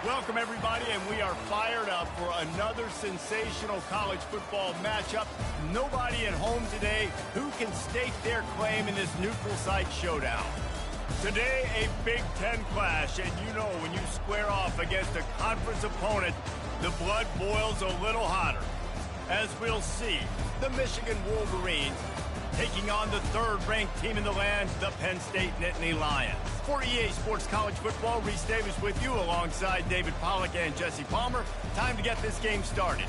Welcome, everybody, and we are fired up for another sensational college football matchup. Nobody at home today who can stake their claim in this neutral site showdown. Today, a Big Ten clash, and you know when you square off against a conference opponent, the blood boils a little hotter. As we'll see, the Michigan Wolverines taking on the third-ranked team in the land, the Penn State Nittany Lions. For EA Sports College Football, Reese Davis with you alongside David Pollack and Jesse Palmer. Time to get this game started.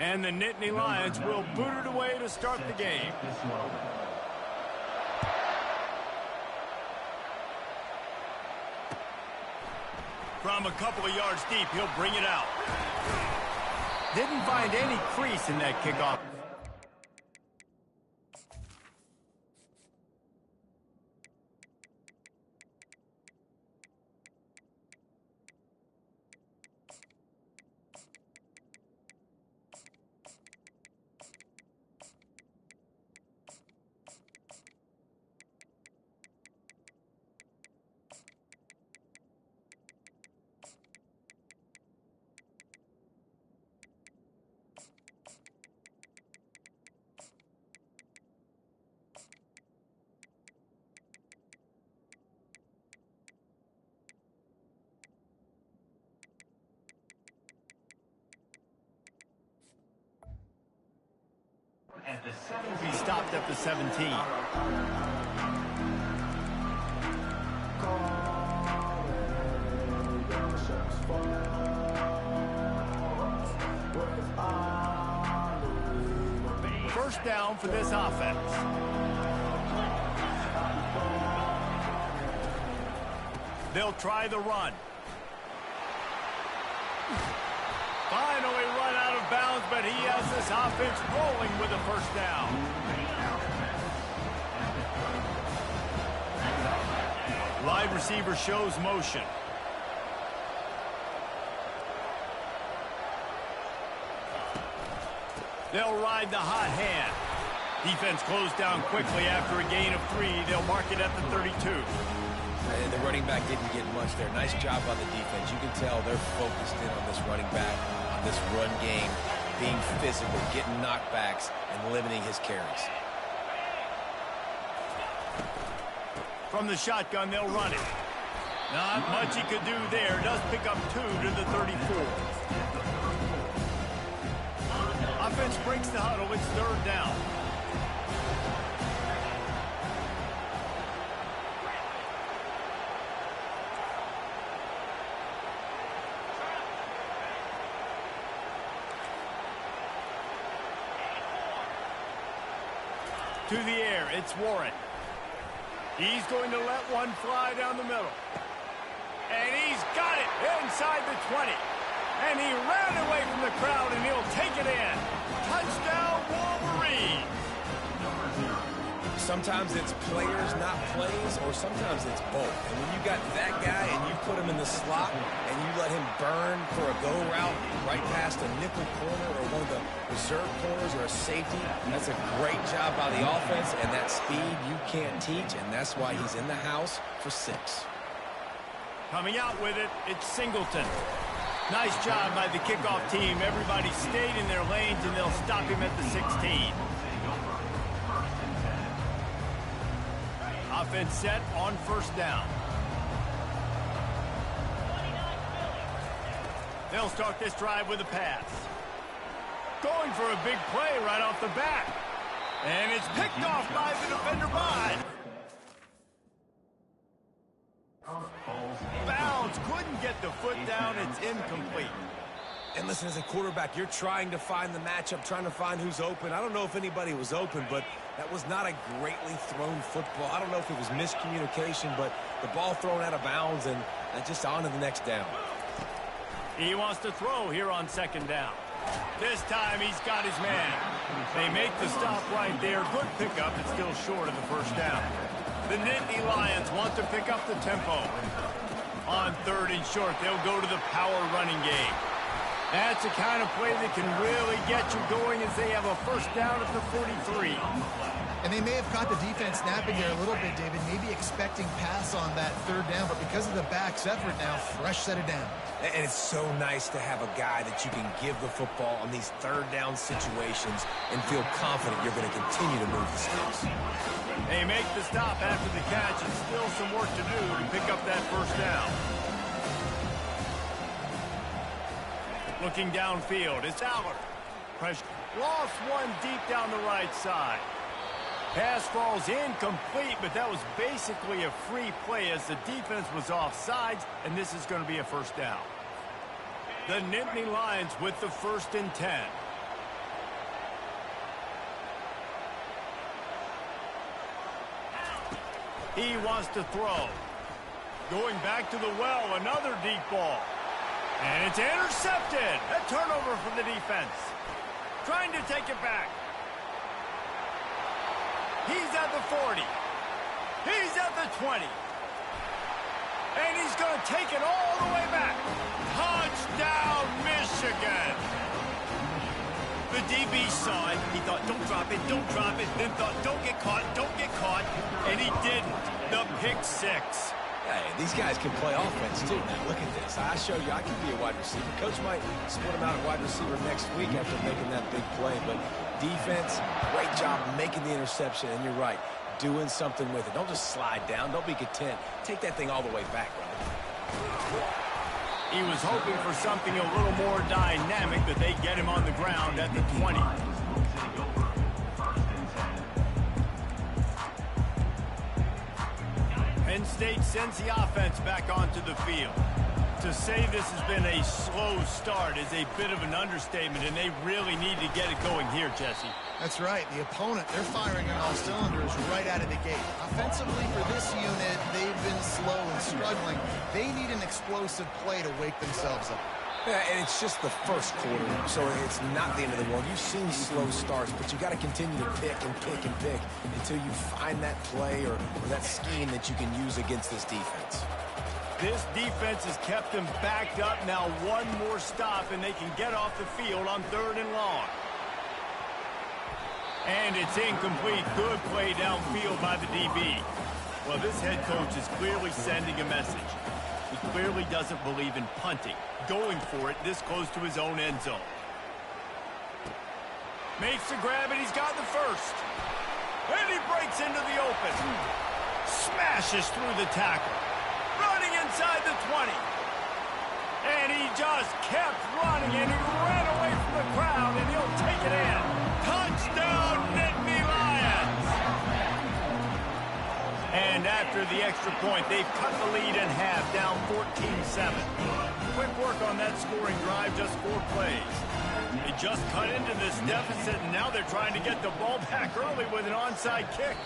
And the Nittany Lions will boot it away to start the game. From a couple of yards deep, he'll bring it out. Didn't find any crease in that kickoff. He stopped at the 17. First down for this offense. They'll try the run. Finally run out of bounds, but he has this offense rolling with a first down. Wide receiver shows motion. They'll ride the hot hand. Defense closed down quickly after a gain of 3. They'll mark it at the 32. And the running back didn't get much there. Nice job on the defense. You can tell they're focused in on this running back, on this run game, being physical, getting knockbacks, and limiting his carries. From the shotgun, they'll run it. Not much he could do there. Does pick up 2 to the 34. Offense breaks the huddle. It's third down. To the air, it's Warren. He's going to let one fly down the middle. And he's got it inside the 20. And he ran away from the crowd, and he'll take it in. Touchdown, Wolverines. Sometimes it's players, not plays, or sometimes it's both. And when you got that guy and you put him in the slot and you let him burn for a go route right past a nickel corner or one of the reserve corners or a safety, that's a great job by the offense, and that speed you can't teach, and that's why he's in the house for 6. Coming out with it, it's Singleton. Nice job by the kickoff team. Everybody stayed in their lanes, and they'll stop him at the 16. Offense set on first down. They'll start this drive with a pass. Going for a big play right off the bat. And it's picked off by the defender Bond. Bounds, couldn't get the foot down. It's incomplete. And listen, as a quarterback, you're trying to find the matchup, trying to find who's open. I don't know if anybody was open, but that was not a greatly thrown football. I don't know if it was miscommunication, but the ball thrown out of bounds and just on to the next down. He wants to throw here on second down. This time he's got his man. They make the stop right there. Good pickup. It's still short of the first down. The Nittany Lions want to pick up the tempo. On 3rd and short, they'll go to the power running game. That's the kind of play that can really get you going as they have a first down at the 43. And they may have caught the defense snapping there a little bit, David, maybe expecting pass on that 3rd down, but because of the back's effort now, fresh set of down. And it's so nice to have a guy that you can give the football on these 3rd down situations and feel confident you're going to continue to move the sticks. They make the stop after the catch, and still some work to do to pick up that first down. Looking downfield, it's Allard. Pressure. Lost one deep down the right side. Pass falls incomplete, but that was basically a free play as the defense was offsides, and this is going to be a first down. The Nittany Lions with the 1st and 10. He wants to throw. Going back to the well, another deep ball. And it's intercepted. A turnover for the defense. Trying to take it back. He's at the 40. He's at the 20. And he's going to take it all the way back. Touchdown, Michigan. The DB saw it. He thought, don't drop it, don't drop it. Then thought, don't get caught, don't get caught. And he didn't. The pick 6. Hey, these guys can play offense, too. Now, look at this. I showed you I can be a wide receiver. Coach might split him out at wide receiver next week after making that big play. But defense, great job making the interception. And you're right, doing something with it. Don't just slide down. Don't be content. Take that thing all the way back, brother. He was hoping for something a little more dynamic, but they get him on the ground at the 20. Penn State sends the offense back onto the field. To say this has been a slow start is a bit of an understatement, and they really need to get it going here, Jesse. That's right. The opponent, they're firing on all cylinders right out of the gate. Offensively for this unit, they've been slow and struggling. They need an explosive play to wake themselves up. Yeah, and it's just the first quarter, so it's not the end of the world. You've seen slow starts, but you got to continue to pick and pick and pick until you find that play or that scheme that you can use against this defense. This defense has kept them backed up. Now one more stop, and they can get off the field on 3rd and long. And it's incomplete. Good play downfield by the DB. Well, this head coach is clearly sending a message. He clearly doesn't believe in punting. Going for it this close to his own end zone. Makes the grab, and he's got the first. And he breaks into the open. Smashes through the tackle. Running inside the 20. And he just kept running, and he ran away from the crowd, and he'll take it in. Touchdown, Nittany Lions! And after the extra point, they've cut the lead in half, down 14-7. Quick work on that scoring drive, just 4 plays. They just cut into this deficit, and now they're trying to get the ball back early with an onside kick.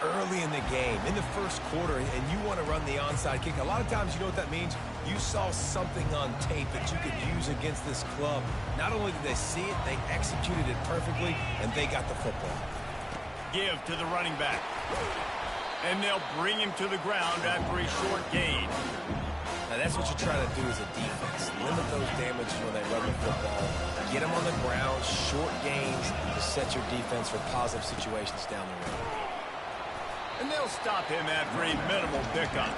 Early in the game, in the first quarter, and you want to run the onside kick. A lot of times, you know what that means? You saw something on tape that you could use against this club. Not only did they see it, they executed it perfectly, and they got the football. Give to the running back. And they'll bring him to the ground after a short gain. Now, that's what you're trying to do as a defense. Limit those damages when they run the football. Get them on the ground, short gains to set your defense for positive situations down the road. And they'll stop him after a minimal pickup.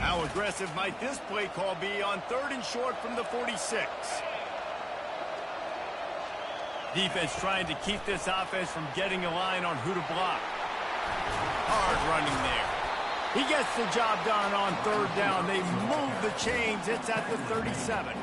How aggressive might this play call be on 3rd and short from the 46? Defense trying to keep this offense from getting a line on who to block. Hard running there. He gets the job done on 3rd down. They move the chains. It's at the 37.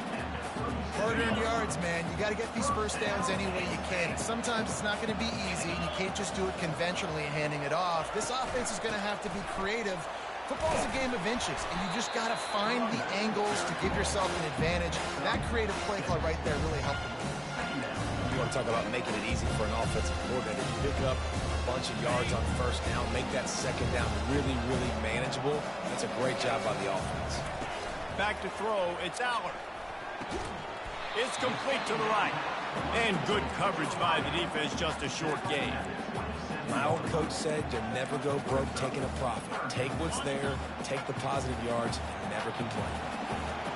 Hard-earned yards, man. You got to get these first downs any way you can. Sometimes it's not going to be easy, and you can't just do it conventionally handing it off. This offense is going to have to be creative. Football's a game of inches, and you just got to find the angles to give yourself an advantage. That creative play call right there really helped them. You want to talk about making it easy for an offensive coordinator. You pick up bunch of yards on first down, make that second down really, really manageable. That's a great job by the offense. Back to throw, it's Aller. It's complete to the right. And good coverage by the defense, just a short gain. My old coach said you'll never go broke taking a profit. Take what's there, take the positive yards, and never complain.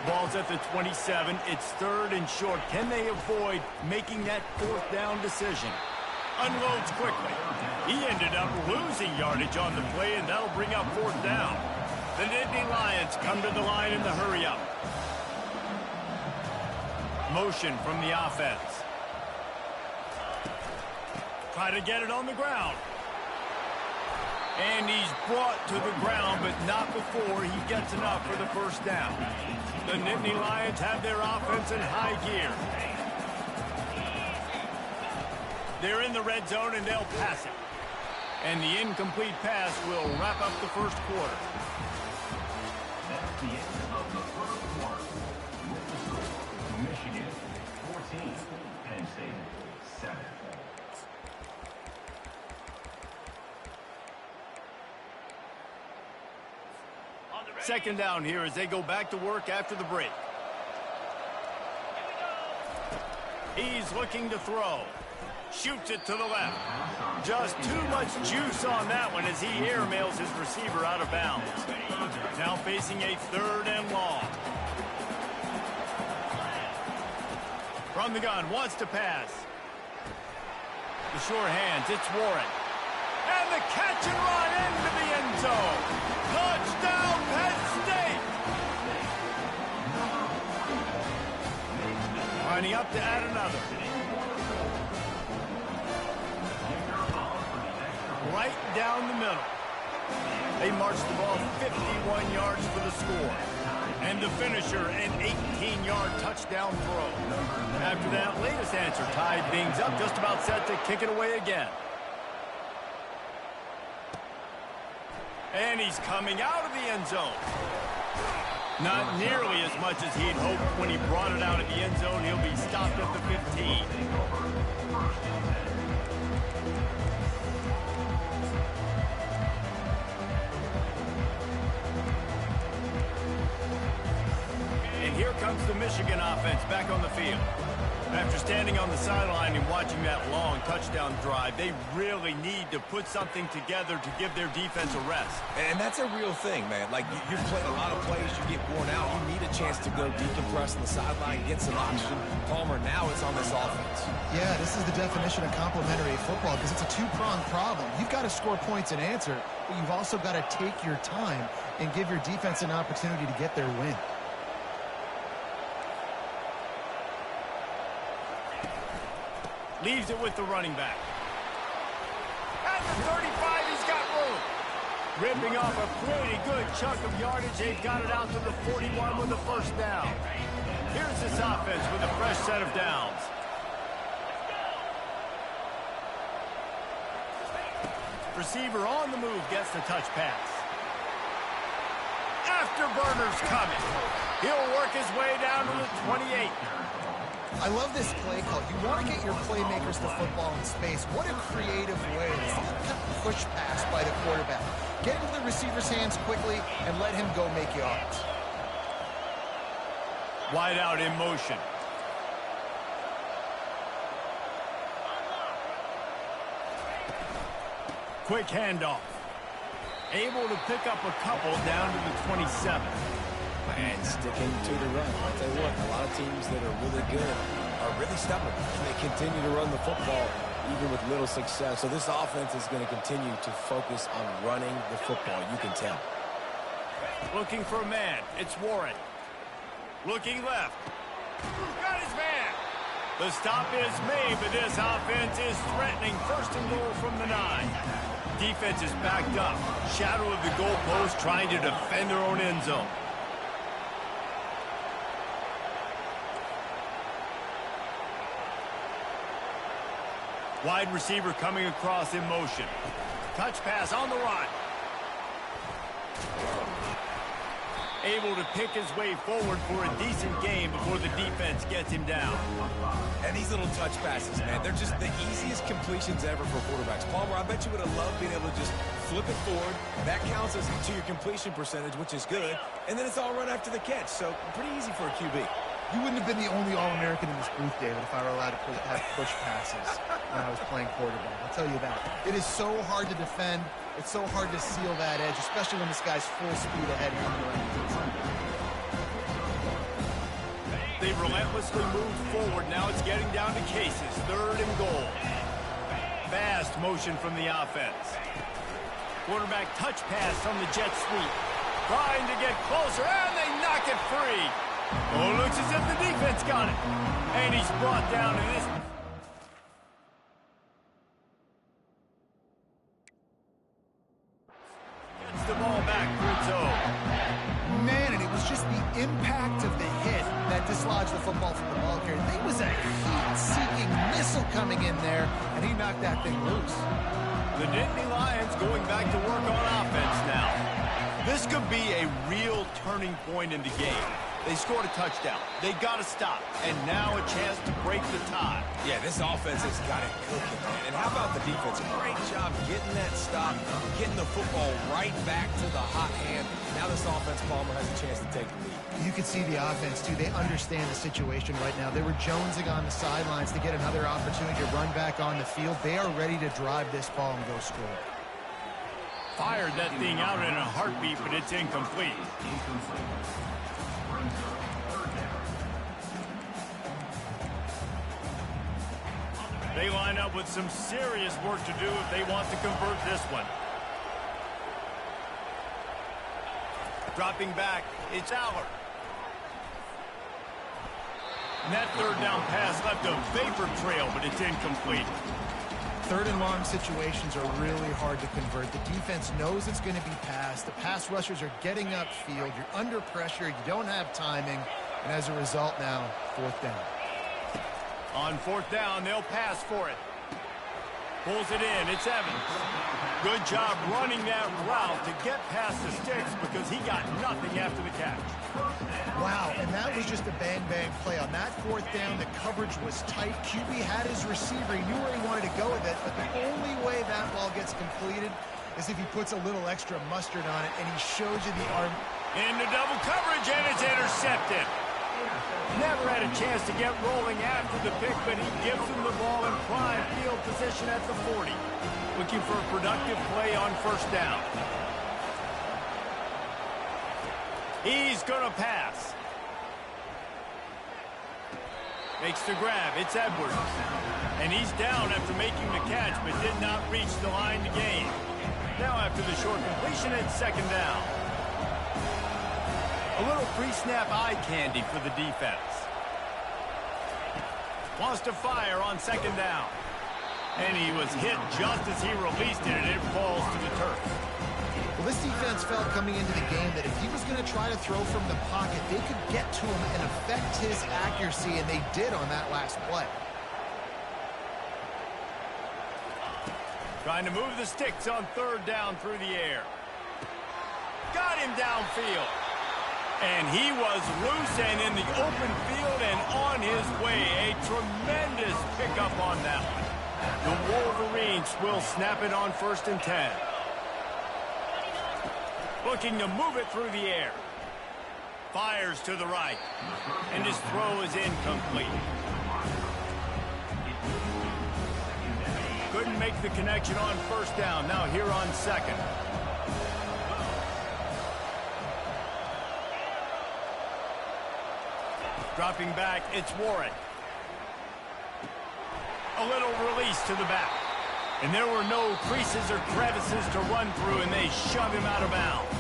Ball's at the 27. It's third and short. Can they avoid making that fourth down decision? Unloads quickly. He ended up losing yardage on the play, and that'll bring up fourth down. The Nittany Lions come to the line in the hurry-up. Motion from the offense. Try to get it on the ground. And he's brought to the ground, but not before he gets enough for the first down. The Nittany Lions have their offense in high gear. They're in the red zone, and they'll pass it. And the incomplete pass will wrap up the first quarter. That's the end of the first quarter. Michigan 14, Penn State 7. Second down here as they go back to work after the break. He's looking to throw. Shoots it to the left. Just too much juice on that one as he airmails his receiver out of bounds. Now facing a third and long. From the gun, wants to pass. The sure hands, it's Warren. And the catch and run into the end zone. Touchdown, Penn State! Lining up to add another. Right down the middle. They march the ball 51 yards for the score. And the finisher, an 18-yard touchdown throw. After that latest answer tied things up, just about set to kick it away again. And he's coming out of the end zone. Not nearly as much as he'd hoped when he brought it out of the end zone. He'll be stopped at the 15. And here comes the Michigan offense back on the field. After standing on the sideline and watching that long touchdown drive, they really need to put something together to give their defense a rest. And that's a real thing, man. Like, you've played a lot of plays, you get worn out. You need a chance to go decompress on the sideline, get some oxygen. Palmer, now it's on this offense. Yeah, this is the definition of complementary football because it's a two-pronged problem. You've got to score points and answer, but you've also got to take your time and give your defense an opportunity to get their win. Leaves it with the running back. At the 35, he's got room. Ripping off a pretty good chunk of yardage. They've got it out to the 41 with the first down. Here's this offense with a fresh set of downs. Receiver on the move gets the touch pass. Afterburner's coming. He'll work his way down to the 28. I love this play call. You want to get your playmakers the football in space. What a creative way. It's that kind of push pass by the quarterback. Get into the receiver's hands quickly and let him go make yards. Wide out in motion. Quick handoff. Able to pick up a couple down to the 27. And sticking to the run. I'll tell you what, a lot of teams that are really good are really stubborn. They continue to run the football even with little success. So this offense is going to continue to focus on running the football. You can tell. Looking for a man. It's Warren. Looking left. Got his man. The stop is made, but this offense is threatening. First and goal from the 9. Defense is backed up. Shadow of the goalpost trying to defend their own end zone. Wide receiver coming across in motion. Touch pass on the run. able to pick his way forward for a decent game before the defense gets him down. And these little touch passes, man, they're just the easiest completions ever for quarterbacks. Palmer, I bet you would have loved being able to just flip it forward. That counts as to your completion percentage, which is good. And then it's all run after the catch, so pretty easy for a QB. You wouldn't have been the only All-American in this booth, David, if I were allowed to have push passes when I was playing quarterback. I'll tell you that. It is so hard to defend. It's so hard to seal that edge, especially when this guy's full speed ahead coming around the inside. They relentlessly move forward. Now it's getting down to cases. 3rd and goal. Fast motion from the offense. Quarterback touch pass from the jet sweep. Trying to get closer, and they knock it free. Oh, looks as if the defense got it. And he's brought down to this. Gets the ball back for its own. Man, and it was just the impact of the hit that dislodged the football from the ball carrier. There was a heat-seeking missile coming in there, and he knocked that thing loose. The Nittany Lions going back to work on offense now. This could be a real turning point in the game. They scored a touchdown. They got to stop. And now a chance to break the tie. Yeah, this offense has got it cooking, man. And how about the defense? Great job getting that stop, getting the football right back to the hot hand. Now this offense, Palmer, has a chance to take the lead. You can see the offense, too. They understand the situation right now. They were jonesing on the sidelines to get another opportunity to run back on the field. They are ready to drive this ball and go score. Fired that thing out in a heartbeat, but it's incomplete. They line up with some serious work to do if they want to convert this one. Dropping back, it's Aller. And that 3rd down pass left a vapor trail, but it's incomplete. 3rd and long situations are really hard to convert. The defense knows it's going to be passed. The pass rushers are getting upfield. You're under pressure. You don't have timing. And as a result now, 4th down. On 4th down, they'll pass for it. Pulls it in. It's Evans. Good job running that route to get past the sticks because he got nothing after the catch. Wow, and that was just a bang-bang play. On that 4th down, the coverage was tight. QB had his receiver. He knew where he wanted to go with it, but the only way that ball gets completed is if he puts a little extra mustard on it, and he shows you the arm. Into double coverage, and it's intercepted. Never had a chance to get rolling after the pick, but he gives him the ball in prime field position at the 40. Looking for a productive play on 1st down. He's going to pass. Makes the grab. It's Edwards. And he's down after making the catch, but did not reach the line to gain. Now after the short completion, it's 2nd down. A little pre-snap eye candy for the defense. Wants to fire on 2nd down. And he was hit just as he released it, and it falls to the turf. Well, this defense felt coming into the game that if he was going to try to throw from the pocket, they could get to him and affect his accuracy, and they did on that last play. Trying to move the sticks on 3rd down through the air. Got him downfield. And he was loose and in the open field and on his way. A tremendous pickup on that one. The Wolverines will snap it on 1st and 10. Looking to move it through the air. Fires to the right. And his throw is incomplete. Couldn't make the connection on 1st down. Now here on 2nd. Dropping back, it's Warren. A little release to the back. And there were no creases or crevices to run through, and they shove him out of bounds.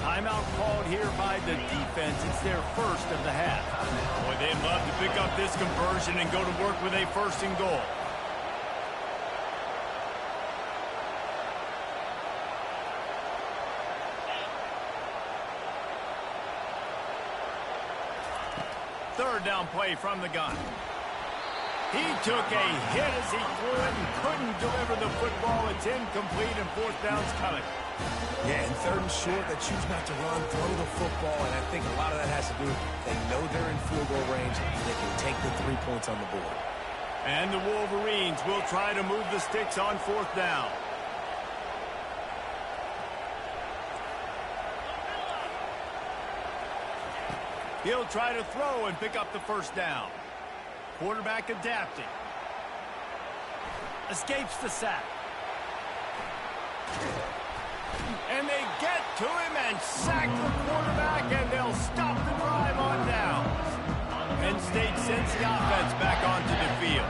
Timeout called here by the defense. It's their 1st of the half. Boy, they'd love to pick up this conversion and go to work with a 1st and goal. Third down play from the gun. He took a hit as he threw it and couldn't deliver the football. It's incomplete, and 4th down's coming. Yeah, and third and short, they choose not to run, throw the football, and I think a lot of that has to do with they know they're in field goal range. They can take the 3 points on the board. And the Wolverines will try to move the sticks on 4th down. He'll try to throw and pick up the 1st down. Quarterback adapting. Escapes the sack. And they get to him and sack the quarterback, and they'll stop the drive on downs. Penn State sends the offense back onto the field.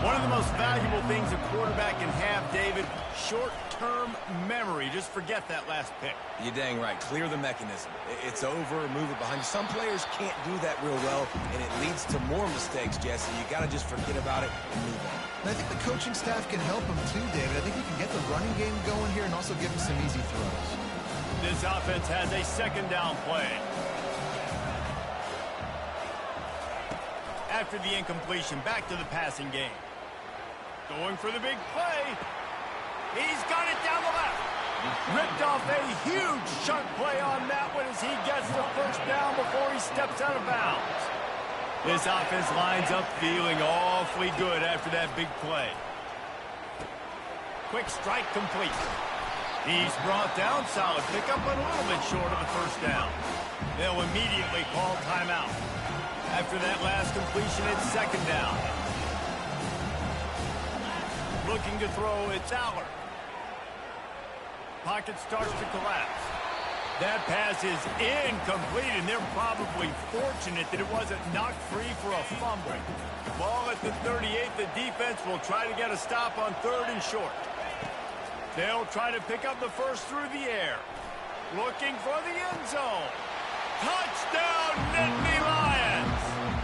One of the most valuable things a quarterback can have, David, short-term memory. Just forget that last pick. You're dang right. Clear the mechanism. It's over, move it behind you. Some players can't do that real well, and it leads to more mistakes, Jesse. You got to just forget about it and move on. And I think the coaching staff can help him too, David. I think he can get the running game going here and also give him some easy throws. This offense has a 2nd down play. After the incompletion, back to the passing game. Going for the big play. He's got it down the left. Ripped off a huge chunk play on that one as he gets the 1st down before he steps out of bounds. This offense lines up feeling awfully good after that big play. Quick strike complete. He's brought down, solid pickup, but a little bit short of the 1st down. They'll immediately call timeout. After that last completion, it's 2nd down. Looking to throw, it's Aller. Pocket starts to collapse. That pass is incomplete, and they're probably fortunate that it wasn't knocked free for a fumble. Ball at the 38. The defense will try to get a stop on 3rd and short. They'll try to pick up the 1st through the air. Looking for the end zone. Touchdown, Nittany Lions!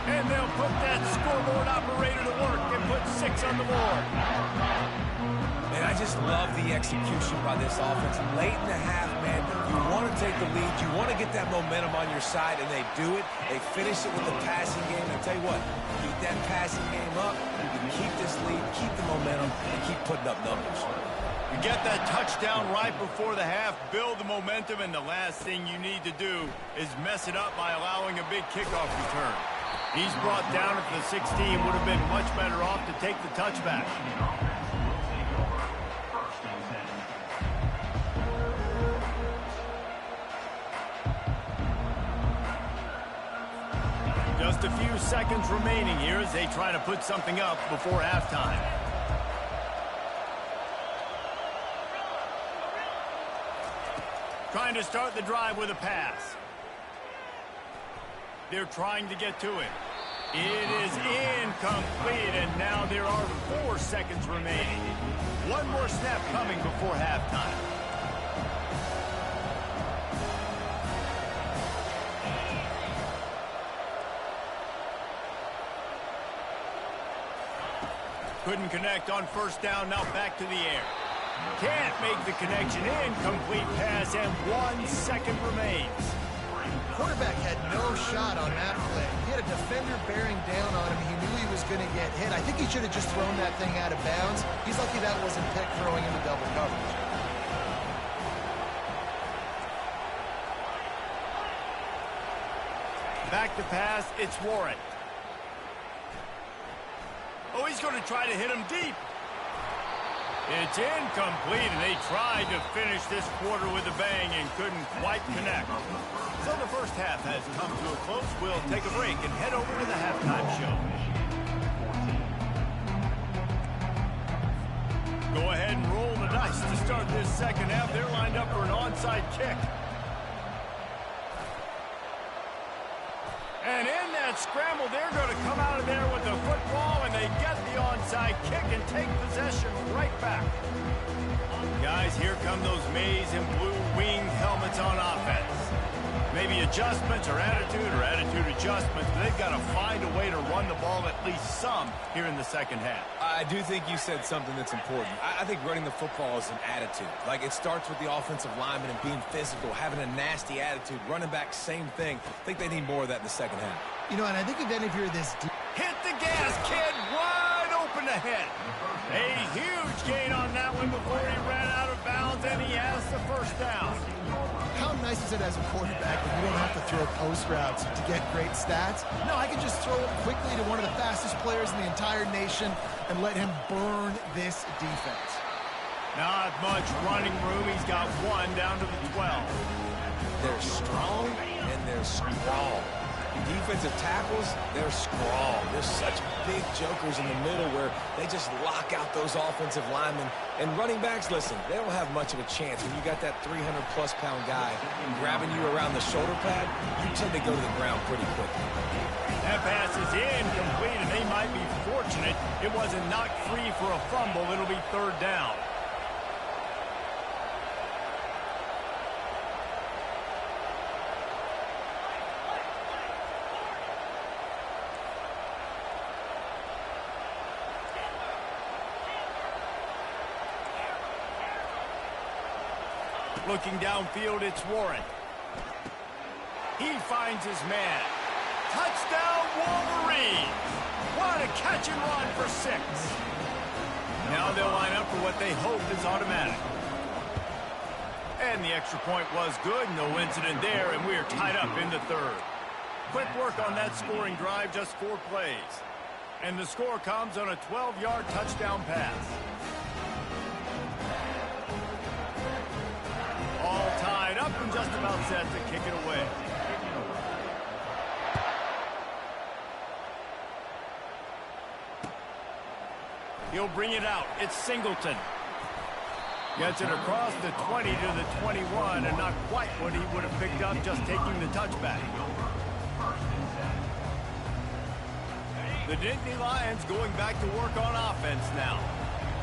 And they'll put that scoreboard operator to work and put 6 on the board. And I just love the execution by this offense. Late in the half, man, you want to take the lead. You want to get that momentum on your side, and they do it. They finish it with the passing game. And I tell you what, keep that passing game up. You can keep this lead, keep the momentum, and keep putting up numbers. You get that touchdown right before the half, build the momentum, and the last thing you need to do is mess it up by allowing a big kickoff return. He's brought down at the 16, would have been much better off to take the touchback. Just a few seconds remaining here as they try to put something up before halftime. Trying to start the drive with a pass. They're trying to get to it. It is incomplete, and now there are 4 seconds remaining. One more snap coming before halftime. Couldn't connect on 1st down, now back to the air. Can't make the connection. Incomplete pass, and 1 second remains. Quarterback had no shot on that play. He had a defender bearing down on him. He knew he was going to get hit. I think he should have just thrown that thing out of bounds. He's lucky that wasn't picked throwing into double coverage. Back to pass, it's Warren. Oh, he's going to try to hit him deep. It's incomplete, and they tried to finish this quarter with a bang and couldn't quite connect. So the 1st half has come to a close. We'll take a break and head over to the halftime show. Go ahead and roll the dice to start this 2nd half. They're lined up for an onside kick. And in that scramble, they're going to come out of there with the football, and they get the onside kick and take possession right back. Guys, here come those maize and blue wing helmets on offense. Maybe adjustments or attitude adjustments, but they've got to find a way to run the ball at least some here in the 2nd half. I do think you said something that's important. I think running the football is an attitude. Like, it starts with the offensive lineman and being physical, having a nasty attitude. Running back, same thing. I think they need more of that in the 2nd half. You know, and I think if any of you are this... Hit the gas, kid! Wide open ahead. A huge gain on that one before he ran out of bounds, and he has the first down. How nice is it as a quarterback when you don't have to throw post routes to get great stats? No, I can just throw it quickly to one of the fastest players in the entire nation and let him burn this defense. Not much running room. He's got one down to the 12. They're strong and they're strong. Defensive tackles, they're strong. There's such big jokers in the middle where they just lock out those offensive linemen. And running backs, listen, they don't have much of a chance. When you got that 300-plus pound guy grabbing you around the shoulder pad, you tend to go to the ground pretty quickly. That pass is incomplete, and they might be fortunate it wasn't knocked free for a fumble. It'll be third down. Looking downfield, it's Warren. He finds his man. Touchdown, Wolverine! What a catch and run for 6. Now they'll line up for what they hope is automatic. And the extra point was good. No incident there, and we are tied up in the third. Quick work on that scoring drive, just 4 plays. And the score comes on a 12-yard touchdown pass. All tied up and just about set to kick it away. He'll bring it out. It's Singleton. Gets it across the 20 to the 21, and not quite what he would have picked up just taking the touchback. The Nittany Lions going back to work on offense now.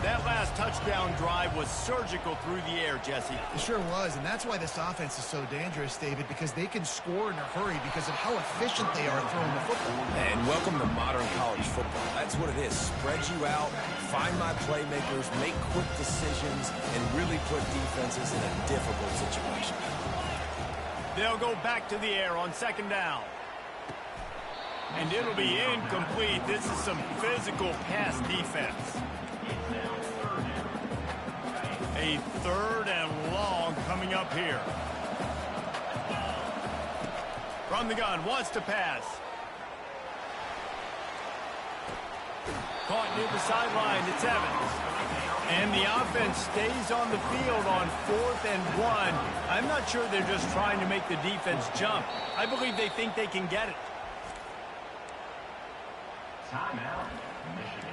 That last touchdown drive was surgical through the air, Jesse. It sure was, and that's why this offense is so dangerous, David, because they can score in a hurry because of how efficient they are throwing the football. And welcome to modern college football. That's what it is. Spread you out, find my playmakers, make quick decisions, and really put defenses in a difficult situation. They'll go back to the air on second down. And it'll be incomplete. This is some physical pass defense. A third and long coming up here. From the gun, wants to pass. Caught near the sideline, it's Evans. And the offense stays on the field on 4th and 1. I'm not sure they're just trying to make the defense jump. I believe they think they can get it. Timeout, Michigan.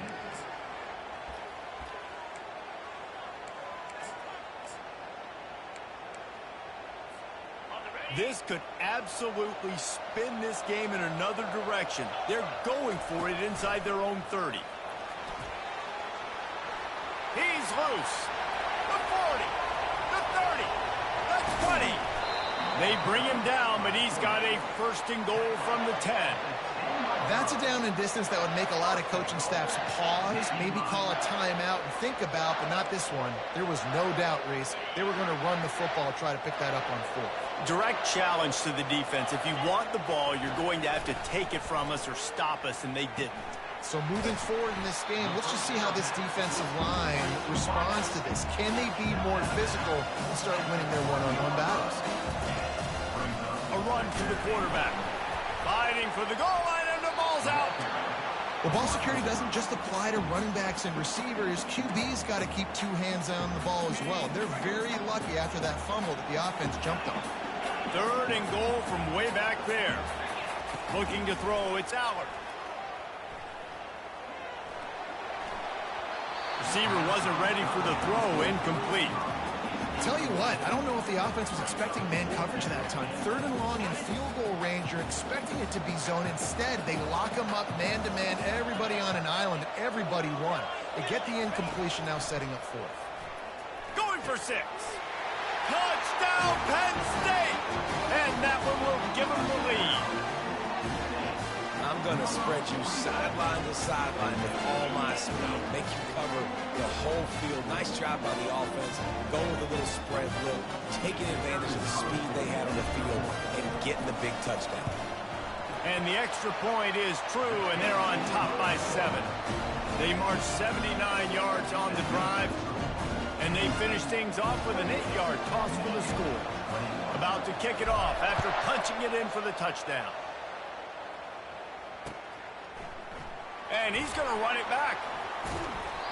This could absolutely spin this game in another direction. They're going for it inside their own 30. He's loose. The 40, the 30, the 20. They bring him down, but he's got a first and goal from the 10. That's a down and distance that would make a lot of coaching staffs pause, maybe call a timeout and think about, but not this one. There was no doubt, Reese, they were going to run the football, try to pick that up on 4th. Direct challenge to the defense. If you want the ball, you're going to have to take it from us or stop us, and they didn't. So moving forward in this game, let's just see how this defensive line responds to this. Can they be more physical and start winning their one-on-one battles? A run to the quarterback. Fighting for the goal line, and the ball's out. Well, ball security doesn't just apply to running backs and receivers. QB's got to keep 2 hands on the ball as well. They're very lucky after that fumble that the offense jumped on. Third and goal from way back there. Looking to throw, it's Allard. Receiver wasn't ready for the throw, incomplete. Tell you what, I don't know if the offense was expecting man coverage that time. 3rd and long in field goal range, you're expecting it to be zone. Instead, they lock them up man-to-man, everybody on an island, everybody won. They get the incompletion, now setting up 4th. Going for 6. Touchdown, Penn State! And that one will give them the lead. I'm going to spread you sideline to sideline with all my speed. Make you cover the whole field. Nice job by the offense. Going with a little spread look, taking advantage of the speed they had on the field, and getting the big touchdown. And the extra point is true, and they're on top by 7. They marched 79 yards on the drive, and they finished things off with an 8-yard toss for the score. About to kick it off after punching it in for the touchdown. And he's going to run it back.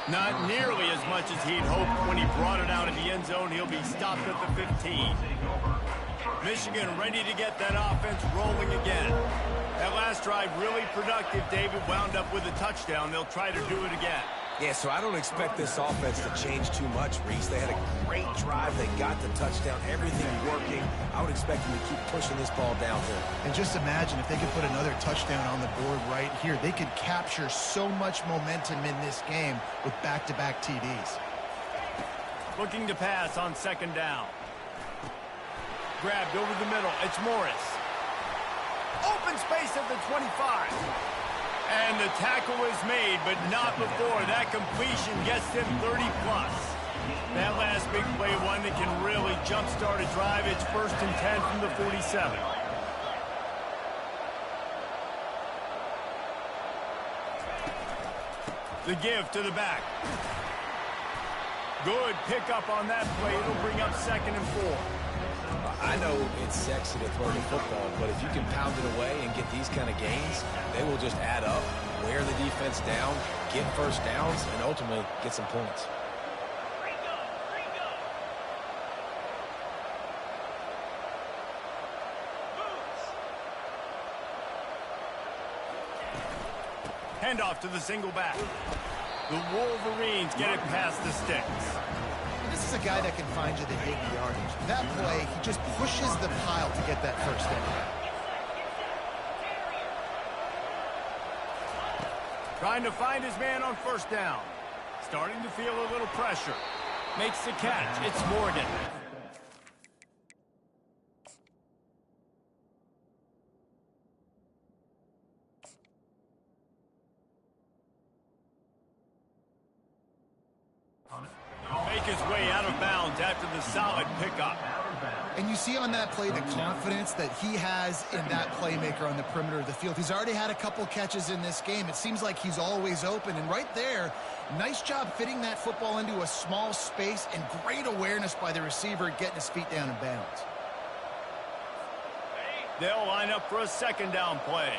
Not nearly as much as he'd hoped when he brought it out of the end zone. He'll be stopped at the 15. Michigan ready to get that offense rolling again. That last drive really productive. David wound up with a touchdown. They'll try to do it again. Yeah, so I don't expect this offense to change too much, Reese. They had a great drive. They got the touchdown. Everything working. I would expect them to keep pushing this ball downhill. And just imagine if they could put another touchdown on the board right here. They could capture so much momentum in this game with back-to-back TDs. Looking to pass on second down. Grabbed over the middle. It's Morris. Open space at the 25. And the tackle is made, but not before. That completion gets them 30-plus. That last big play, one that can really jumpstart a drive. It's 1st and 10 from the 47. The give to the back. Good pickup on that play. It'll bring up 2nd and 4. I know it's sexy to throw the football, but if you can pound it away and get these kind of gains, they will just add up, wear the defense down, get first downs, and ultimately get some points. Handoff to the single back. The Wolverines get it past the sticks. This is a guy that can find you the 80 yardage. That play, he just pushes the pile to get that first down. Trying to find his man on first down. Starting to feel a little pressure. Makes the catch. It's Morgan. Make his way out of bounds after the solid pickup. And you see on that play the confidence that he has in that playmaker on the perimeter of the field. He's already had a couple catches in this game. It seems like he's always open. And right there, nice job fitting that football into a small space and great awareness by the receiver getting his feet down in bounds. They'll line up for a second down play.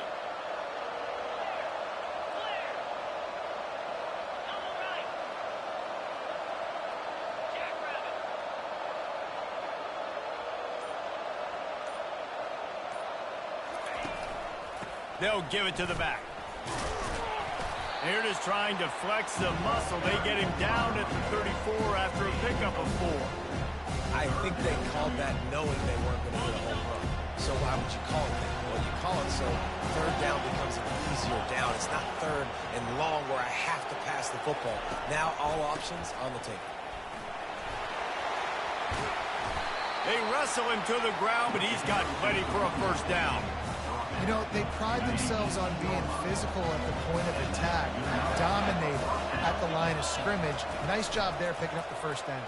They'll give it to the back. They're just trying to flex the muscle. They get him down at the 34 after a pickup of 4. I think they called that knowing they weren't going to hit a home run. So why would you call it that? Well, you call it so third down becomes an easier down. It's not third and long where I have to pass the football. Now all options on the table. They wrestle him to the ground, but he's got plenty for a first down. You know, they pride themselves on being physical at the point of attack, dominated at the line of scrimmage. Nice job there picking up the first down.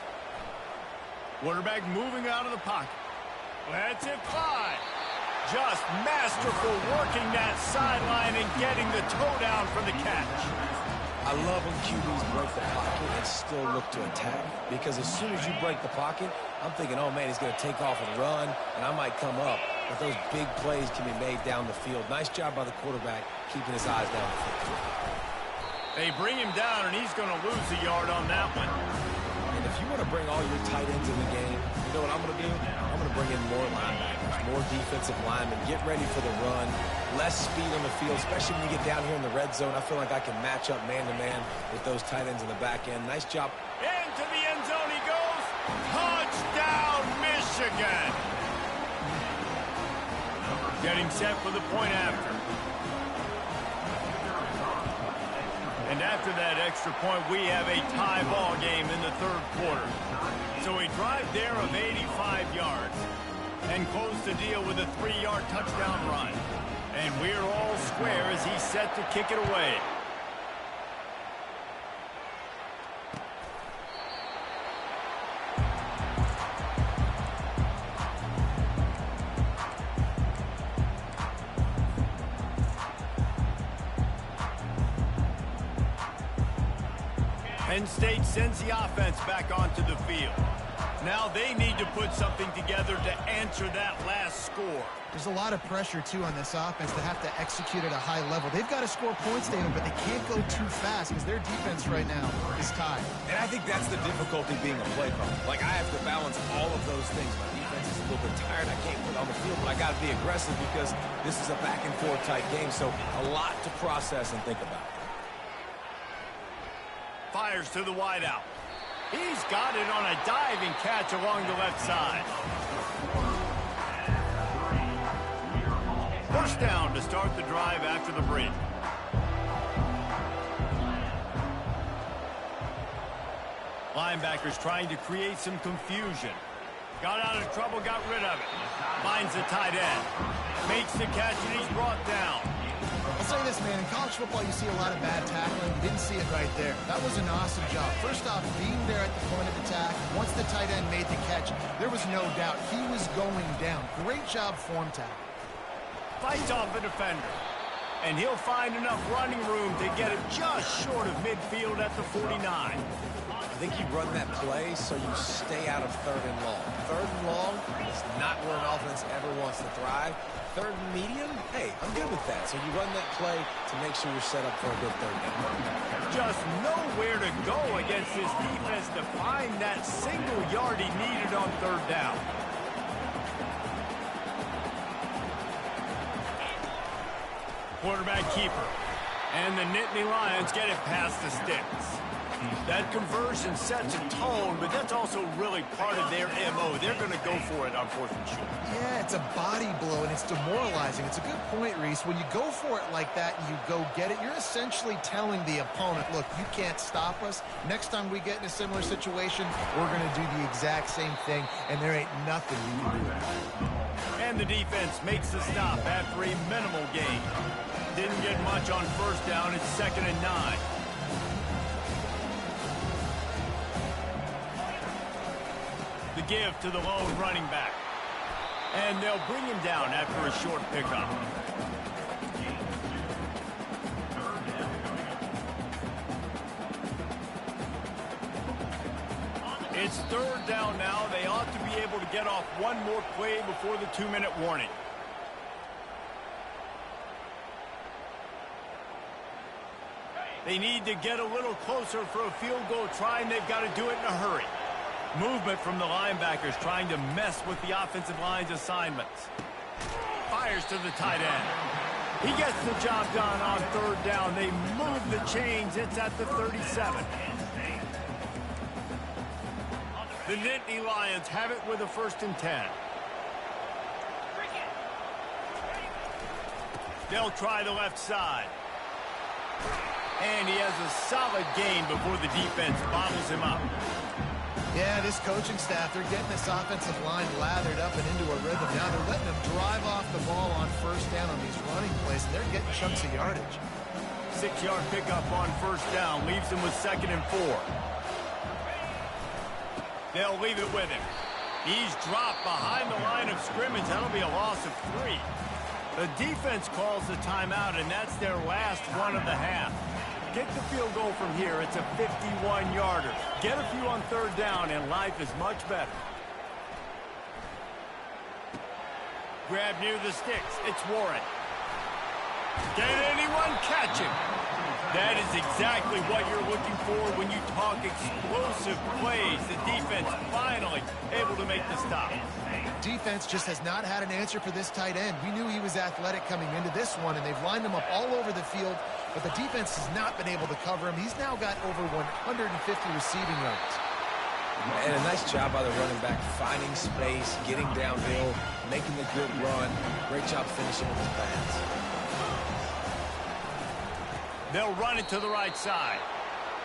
Quarterback moving out of the pocket. Lets it fly. Just masterful working that sideline and getting the toe down for the catch. I love when QBs break the pocket and still look to attack, because as soon as you break the pocket, I'm thinking, oh man, he's going to take off and run, and I might come up. But those big plays can be made down the field. Nice job by the quarterback keeping his eyes down the field. They bring him down, and he's going to lose a yard on that one. And if you want to bring all your tight ends in the game, you know what I'm going to do? I'm going to bring in more linebackers, more defensive linemen, get ready for the run, less speed on the field, especially when you get down here in the red zone. I feel like I can match up man-to-man with those tight ends in the back end. Nice job. Into the end zone he goes. Touchdown, Michigan. Getting set for the point after. And after that extra point, we have a tie ball game in the third quarter. So a drive there of 85 yards. And close the deal with a 3-yard touchdown run. And we're all square as he's set to kick it away. Penn State sends the offense back onto the field. Now they need to put something together to answer that last score. There's a lot of pressure, too, on this offense to have to execute at a high level. They've got to score points, David, but they can't go too fast because their defense right now is tied. And I think that's the difficulty being a play caller. Like, I have to balance all of those things. My defense is a little bit tired. I can't put it on the field, but I got to be aggressive because this is a back-and-forth type game. So a lot to process and think about. Fires to the wideout. He's got it on a diving catch along the left side. First down to start the drive after the break. Linebackers trying to create some confusion. Got out of trouble, got rid of it. Finds the tight end. Makes the catch, and he's brought down. I'll say this, man. In college football, you see a lot of bad tackling. You didn't see it right there. That was an awesome job. First off, being there at the point of attack. Once the tight end made the catch, there was no doubt he was going down. Great job form tackle. Fights off a defender. And he'll find enough running room to get it just short of midfield at the 49. I think you run that play so you stay out of third and long. Third and long is not where an offense ever wants to thrive. Third and medium, hey, I'm good with that. So you run that play to make sure you're set up for a good third down. Just nowhere to go against this defense to find that single yard he needed on third down. Quarterback keeper. And the Nittany Lions get it past the sticks. That conversion sets a tone, but that's also really part of their MO. They're going to go for it on fourth and short. Yeah, it's a body blow, and it's demoralizing. It's a good point, Reese. When you go for it like that and you go get it, you're essentially telling the opponent, look, you can't stop us. Next time we get in a similar situation, we're going to do the exact same thing, and there ain't nothing you can do. And the defense makes the stop after a minimal gain. Didn't get much on first down. It's 2nd and 9. The give to the lone running back. And they'll bring him down after a short pickup. It's third down now. They ought to be able to get off one more play before the 2-minute warning. They need to get a little closer for a field goal try, and they've got to do it in a hurry. Movement from the linebackers trying to mess with the offensive line's assignments. Fires to the tight end. He gets the job done on third down. They move the chains. It's at the 37. The Nittany Lions have it with a 1st and 10. They'll try the left side. And he has a solid gain before the defense bottles him up. Yeah, this coaching staff, they're getting this offensive line lathered up and into a rhythm. Now they're letting them drive off the ball on first down on these running plays, and they're getting chunks of yardage. 6-yard pickup on first down leaves him with 2nd and 4. They'll leave it with him. He's dropped behind the line of scrimmage. That'll be a loss of 3. The defense calls the timeout, and that's their last one of the half. Get the field goal from here. It's a 51-yarder. Get a few on third down, and life is much better. Grab near the sticks. It's Warren. Can anyone catch him? That is exactly what you're looking for when you talk explosive plays. The defense finally able to make the stop. Defense just has not had an answer for this tight end. We knew he was athletic coming into this one, and they've lined him up all over the field, but the defense has not been able to cover him. He's now got over 150 receiving yards. And a nice job by the running back, finding space, getting downhill, making a good run. Great job finishing with his pads. They'll run it to the right side.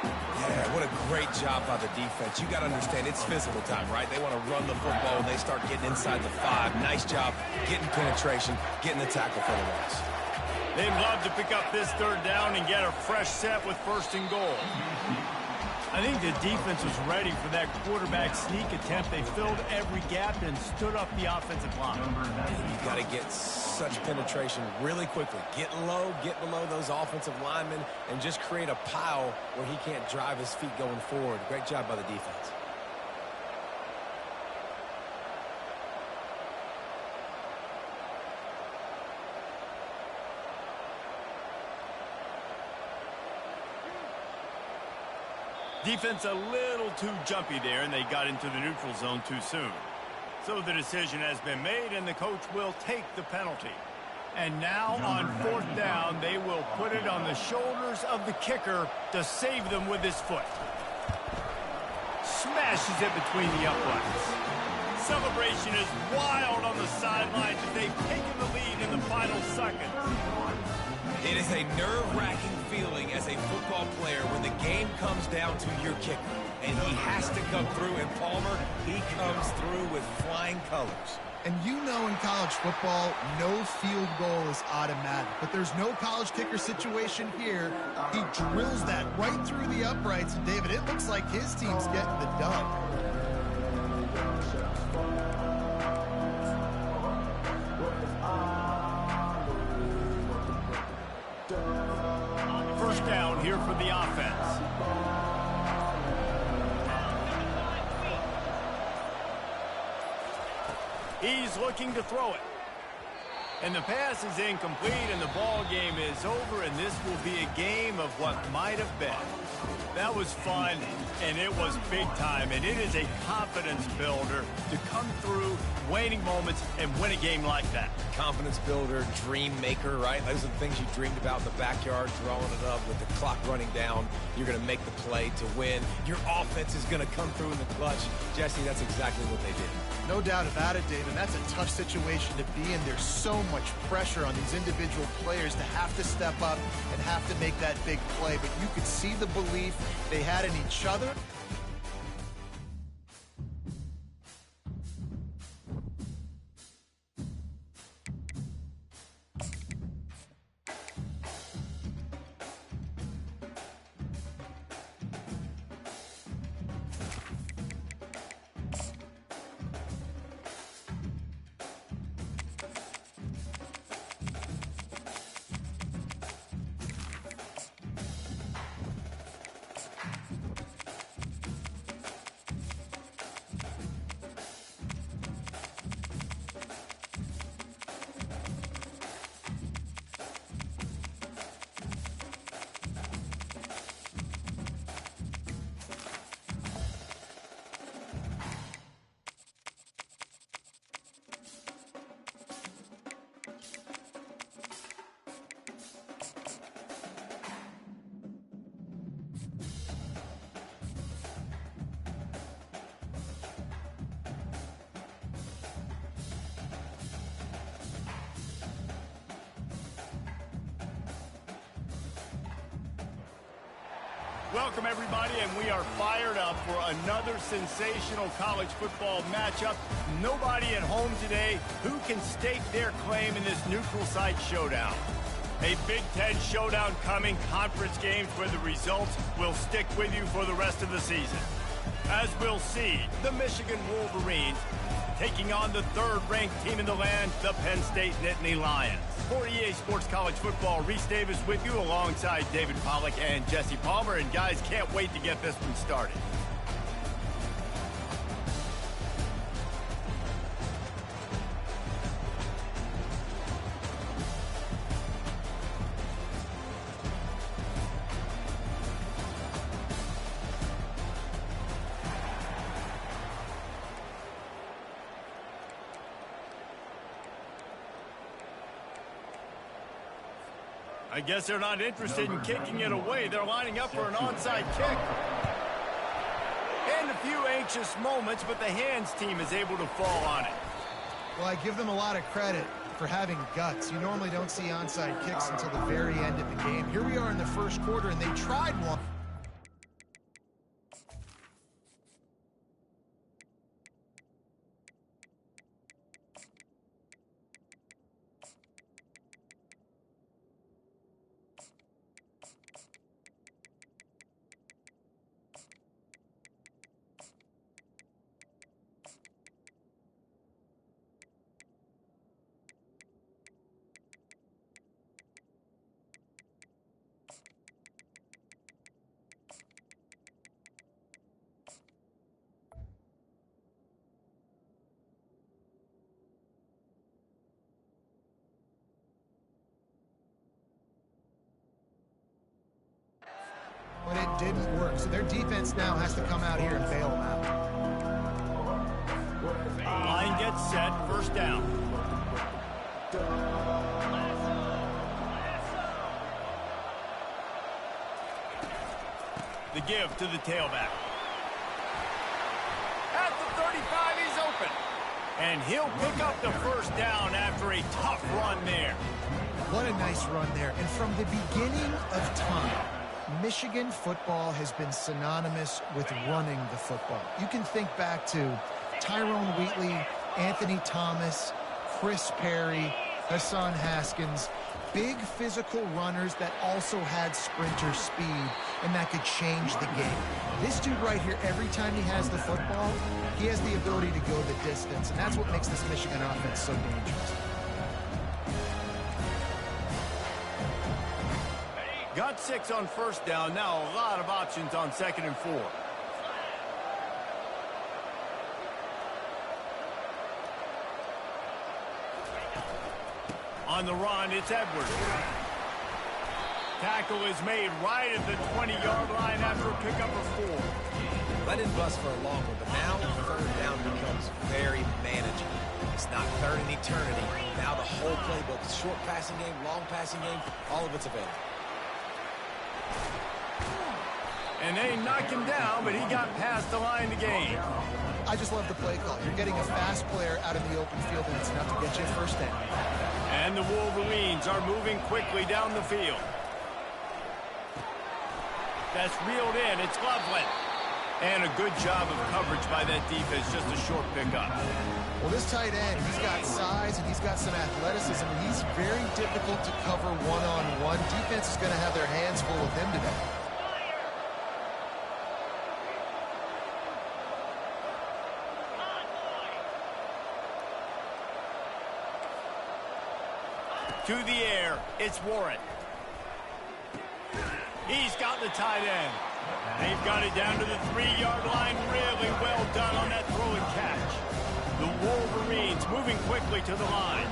Yeah, what a great job by the defense. You got to understand, it's physical time, right? They want to run the football, and they start getting inside the 5. Nice job getting penetration, getting the tackle for the loss. They'd love to pick up this third down and get a fresh set with 1st and goal. I think the defense was ready for that quarterback sneak attempt. They filled every gap and stood up the offensive line. You've got to get such penetration really quickly. Get low, get below those offensive linemen, and just create a pile where he can't drive his feet going forward. Great job by the defense. Defense a little too jumpy there, and they got into the neutral zone too soon. So the decision has been made, and the coach will take the penalty. And now on 4th down, they will put it on the shoulders of the kicker to save them with his foot. Smashes it between the uprights. Celebration is wild on the sidelines as they've taken the lead in the final seconds. It is a nerve-wracking feeling as a football player when the game comes down to your kicker. And he has to come through, and Palmer, he comes through with flying colors. And you know in college football, no field goal is automatic. But there's no college kicker situation here. He drills that right through the uprights. And David, it looks like his team's getting the dub. First down here for the offense. He's looking to throw it. And the pass is incomplete, and the ball game is over, and this will be a game of what might have been. That was fun, and it was big time, and it is a confidence builder to come through waning moments and win a game like that. Confidence builder, dream maker, right? Those are the things you dreamed about in the backyard, drawing it up with the clock running down. You're going to make the play to win. Your offense is going to come through in the clutch. Jesse, that's exactly what they did. No doubt about it, David. That's a tough situation to be in. There's so much pressure on these individual players to have to step up and have to make that big play. But you could see the belief they had in each other. Welcome, everybody, and we are fired up for another sensational college football matchup. Nobody at home today who can stake their claim in this neutral site showdown. A Big Ten showdown coming, conference games where the results will stick with you for the rest of the season. As we'll see, the Michigan Wolverines taking on the third-ranked team in the land, the Penn State Nittany Lions. For EA Sports College Football, Reese Davis with you alongside David Pollack and Jesse Palmer. And guys, can't wait to get this one started. I guess they're not interested in kicking it away. They're lining up for an onside kick. And a few anxious moments, but the hands team is able to fall on it. Well, I give them a lot of credit for having guts. You normally don't see onside kicks until the very end of the game. Here we are in the first quarter, and they tried one. But it didn't work. So their defense now has to come out here and bail them out. Line gets set, first down. The give to the tailback. At the 35, he's open. And he'll pick up the first down after a tough run there. What a nice run there. And from the beginning of time, Michigan football has been synonymous with running the football. You can think back to Tyrone Wheatley, Anthony Thomas, Chris Perry, Hassan Haskins. Big physical runners that also had sprinter speed and that could change the game. This dude right here, every time he has the football, he has the ability to go the distance, and that's what makes this Michigan offense so dangerous. Got 6 on first down. Now a lot of options on 2nd and 4. On the run, it's Edwards. Tackle is made right at the 20-yard line after a pickup of 4. Let it bust for a long one, but now third down becomes very manageable. It's not third in eternity. Now the whole playbook, short passing game, long passing game, all of it's available. And they knock him down, but he got past the line to gain. I just love the play call. You're getting a fast player out in the open field, and it's enough to get you a first down. And the Wolverines are moving quickly down the field. That's reeled in. It's Loveland. And a good job of coverage by that defense. Just a short pickup. Well, this tight end, he's got size and he's got some athleticism, and he's very difficult to cover one-on-one. Defense is going to have their hands full with him today. To the air, it's Warren. He's got the tight end. They've got it down to the 3-yard line. Really well done on that throw and catch. The Wolverines moving quickly to the line.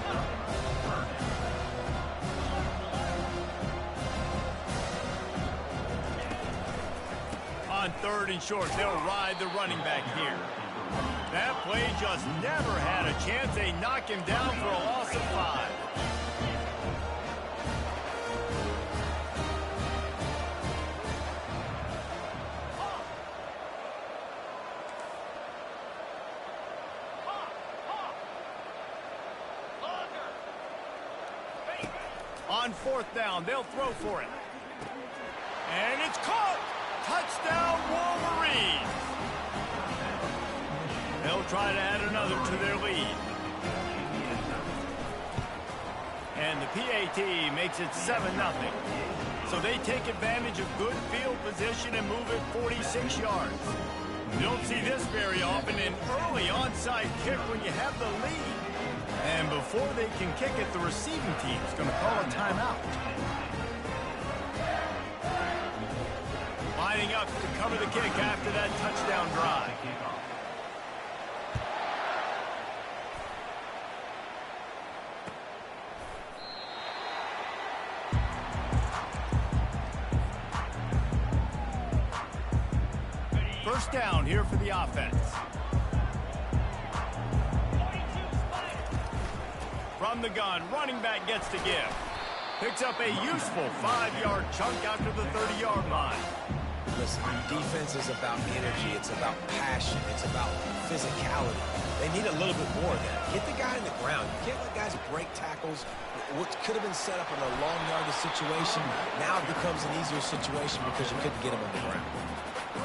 On 3rd and short, they'll ride the running back here. That play just never had a chance. They knock him down for a loss of 5. On 4th down, they'll throw for it. And it's caught! Touchdown, Wolverines! They'll try to add another to their lead. And the PAT makes it 7-0. So they take advantage of good field position and move it 46 yards. You don't see this very often, an early onside kick when you have the lead. And before they can kick it, the receiving team is going to call a timeout. Lining up to cover the kick after that touchdown drive. First down here for the offense. From the gun, running back gets to give. Picks up a useful 5-yard chunk after the 30-yard line. Listen, defense is about energy. It's about passion. It's about physicality. They need a little bit more of that. Get the guy in the ground. You can't let guys break tackles. What could have been set up in a long yardage situation, now it becomes an easier situation because you couldn't get him on the ground.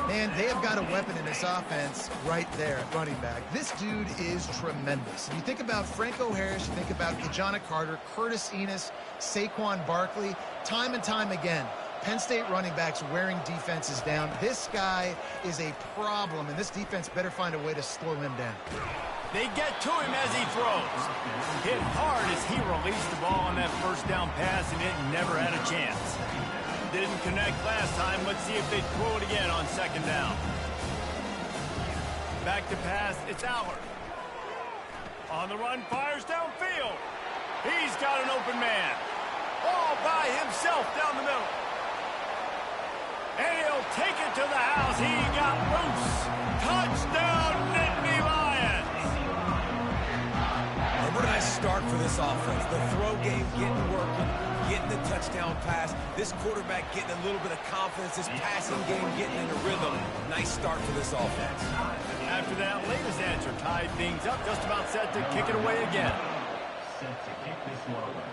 Man, they have got a weapon in this offense right there at running back. This dude is tremendous. If you think about Franco Harris, you think about Kajana Carter, Curtis Enos, Saquon Barkley, time and time again, Penn State running backs wearing defenses down. This guy is a problem, and this defense better find a way to slow him down. They get to him as he throws. Hit hard as he released the ball on that first down pass, and it never had a chance. Didn't connect last time. Let's see if they throw it again on 2nd down. Back to pass. It's Allard. On the run, fires downfield. He's got an open man. All by himself down the middle. And he'll take it to the house. He got loose. Touchdown, Nittany Lions. And what a nice start for this offense. The throw game getting working, getting the touchdown pass. This quarterback getting a little bit of confidence. This passing game getting in a rhythm. Nice start for this offense. After that latest answer tied things up, just about set to kick it away again. Set to kick this one away.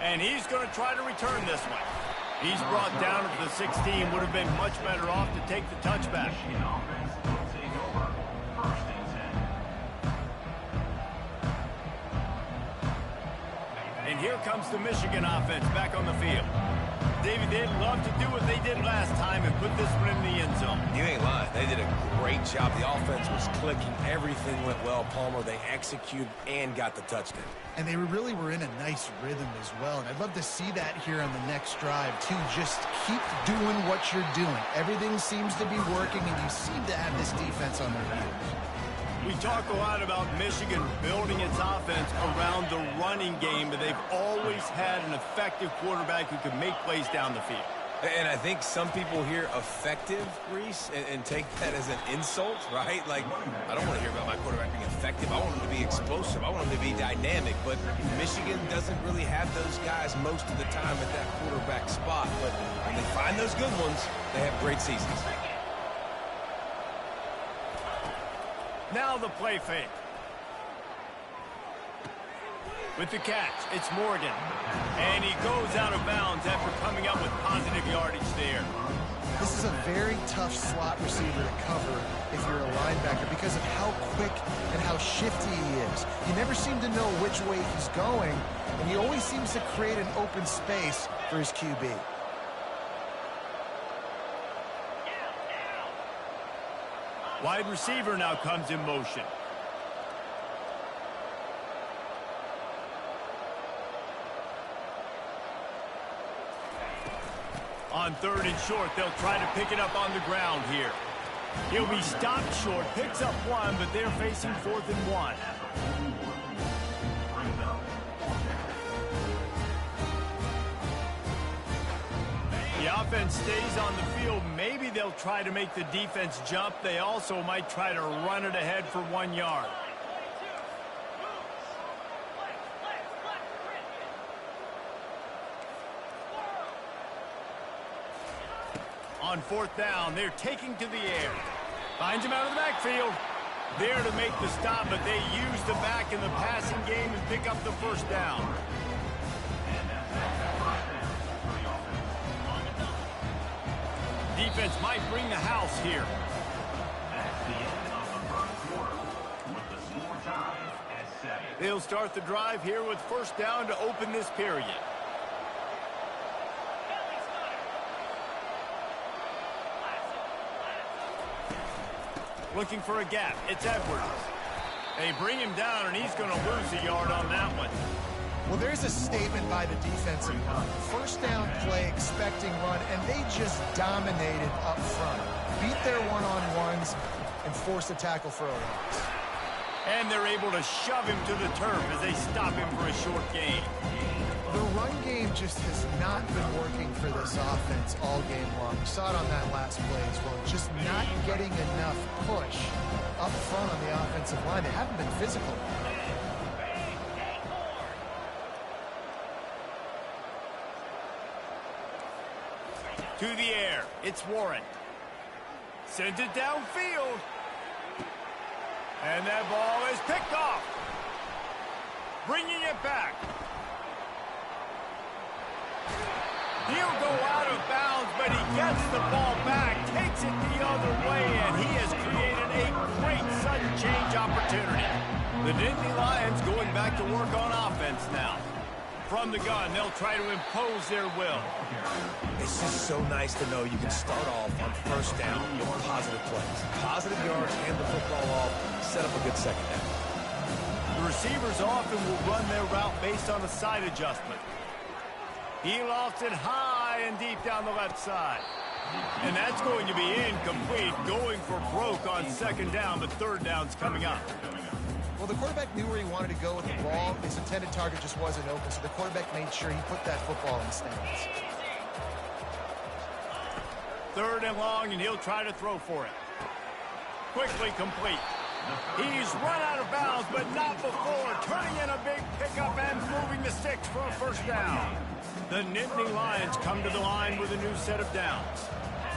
And he's going to try to return this one. He's brought down at the 16. Would have been much better off to take the touchback. Michigan offense will take over. First and 10. And here comes the Michigan offense back on the field. Davey, they'd love to do what they did last time and put this one in the end zone. You ain't lying. They did a great job. The offense was clicking. Everything went well, Palmer. They executed and got the touchdown. And they really were in a nice rhythm as well. And I'd love to see that here on the next drive, too. Just keep doing what you're doing. Everything seems to be working, and you seem to have this defense on their heels. We talk a lot about Michigan building its offense around the running game, but they've always had an effective quarterback who can make plays down the field. And I think some people hear effective, Reese, and take that as an insult, right? Like, I don't want to hear about my quarterback being effective. I want him to be explosive. I want him to be dynamic. But Michigan doesn't really have those guys most of the time at that quarterback spot. But when they find those good ones, they have great seasons. Now the play fake. With the catch, it's Morgan. And he goes out of bounds after coming up with positive yardage there. This is a very tough slot receiver to cover if you're a linebacker because of how quick and how shifty he is. You never seem to know which way he's going, and he always seems to create an open space for his QB. Wide receiver now comes in motion. On third and short, they'll try to pick it up on the ground here. He'll be stopped short, picks up one, but they're facing 4th and 1. The offense stays on the field. Maybe they'll try to make the defense jump. They also might try to run it ahead for 1 yard. On 4th down, they're taking to the air. Finds him out of the backfield. There to make the stop, but they use the back in the passing game and pick up the first down. Defense might bring the house here. That's the end of the first quarter with the score tied at 7. They'll start the drive here with first down to open this period. Looking for a gap. It's Edwards. They bring him down, and he's going to lose a yard on that one. Well, there's a statement by the defensive line. First down play, expecting run, and they just dominated up front. Beat their one-on-ones and forced a tackle for a loss. And they're able to shove him to the turf as they stop him for a short gain. The run game just has not been working for this offense all game long. We saw it on that last play as well. Just not getting enough push up front on the offensive line. They haven't been physical. To the air, it's Warren. Sends it downfield. And that ball is picked off. Bringing it back. He'll go out of bounds, but he gets the ball back, takes it the other way, and he has created a great sudden change opportunity. The Nittany Lions going back to work on offense now. From the gun, they'll try to impose their will. It's just so nice to know you can start off on first down with positive plays. Positive yards, hand the football off, set up a good second down. The receivers often will run their route based on a side adjustment. He lofts it high and deep down the left side. And that's going to be incomplete, going for broke on second down, but third down's coming up. Well, the quarterback knew where he wanted to go with the ball. His intended target just wasn't open, so the quarterback made sure he put that football in the stands. 3rd and long, and he'll try to throw for it. Quickly complete. He's run out of bounds, but not before. Turning in a big pickup and moving the sticks for a 1st down. The Nittany Lions come to the line with a new set of downs.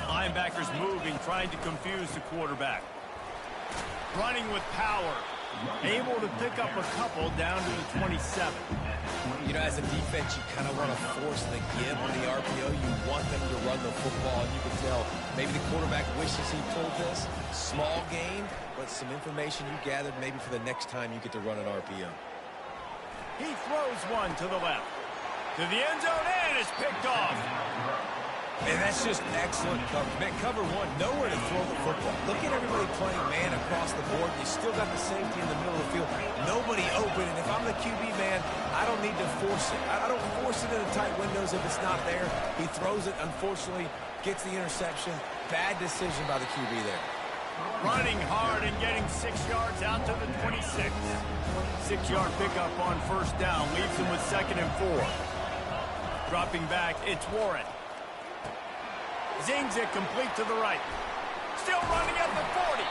Linebackers moving, trying to confuse the quarterback. Running with power. Able to pick up a couple down to the 27. You know, as a defense, you kind of want to force the give on the RPO. You want them to run the football, and you can tell maybe the quarterback wishes he pulled this. Small gain, but some information you gathered maybe for the next time you get to run an RPO. He throws one to the left. To the end zone, and it's picked off. And that's just excellent coverage. Man, cover one, nowhere to throw the football. Look at everybody playing man across the board. You still got the safety in the middle of the field. Nobody open, and if I'm the QB, man, I don't need to force it. I don't force it into tight windows if it's not there. He throws it, unfortunately, gets the interception. Bad decision by the QB there. Running hard and getting 6 yards out to the 26. 6-yard pickup on 1st down. Leaves him with 2nd and 4. Dropping back, it's Warren. Zings it complete to the right. Still running at the 40.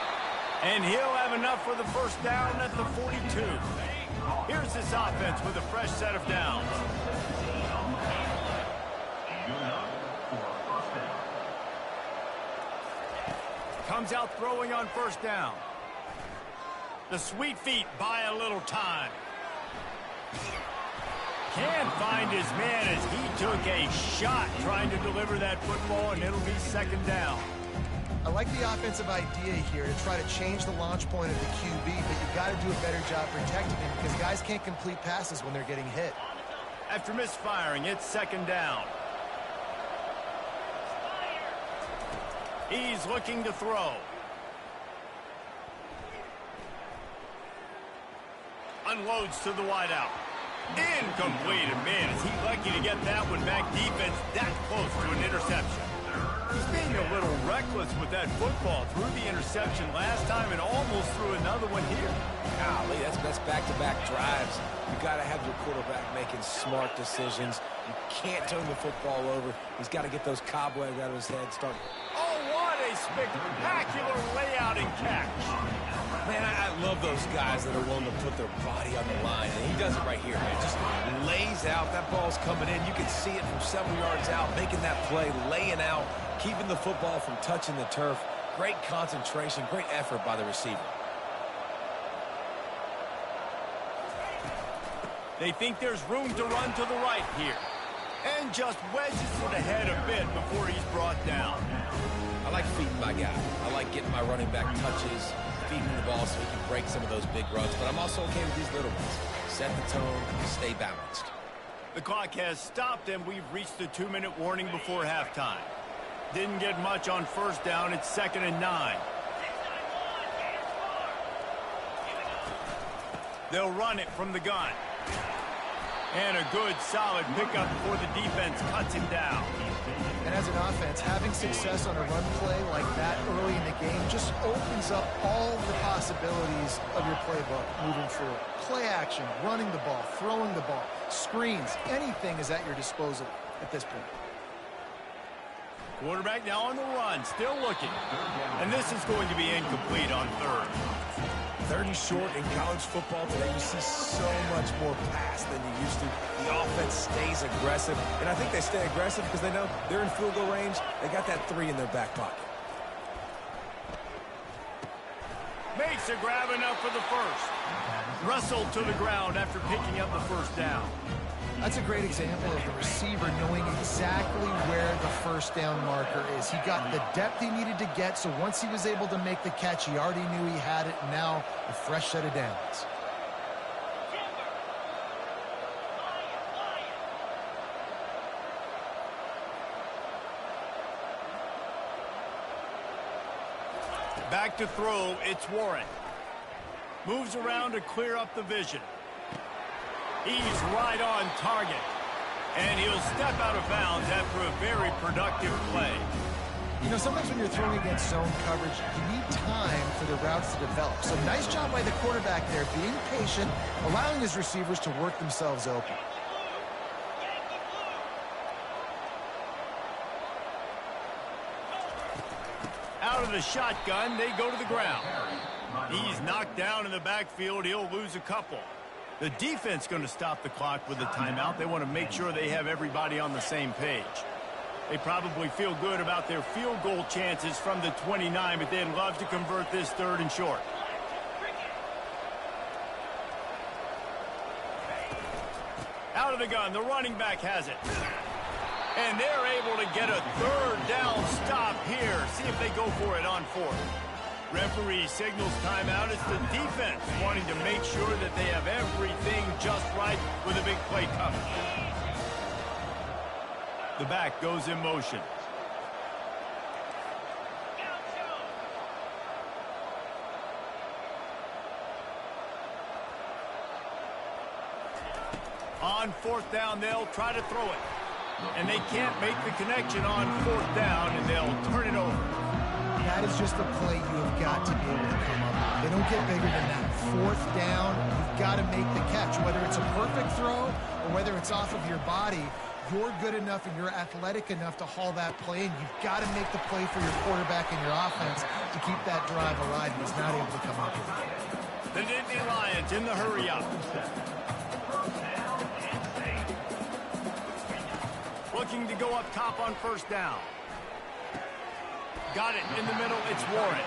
And he'll have enough for the 1st down at the 42. Here's this offense with a fresh set of downs. Comes out throwing on 1st down. The sweet feet buy a little time. Can't find his man as he took a shot trying to deliver that football, and it'll be 2nd down. I like the offensive idea here to try to change the launch point of the QB, but you've got to do a better job protecting him because guys can't complete passes when they're getting hit. After misfiring, it's 2nd down. He's looking to throw. Unloads to the wideout. Incomplete, and man, is he lucky to get that one back. Defense that close to an interception. He's being a little reckless with that football. Threw the interception last time and almost threw another one here. Golly, that's back-to-back drives. You got to have your quarterback making smart decisions. You can't turn the football over. He's got to get those cobwebs out of his head. Oh, what a spectacular layout and catch. Man, I love those guys that are willing to put their body on the line. And he does it right here, man. Just lays out. That ball's coming in. You can see it from several yards out, making that play, laying out, keeping the football from touching the turf. Great concentration, great effort by the receiver. They think there's room to run to the right here. And just wedges it ahead a bit before he's brought down. I like feeding my guy. I like getting my running back touches, feeding the ball so he can break some of those big runs. But I'm also okay with these little ones. Set the tone, stay balanced. The clock has stopped, and we've reached the 2-minute warning before halftime. Didn't get much on 1st down. It's 2nd and 9. They'll run it from the gun. And a good, solid pickup before the defense cuts him down. And as an offense, having success on a run play like that early in the game just opens up all the possibilities of your playbook moving forward. Play action, running the ball, throwing the ball, screens, anything is at your disposal at this point. Quarterback now on the run, still looking. And this is going to be incomplete on 3rd. 3rd and short in college football today, you see so much more pass than you used to. The offense stays aggressive, and I think they stay aggressive because they know they're in field goal range. They got that 3 in their back pocket. Makes a grab enough for the 1st. Wrestled to the ground after picking up the 1st down. That's a great example of the receiver knowing exactly where the 1st down marker is. He got the depth he needed to get, so once he was able to make the catch, he already knew he had it, and now a fresh set of downs. Back to throw, it's Warren. Moves around to clear up the vision. He's right on target. And he'll step out of bounds after a very productive play. You know, sometimes when you're throwing against zone coverage, you need time for the routes to develop. So nice job by the quarterback there, being patient, allowing his receivers to work themselves open. Out of the shotgun, they go to the ground. He's knocked down in the backfield. He'll lose a couple. The defense going to stop the clock with a timeout. They want to make sure they have everybody on the same page. They probably feel good about their field goal chances from the 29, but they'd love to convert this 3rd and short. Out of the gun, the running back has it. And they're able to get a 3rd down stop here. See if they go for it on 4th. Referee signals timeout. It's the defense wanting to make sure that they have everything just right with a big play coming. The back goes in motion. On 4th down, they'll try to throw it. And they can't make the connection on 4th down, and they'll turn it over. That is just a play you have got to be able to come up with. They don't get bigger than that. 4th down, you've got to make the catch. Whether it's a perfect throw or whether it's off of your body, you're good enough and you're athletic enough to haul that play in. You've got to make the play for your quarterback and your offense to keep that drive alive, and he's not able to come up with it. The Nittany Lions in the hurry up. Looking to go up top on 1st down. Got it in the middle. It's Warren.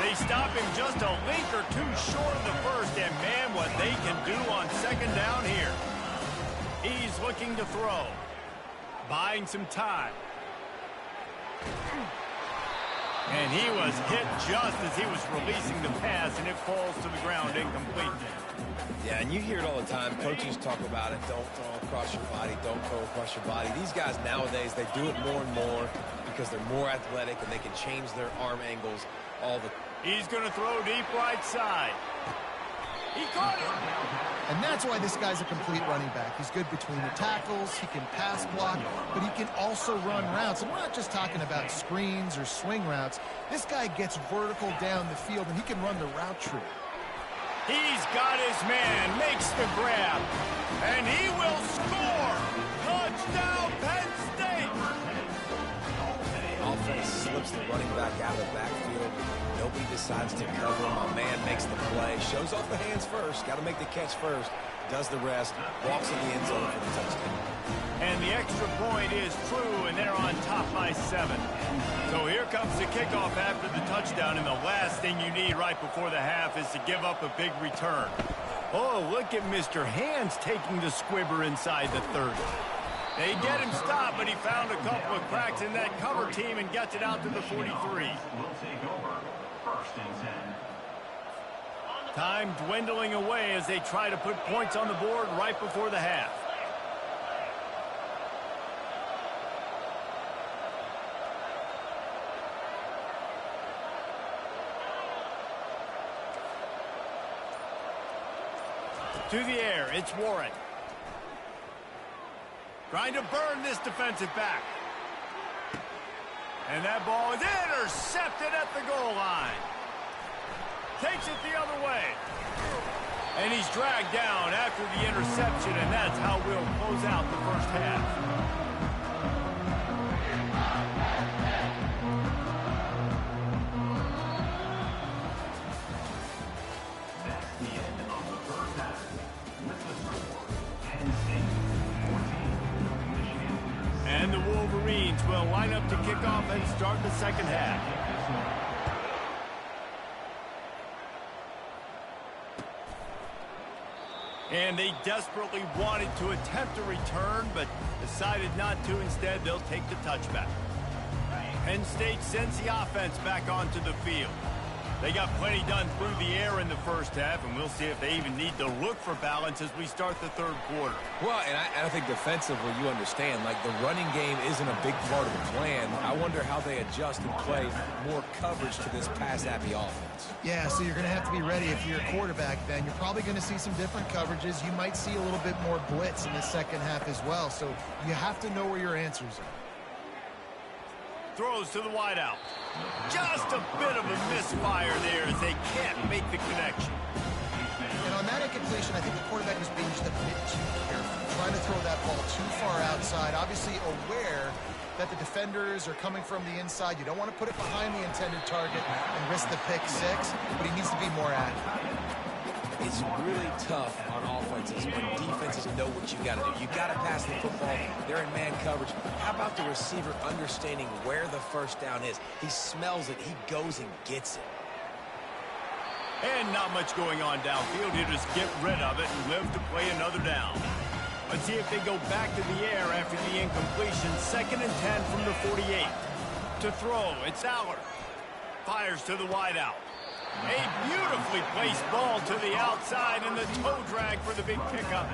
They stop him just a link or 2 short of the 1st, and man, what they can do on 2nd down here. He's looking to throw. Buying some time. And he was hit just as he was releasing the pass, and it falls to the ground incomplete. Yeah, and you hear it all the time. Coaches talk about it. Don't throw across your body. Don't throw across your body. These guys nowadays, they do it more and more because they're more athletic and they can change their arm angles all the time. He's going to throw deep right side. He caught it. And that's why this guy's a complete running back. He's good between the tackles, he can pass block, but he can also run routes. And we're not just talking about screens or swing routes. This guy gets vertical down the field, and he can run the route tree. He's got his man, makes the grab, and he will score. Touchdown, Penn State. Offense slips the running back out of the backfield. Nobody decides to cover him. My man makes the play. Shows off the hands first. Got to make the catch first. Does the rest. Walks in the end zone for the touchdown. And the extra point is true, and they're on top by 7. So here comes the kickoff after the touchdown, and the last thing you need right before the half is to give up a big return. Oh, look at Mr. Hands taking the squibber inside the 30. They get him stopped, but he found a couple of cracks in that cover team and gets it out to the 43. Will take over 1st and 10. Time dwindling away as they try to put points on the board right before the half. To the air, it's Warren. Trying to burn this defensive back. And that ball is intercepted at the goal line. Takes it the other way. And he's dragged down after the interception, and that's how we'll close out the 1st half. And the Wolverines will line up to kick off and start the 2nd half. And they desperately wanted to attempt a return, but decided not to. Instead, they'll take the touchback. Penn State sends the offense back onto the field. They got plenty done through the air in the 1st half, and we'll see if they even need to look for balance as we start the 3rd quarter. Well, and I think defensively, you understand, like the running game isn't a big part of the plan. I wonder how they adjust and play more coverage to this pass-happy offense. Yeah, so you're going to have to be ready if you're a quarterback, Ben. You're probably going to see some different coverages. You might see a little bit more blitz in the 2nd half as well, so you have to know where your answers are. Throws to the wideout. Just a bit of a misfire there as they can't make the connection. And on that that completion, I think the quarterback was being just a bit too careful, trying to throw that ball too far outside, obviously aware that the defenders are coming from the inside. You don't want to put it behind the intended target and risk the pick six, but he needs to be more accurate. It's really tough on offenses when defenses know what you got to do. You got to pass the football. They're in man coverage. How about the receiver understanding where the first down is? He smells it. He goes and gets it. And not much going on downfield. You just get rid of it and live to play another down. Let's see if they go back to the air after the incompletion. 2nd and 10 from the 48. To throw, it's Allard. Fires to the wideout. A beautifully placed ball to the outside and the toe drag for the big pickup.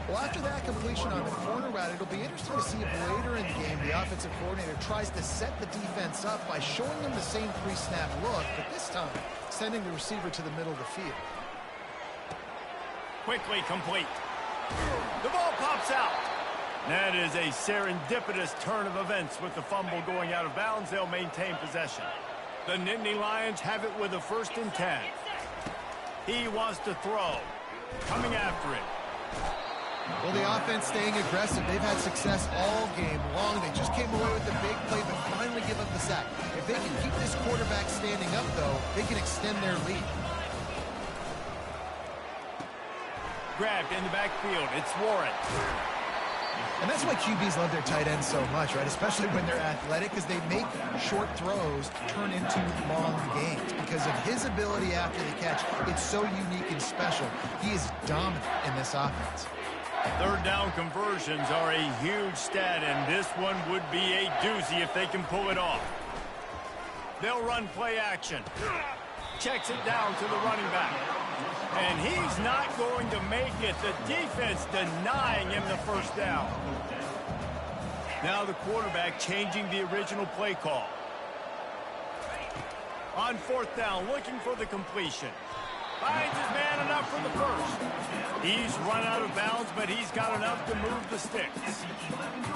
Well, after that completion on the corner route, it'll be interesting to see if later in the game the offensive coordinator tries to set the defense up by showing them the same pre-snap look, but this time sending the receiver to the middle of the field. Quickly complete. The ball pops out. That is a serendipitous turn of events with the fumble going out of bounds. They'll maintain possession. The Nittany Lions have it with a 1st and 10. He wants to throw. Coming after it. Well, the offense staying aggressive. They've had success all game long. They just came away with the big play, but finally give up the sack. If they can keep this quarterback standing up, though, they can extend their lead. Grabbed in the backfield. It's Warren. And that's why QBs love their tight ends so much, right? Especially when they're athletic, because they make short throws turn into long gains. Because of his ability after the catch, it's so unique and special. He is dominant in this offense. 3rd down conversions are a huge stat, and this one would be a doozy if they can pull it off. They'll run play action. Checks it down to the running back. And he's not going to make it. The defense denying him the 1st down. Now the quarterback changing the original play call. On 4th down, looking for the completion. Finds his man enough for the 1st. He's run out of bounds, but he's got enough to move the sticks.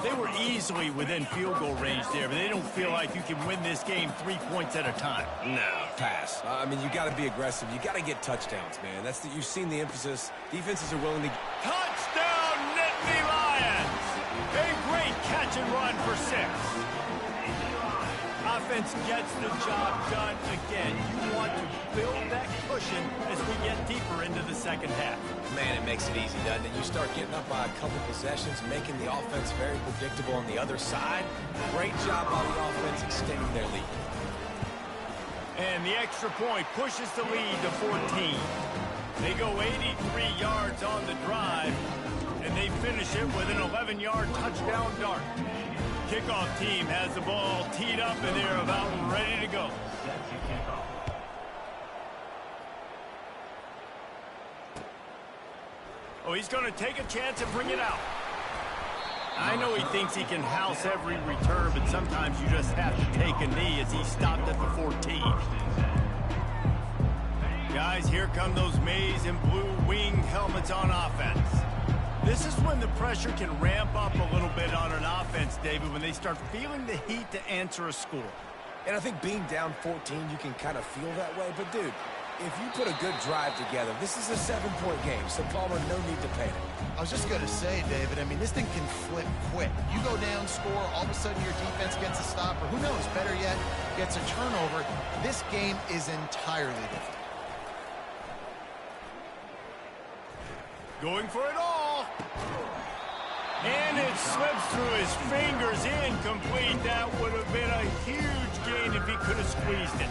They were easily within field goal range there, but they don't feel like you can win this game 3 points at a time. No, pass. I mean, you got to be aggressive. You got to get touchdowns, man. You've seen the emphasis. Defenses are willing to... Touchdown, Nittany Lions! A great catch and run for 6. Offense gets the job done again. You want to build that cushion as we get deeper into the 2nd half. Man, it makes it easy, doesn't it? You start getting up by a couple possessions, making the offense very predictable on the other side. Great job by the offense extending their lead. And the extra point pushes the lead to 14. They go 83 yards on the drive, and they finish it with an 11-yard touchdown dart. Kickoff team has the ball teed up, and they're about ready to go. Oh, he's going to take a chance and bring it out. I know he thinks he can house every return, but sometimes you just have to take a knee as he stopped at the 14. Guys, here come those maize and blue winged helmets on offense. This is when the pressure can ramp up a little bit on an offense, David, when they start feeling the heat to answer a score. And I think being down 14, you can kind of feel that way. But, dude, if you put a good drive together, this is a 7-point game, so Palmer, no need to panic. I was just going to say, David, I mean, this thing can flip quick. You go down, score, all of a sudden your defense gets a stop, or who knows, better yet, gets a turnover. This game is entirely different. Going for it all. And it slips through his fingers, incomplete. That would have been a huge gain if he could have squeezed it.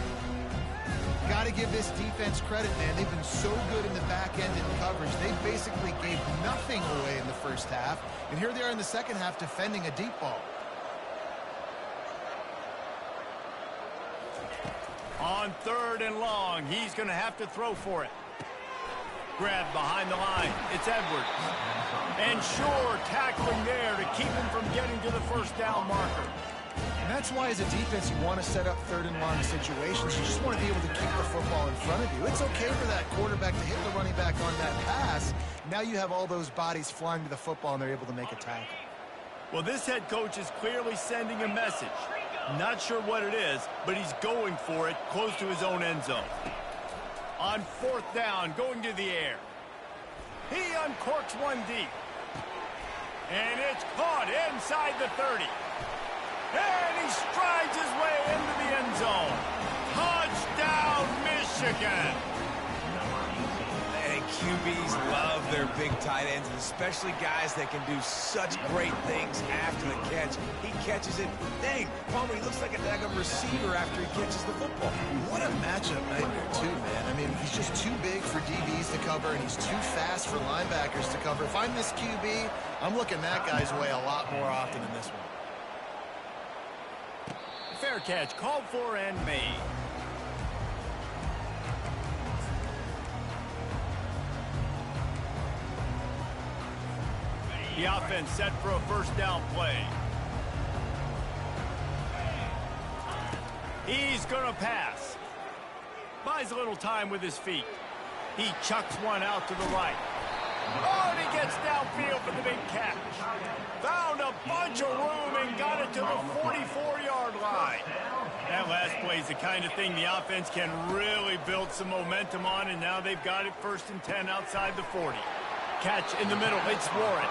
Got to give this defense credit, man. They've been so good in the back end in coverage. They basically gave nothing away in the 1st half. And here they are in the 2nd half defending a deep ball. On 3rd and long, he's going to have to throw for it. Grabbed behind the line. It's Edwards. And Shore tackling there to keep him from getting to the 1st down marker. And that's why, as a defense, you want to set up 3rd and long situations. You just want to be able to keep the football in front of you. It's okay for that quarterback to hit the running back on that pass. Now you have all those bodies flying to the football, and they're able to make a tackle. Well, this head coach is clearly sending a message. Not sure what it is, but he's going for it close to his own end zone. On 4th down, going to the air. He uncorks one deep. And it's caught inside the 30. And he strides his way into the end zone. Touchdown, Michigan. And QBs love their big tight ends, especially guys that can do such great things after the catch. He catches it. Dang, Palmer, he looks like a daggone receiver after he catches the football. What a matchup nightmare, too, man. I mean, he's just too big for DBs to cover, and he's too fast for linebackers to cover. If I'm this QB, I'm looking that guy's way a lot more often than this one. Fair catch called for and made. The offense set for a first down play. He's going to pass. Buys a little time with his feet. He chucks one out to the right. Oh, and he gets downfield for the big catch. Found a bunch of room and got it to the 44-yard line. That last play is the kind of thing the offense can really build some momentum on, and now they've got it 1st and 10 outside the 40. Catch in the middle, it's Warren.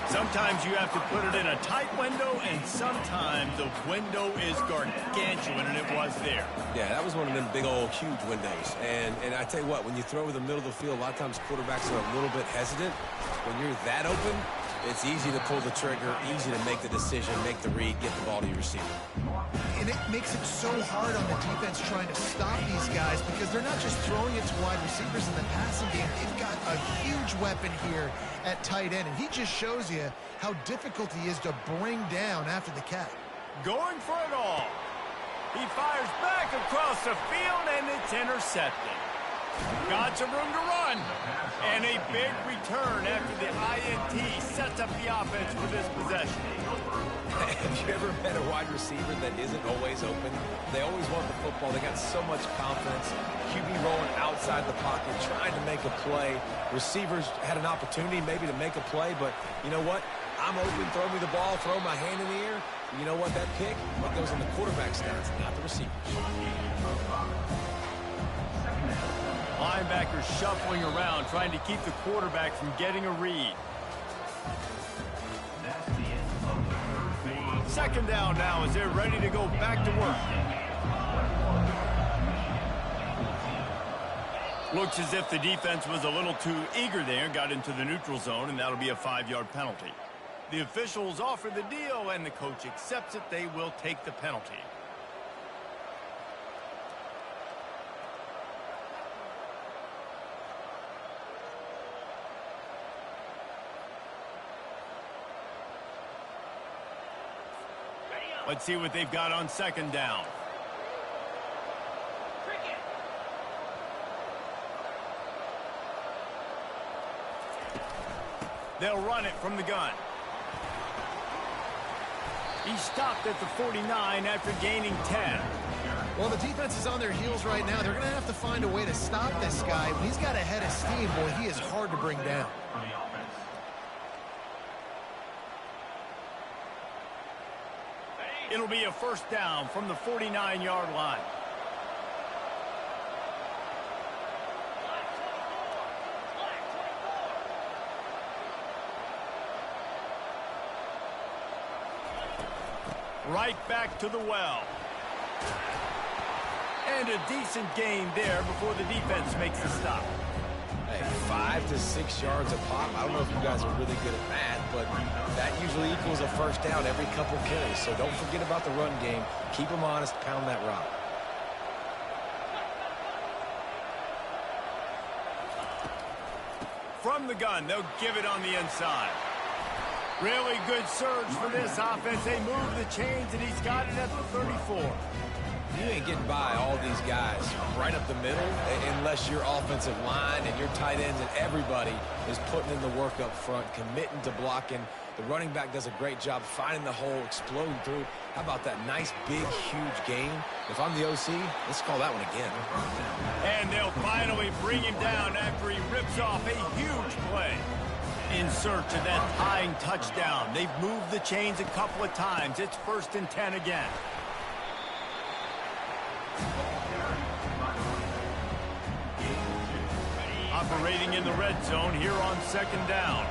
Sometimes you have to put it in a tight window, and sometimes the window is gargantuan, and it was there. Yeah, that was one of them big old huge windows. And I tell you what, when you throw over the middle of the field, a lot of times quarterbacks are a little bit hesitant. When you're that open, it's easy to pull the trigger, easy to make the decision, make the read, get the ball to your receiver. And it makes it so hard on the defense trying to stop these guys because they're not just throwing it to wide receivers in the passing game. They've got a huge weapon here at tight end, and he just shows you how difficult he is to bring down after the catch. Going for it all. He fires back across the field, and it's intercepted. Got some room to run. And a big return after the INT sets up the offense for this possession. Have you ever met a wide receiver that isn't always open? They always want the football. They got so much confidence. QB rolling outside the pocket, trying to make a play. Receivers had an opportunity maybe to make a play, but you know what? I'm open, throw me the ball, throw my hand in the air. You know what? That pick, what goes in the quarterback's hands, not the receiver's. Linebackers shuffling around, trying to keep the quarterback from getting a read. Second down now as they're ready to go back to work. Looks as if the defense was a little too eager there, got into the neutral zone, and that'll be a 5-yard penalty. The officials offer the deal, and the coach accepts it. They will take the penalty. Let's see what they've got on second down. They'll run it from the gun. He stopped at the 49 after gaining 10. Well, the defense is on their heels right now. They're going to have to find a way to stop this guy. When he's got a head of steam, boy, he is hard to bring down. It'll be a first down from the 49-yard line. Right back to the well. And a decent gain there before the defense makes the stop. Hey, 5 to 6 yards a pop. I don't know if you guys are really good at that, but that usually equals a first down every couple carries. So don't forget about the run game. Keep them honest, pound that rock. From the gun, they'll give it on the inside. Really good surge for this offense. They move the chains, and he's got it at the 34. You ain't getting by all these guys right up the middle unless your offensive line and your tight ends and everybody is putting in the work up front, committing to blocking. The running back does a great job finding the hole, exploding through. How about that nice, big, huge gain? If I'm the OC, let's call that one again. And they'll finally bring him down after he rips off a huge play. In search of that tying touchdown. They've moved the chains a couple of times. It's 1st and 10 again. operating in the red zone here on second down.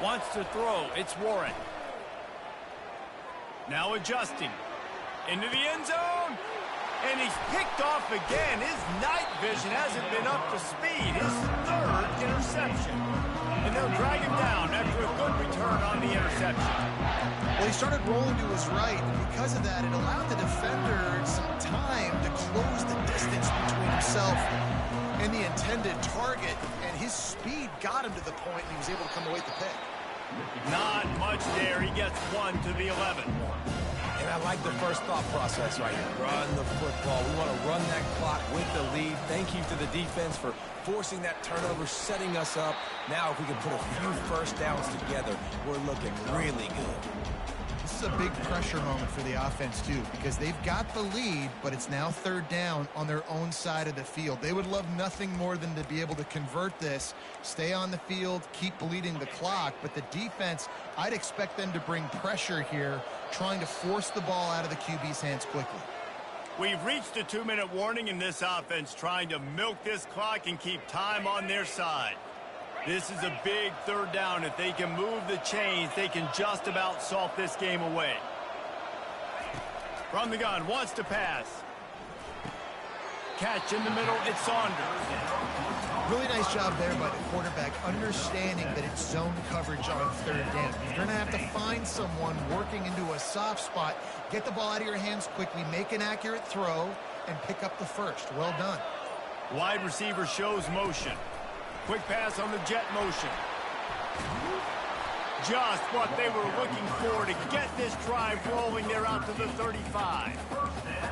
Wants to throw. It's Warren. Now adjusting. Into the end zone. And he's picked off again. His night vision hasn't been up to speed. His third interception. And they'll drag him down after a good return on the interception. Well, he started rolling to his right, and because of that, it allowed the defender some time to close the distance between himself and the intended target, and his speed got him to the point, and he was able to come away with the pick. Not much there. He gets 1 to the 11. And I like the first thought process right here. Run the football. We want to run that clock with the lead. Thank you to the defense for forcing that turnover, setting us up. Now, if we can put a few first downs together, we're looking really good. This is a big pressure moment for the offense, too, because they've got the lead, but it's now third down on their own side of the field. They would love nothing more than to be able to convert this, stay on the field, keep bleeding the clock, but the defense, I'd expect them to bring pressure here, trying to force the ball out of the QB's hands quickly. We've reached a 2-minute warning in this offense, trying to milk this clock and keep time on their side. This is a big third down. If they can move the chains, they can just about salt this game away. From the gun, wants to pass. Catch in the middle, it's Saunders. Really nice job there by the quarterback, understanding that it's zone coverage on third down. You're going to have to find someone working into a soft spot, get the ball out of your hands quickly, make an accurate throw, and pick up the first. Well done. Wide receiver shows motion. Quick pass on the jet motion. Just what they were looking for to get this drive rolling. They're out to the 35.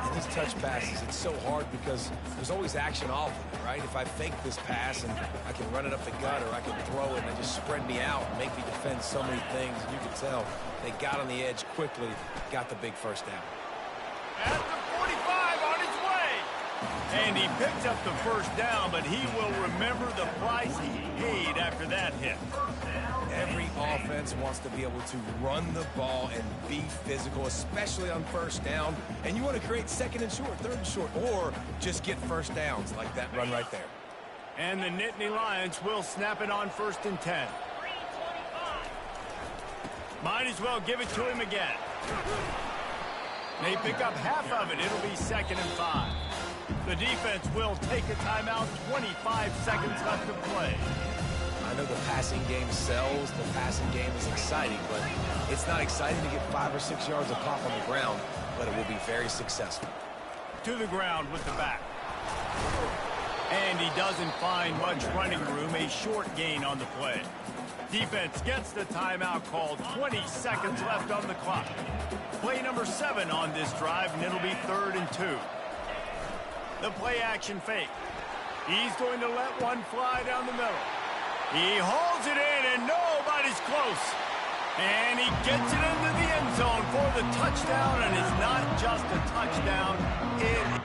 In these touch passes, it's so hard because there's always action off of it, right? If I fake this pass and I can run it up the gut, or I can throw it and it just spread me out and make me defend so many things. And you can tell they got on the edge quickly, got the big first down. At the 45, on his way. And he picked up the first down, but he will remember the price he paid after that hit. Every offense wants to be able to run the ball and be physical, especially on first down. And you want to create second and short, third and short, or just get first downs like that run right there. And the Nittany Lions will snap it on 1st and 10. Might as well give it to him again. They pick up half of it. It'll be 2nd and 5. The defense will take a timeout. 25 seconds left to play. I know the passing game sells. The passing game is exciting, but it's not exciting to get 5 or 6 yards of pop on the ground, but it will be very successful. To the ground with the back. And he doesn't find much running room. A short gain on the play. Defense gets the timeout called. 20 seconds left on the clock. Play number 7 on this drive, and it'll be 3rd and 2. The play action fake. He's going to let one fly down the middle. He holds it in, and nobody's close. And he gets it into the end zone for the touchdown, and it's not just a touchdown. It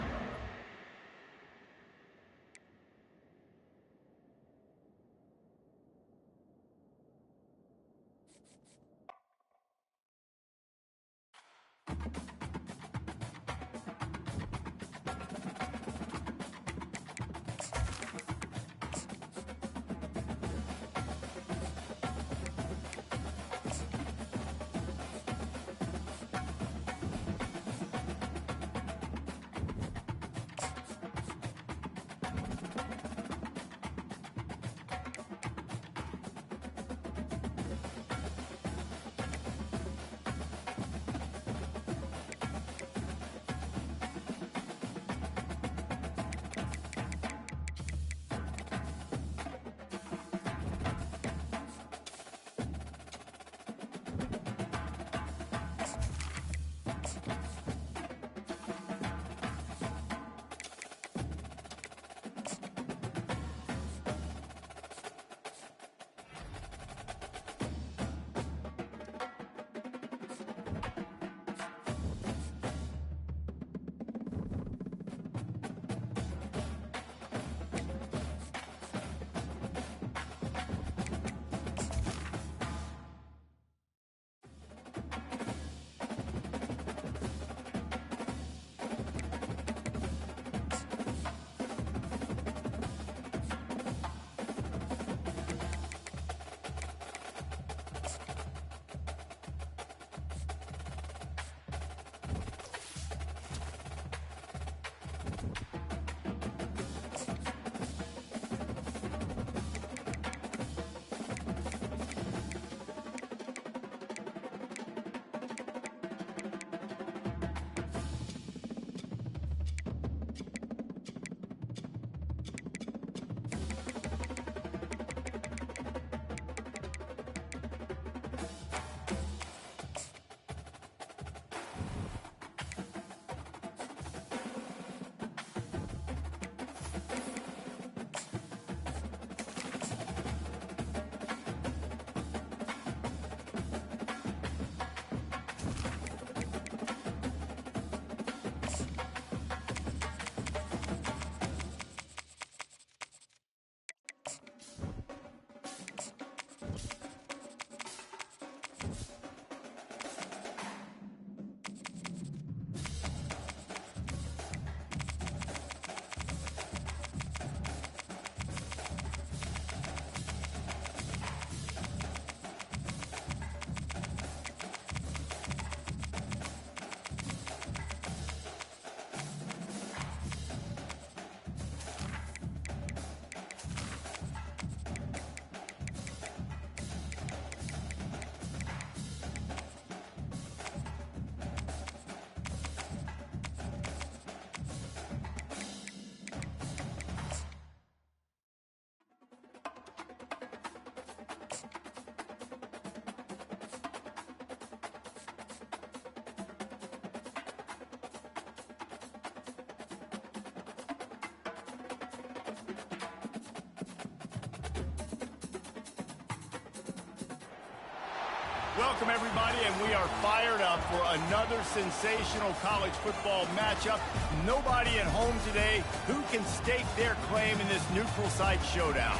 Welcome, everybody, and we are fired up for another sensational college football matchup. Nobody at home today who can stake their claim in this neutral site showdown.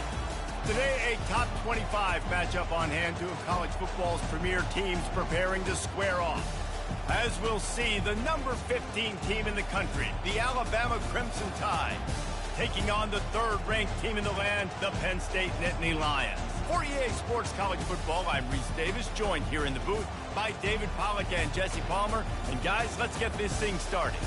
Today, a top 25 matchup on hand, two of college football's premier teams preparing to square off. As we'll see, the number 15 team in the country, the Alabama Crimson Tide, taking on the third-ranked team in the land, the Penn State Nittany Lions. For EA Sports College Football, I'm Reese Davis, joined here in the booth by David Pollack and Jesse Palmer. And guys, let's get this thing started.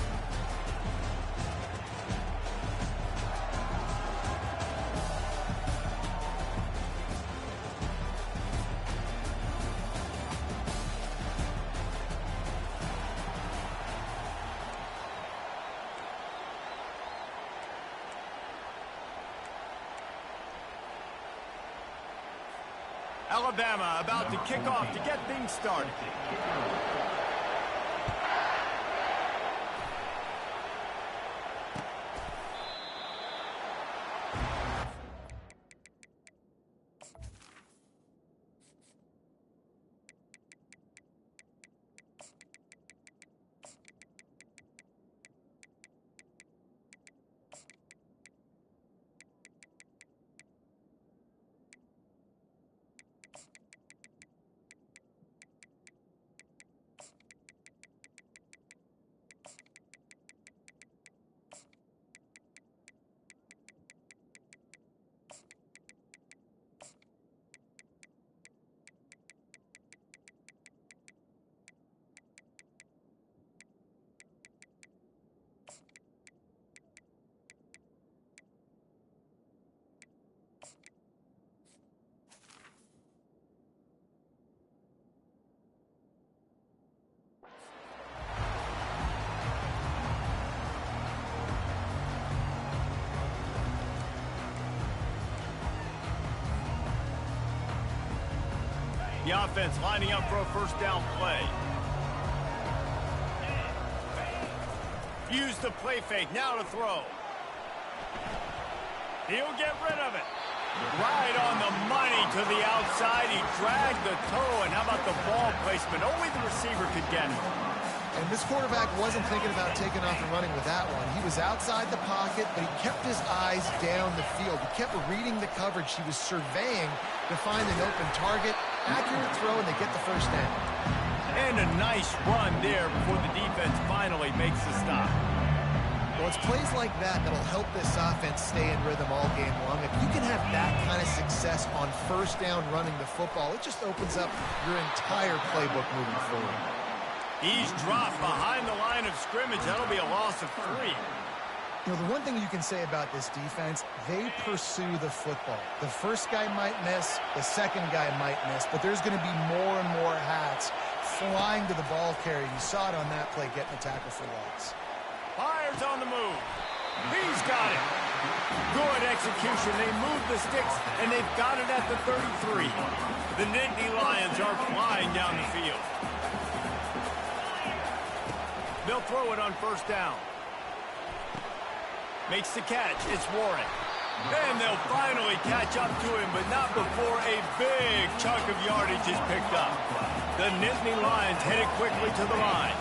Alabama about to kick off to get things started. The offense lining up for a first down play. Use the play fake, now to throw. He'll get rid of it. Right on the money to the outside. He dragged the toe, and how about the ball placement? Only the receiver could get it. And this quarterback wasn't thinking about taking off and running with that one. He was outside the pocket, but he kept his eyes down the field. He kept reading the coverage. He was surveying to find an open target. Accurate throw, and they get the first down. And a nice run there before the defense finally makes the stop. Well, it's plays like that that'll help this offense stay in rhythm all game long. If you can have that kind of success on first down running the football, it just opens up your entire playbook moving forward. He's dropped behind the line of scrimmage. That'll be a loss of 3. You know, the one thing you can say about this defense, they pursue the football. The first guy might miss, the second guy might miss, but there's going to be more and more hats flying to the ball carrier. You saw it on that play, getting a tackle for loss. Fires on the move. He's got it. Good execution. They move the sticks, and they've got it at the 33. The Nittany Lions are flying down the field. They'll throw it on first down. Makes the catch. It's Warren. And they'll finally catch up to him, but not before a big chunk of yardage is picked up. The Nittany Lions headed quickly to the line.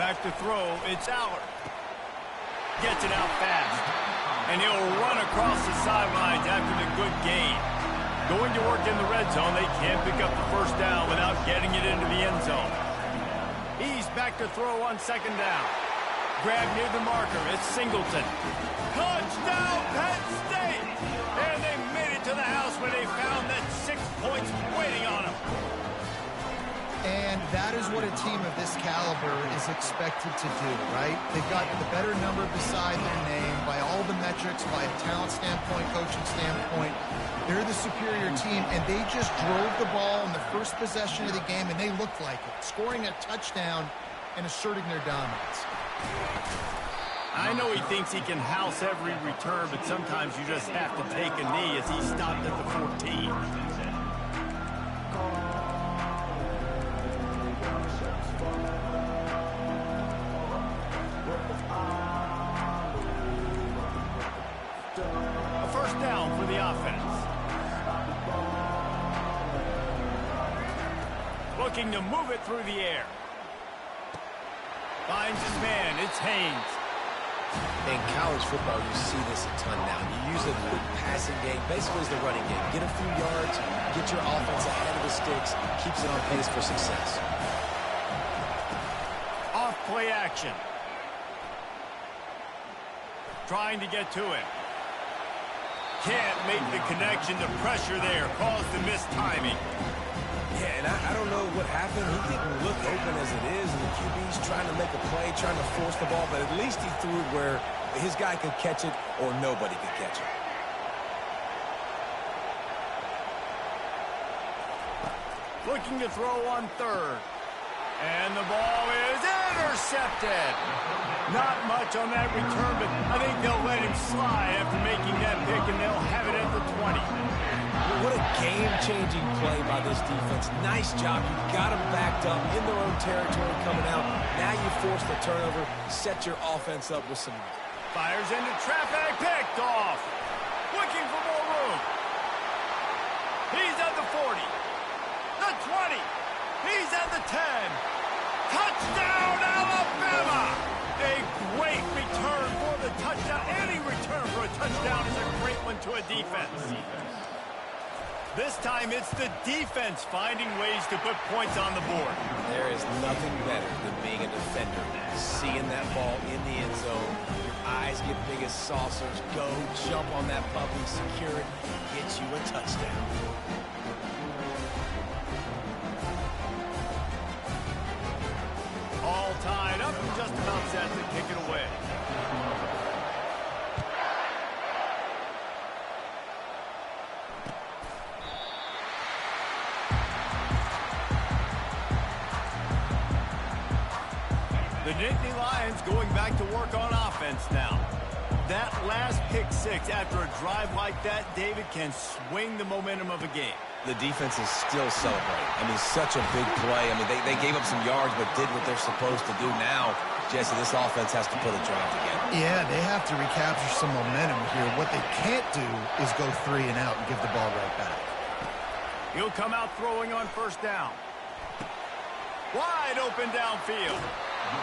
Back to throw. It's Allard. Gets it out fast. And he'll run across the sidelines after the good gain. Going to work in the red zone, they can't pick up the first down without getting it into the end zone. He's back to throw on second down. Grab near the marker. It's Singleton. Touchdown, Penn State! And they made it to the house when they found that 6 points waiting on them. And that is what a team of this caliber is expected to do, right? They've got the better number beside their name by all the metrics, by a talent standpoint, coaching standpoint. They're the superior team, and they just drove the ball in the first possession of the game, and they looked like it, scoring a touchdown and asserting their dominance. I know he thinks he can house every return, but sometimes you just have to take a knee as he stopped at the 14. A first down for the offense. offense. Looking to move it through the air. Finds his man. It's Haynes. In college football, you see this a ton now. You use it in the passing game, basically as the running game. Get a few yards, get your offense ahead of the sticks, keeps it on pace for success. Off play action. Trying to get to him. Can't make the connection. The pressure there caused the missed timing. Yeah, and I don't know what happened. He didn't look open as it is, and the QB's trying to make a play, trying to force the ball, but at least he threw it where his guy could catch it or nobody could catch it. Looking to throw on third. And the ball is intercepted. Not much on that return, but I think they'll let him slide after making that pick, and they'll have it at the 20. What a game-changing play by this defense. Nice job. You got them backed up in their own territory coming out. Now you force the turnover, set your offense up with some... Fires into traffic, picked off. Looking for more room. He's at the 40. The 20. He's at the 10. Touchdown, Alabama! A great return for the touchdown. Any return for a touchdown is a great one to a defense. This time it's the defense finding ways to put points on the board. There is nothing better than being a defender. Seeing that ball in the end zone, your eyes get big as saucers. Go, jump on that puppy, secure it, get you a touchdown. All tied up and just about set to kick it away. The Nittany Lions going back to work on offense now. That last pick six after a drive like that, David, can swing the momentum of a game. The defense is still celebrating. I mean, such a big play. I mean, they gave up some yards but did what they're supposed to do. Now, Jesse, this offense has to put a drive together. Yeah, they have to recapture some momentum here. What they can't do is go 3 and out and give the ball right back. He'll come out throwing on first down. Wide open downfield.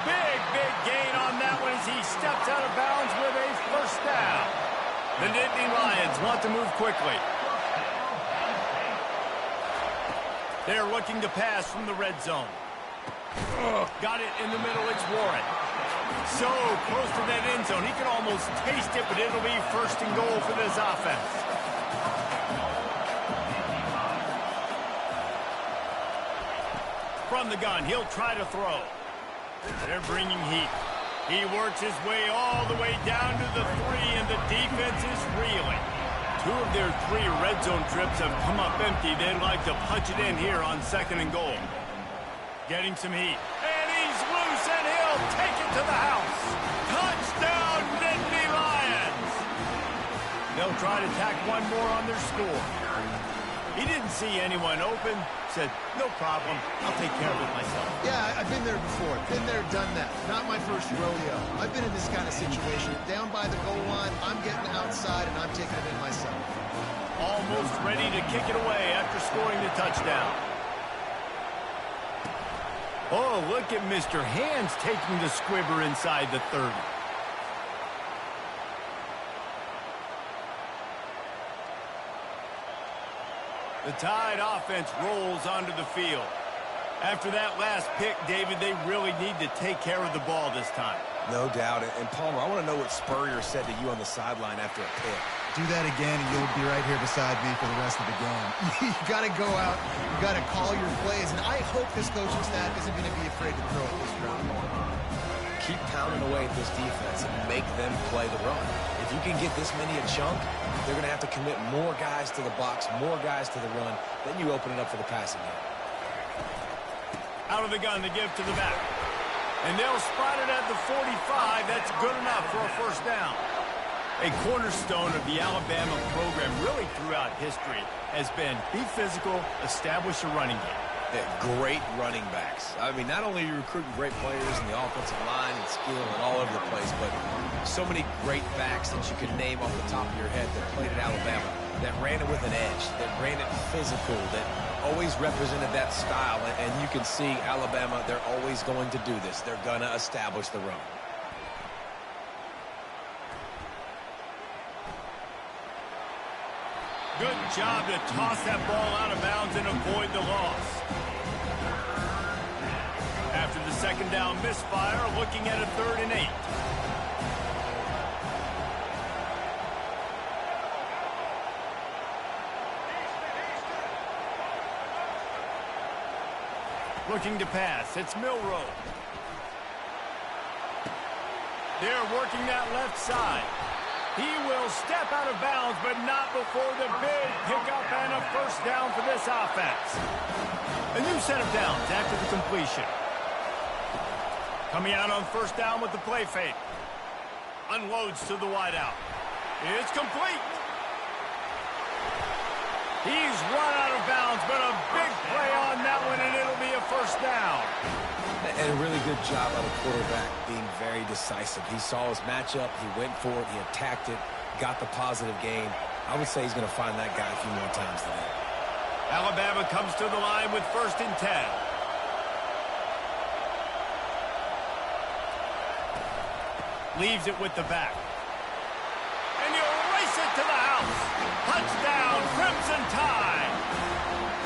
Big gain on that one as he steps out of bounds with a first down. The Nittany Lions want to move quickly. They're looking to pass from the red zone. Got it in the middle. It's Warren. So close to that end zone. He can almost taste it, but it'll be first and goal for this offense. From the gun, he'll try to throw. They're bringing heat. He works his way all the way down to the 3, and the defense is reeling. 2 of their 3 red zone trips have come up empty. They'd like to punch it in here on second and goal. Getting some heat. And he's loose, and he'll take it to the house. Touchdown, Nittany Lions! They'll try to tack one more on their score. He didn't see anyone open. Said, no problem. I'll take care of it myself. Yeah, I've been there before. Been there, done that. Not my first rodeo. I've been in this kind of situation. Down by the goal line, I'm getting outside, and I'm taking it in myself. Almost ready to kick it away after scoring the touchdown. Oh, look at Mr. Hands taking the squibber inside the 30. The Tide offense rolls onto the field. After that last pick, David, they really need to take care of the ball this time. No doubt. And Palmer, I want to know what Spurrier said to you on the sideline after a pick. Do that again, and you'll be right here beside me for the rest of the game. You got to go out. You got to call your plays, and I hope this coaching staff isn't going to be afraid to throw it this round. Keep pounding away at this defense and make them play the run. If you can get this many a chunk, they're going to have to commit more guys to the box, more guys to the run. Then you open it up for the passing game. Out of the gun to give to the back. And they'll spot it at the 45. That's good enough for a first down. A cornerstone of the Alabama program really throughout history has been be physical, establish a running game. Yeah, great running backs. I mean, not only are you recruiting great players in the offensive line and skill and all over the place, but so many great backs that you can name off the top of your head that played at Alabama. that ran it with an edge, that ran it physical, that always represented that style. And you can see Alabama, they're always going to do this. They're going to establish the run. Good job to toss that ball out of bounds and avoid the loss. After the second down misfire, looking at a 3rd and 8. Looking to pass. It's Milroe. They're working that left side. He will step out of bounds, but not before the big pickup and a 1st down for this offense. A new set of downs after the completion. Coming out on 1st down with the play fake. Unloads to the wideout. It's complete. He's run out of bounds, but a big play on that one, and it'll be a 1st down. And a really good job by the quarterback being very decisive. He saw his matchup, he went for it, he attacked it, got the positive gain. I would say he's going to find that guy a few more times today. Alabama comes to the line with 1st and 10. Leaves it with the back. And he'll race it to the house. Touchdown, Crimson Tide.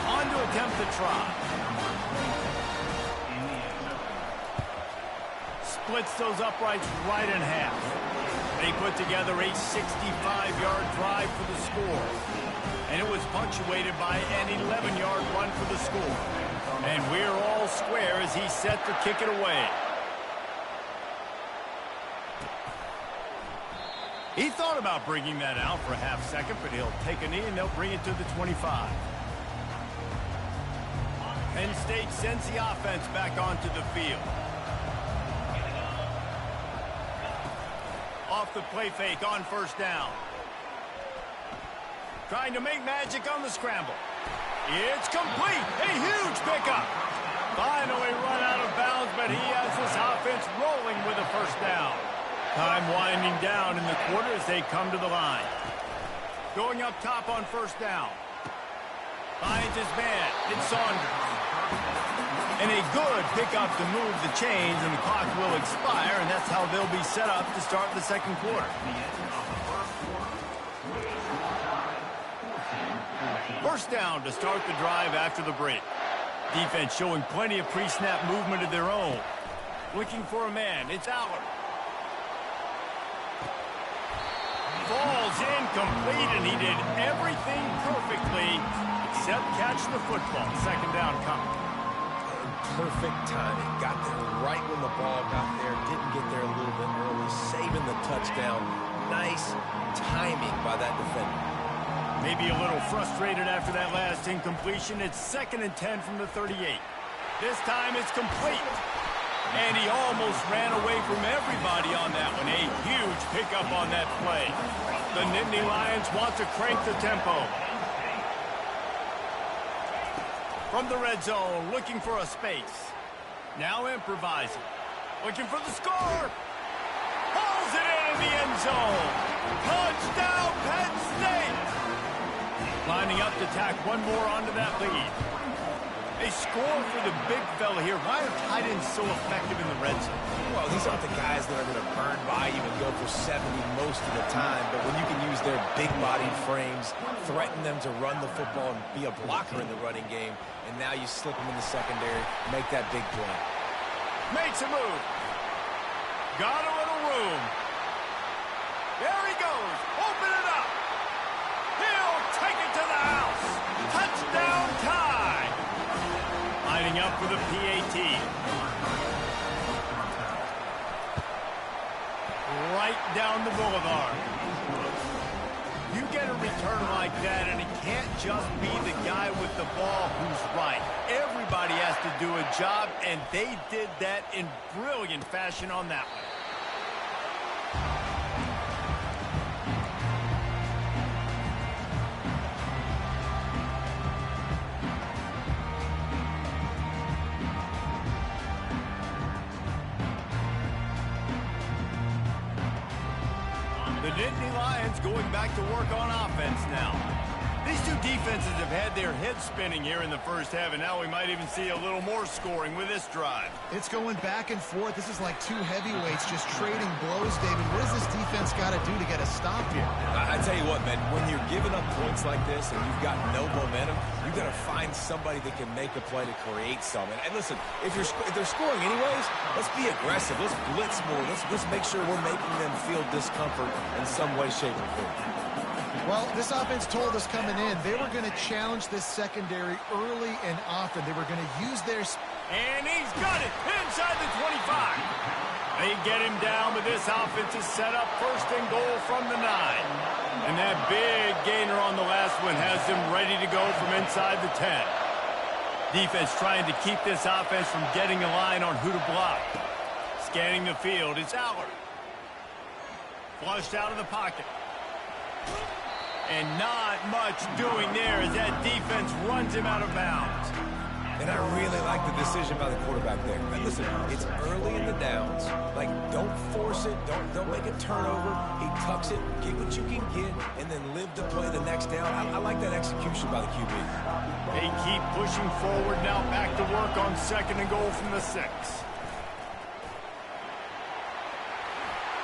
On to attempt the try. Splits those uprights right in half. They put together a 65-yard drive for the score. And it was punctuated by an 11-yard run for the score. And we're all square as he's set to kick it away. He thought about bringing that out for a half second, but he'll take a knee and they'll bring it to the 25. Penn State sends the offense back onto the field. Off the play fake on 1st down. Trying to make magic on the scramble. It's complete. A huge pickup. Finally run out of bounds, but he has this offense rolling with a 1st down. Time winding down in the quarter as they come to the line. Going up top on 1st down. Finds his man. It's Saunders. And a good pickup to move the chains, and the clock will expire, and that's how they'll be set up to start the 2nd quarter. 1st down to start the drive after the break. Defense showing plenty of pre-snap movement of their own. Looking for a man. It's Aller. Falls incomplete, and he did everything perfectly except catch the football. 2nd down coming. Perfect timing. Got there right when the ball got there. Didn't get there a little bit early. Saving the touchdown. Nice timing by that defender. Maybe a little frustrated after that last incompletion. It's 2nd and 10 from the 38. This time it's complete. And he almost ran away from everybody on that one. A huge pickup on that play. The Nittany Lions want to crank the tempo. From the red zone, looking for a space. Now improvising. Looking for the score. Pulls it in the end zone. Touchdown, Penn State. Lining up to tack one more onto that lead. A score for the big fella here. Why are tight ends so effective in the red zone? Well, these aren't the guys that are going to burn by you and go for 70 most of the time, but when you can use their big-bodied frames, threaten them to run the football and be a blocker in the running game, and now you slip them in the secondary, make that big play. Makes a move. Got a little room. There he goes. Open it up. He'll take it to the house. Touchdown tie. Lining up for the PAT. Right down the boulevard. You get a return like that, and it can't just be the guy with the ball who's right. Everybody has to do a job, and they did that in brilliant fashion on that one. The Nittany Lions going back to work on offense now. defenses have had their heads spinning here in the first half, and now we might even see a little more scoring with this drive. It's going back and forth. This is like two heavyweights just trading blows, David. What does this defense got to do to get a stop here? I tell you what, man, when you're giving up points like this and you've got no momentum, you've got to find somebody that can make a play to create something. And listen, if they're scoring anyways, let's be aggressive. Let's blitz more. Let's make sure we're making them feel discomfort in some way, shape, or form. Well, this offense told us coming in they were going to challenge this secondary early and often. They were going to use their... And he's got it inside the 25. They get him down, but this offense is set up first and goal from the 9. And that big gainer on the last one has them ready to go from inside the 10. Defense trying to keep this offense from getting a line on who to block. Scanning the field, it's Allard. Flushed out of the pocket. And not much doing there as that defense runs him out of bounds. And I really like the decision by the quarterback there. And listen, it's early in the downs. Like, don't force it. Don't make a turnover. He tucks it, get what you can get, and then live to play the next down. I like that execution by the QB. They keep pushing forward now, back to work on second and goal from the 6.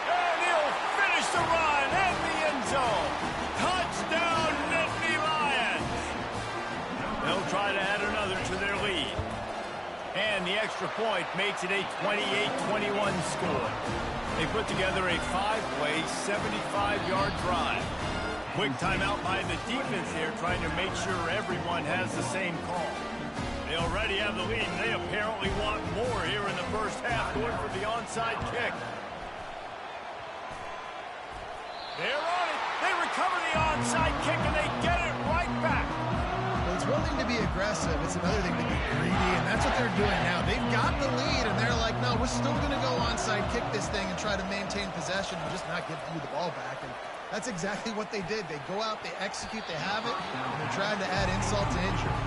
And he'll finish the run in the end zone. Touchdown, Nittany Lions. They'll try to add another to their lead. And the extra point makes it a 28-21 score. They put together a 5-play, 75-yard drive. Quick timeout by the defense here, trying to make sure everyone has the same call. They already have the lead, and they apparently want more here in the first half, going for the onside kick. They're on it. They recover the onside kick, and they get it right back. Well, it's one thing to be aggressive. It's another thing to be greedy, and that's what they're doing now. They've got the lead, and they're like, no, we're still going to go onside kick this thing and try to maintain possession and just not give you the ball back. And that's exactly what they did. They go out, they execute, they have it, and they're trying to add insult to injury.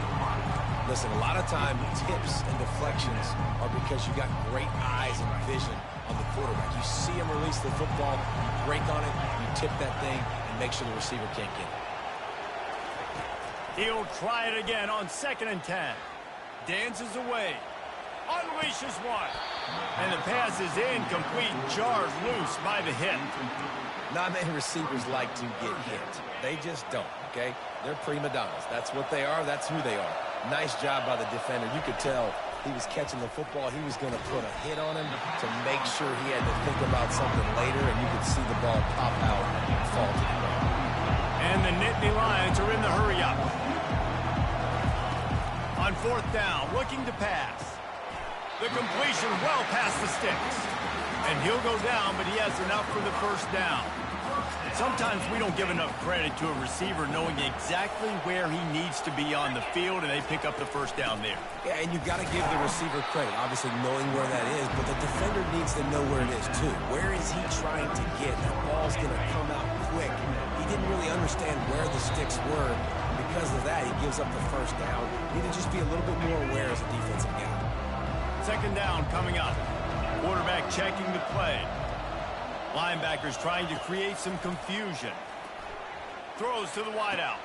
Listen, a lot of time, tips and deflections are because you got great eyes and vision on the quarterback. You see him release the football, you break on it, you tip that thing, and make sure the receiver can't get it. He'll try it again on 2nd and 10. Dances away. Unleashes one. And the pass is incomplete. Jarred loose by the hit. Not many receivers like to get hit. They just don't, okay? They're prima donnas. That's what they are. That's who they are. Nice job by the defender. You could tell he was catching the football. He was going to put a hit on him to make sure he had to think about something later, and you could see the ball pop out and fall to the ground. And the Nittany Lions are in the hurry-up. On 4th down, looking to pass. The completion well past the sticks. And he'll go down, but he has enough for the first down. Sometimes we don't give enough credit to a receiver knowing exactly where he needs to be on the field, and they pick up the first down there. Yeah, and you've got to give the receiver credit, obviously knowing where that is, but the defender needs to know where it is too. Where is he trying to get? That ball's going to come out quick. He didn't really understand where the sticks were. Because of that, he gives up the first down. You need to just be a little bit more aware as a defensive guy. 2nd down coming up. Quarterback checking the play. Linebackers trying to create some confusion. Throws to the wideout.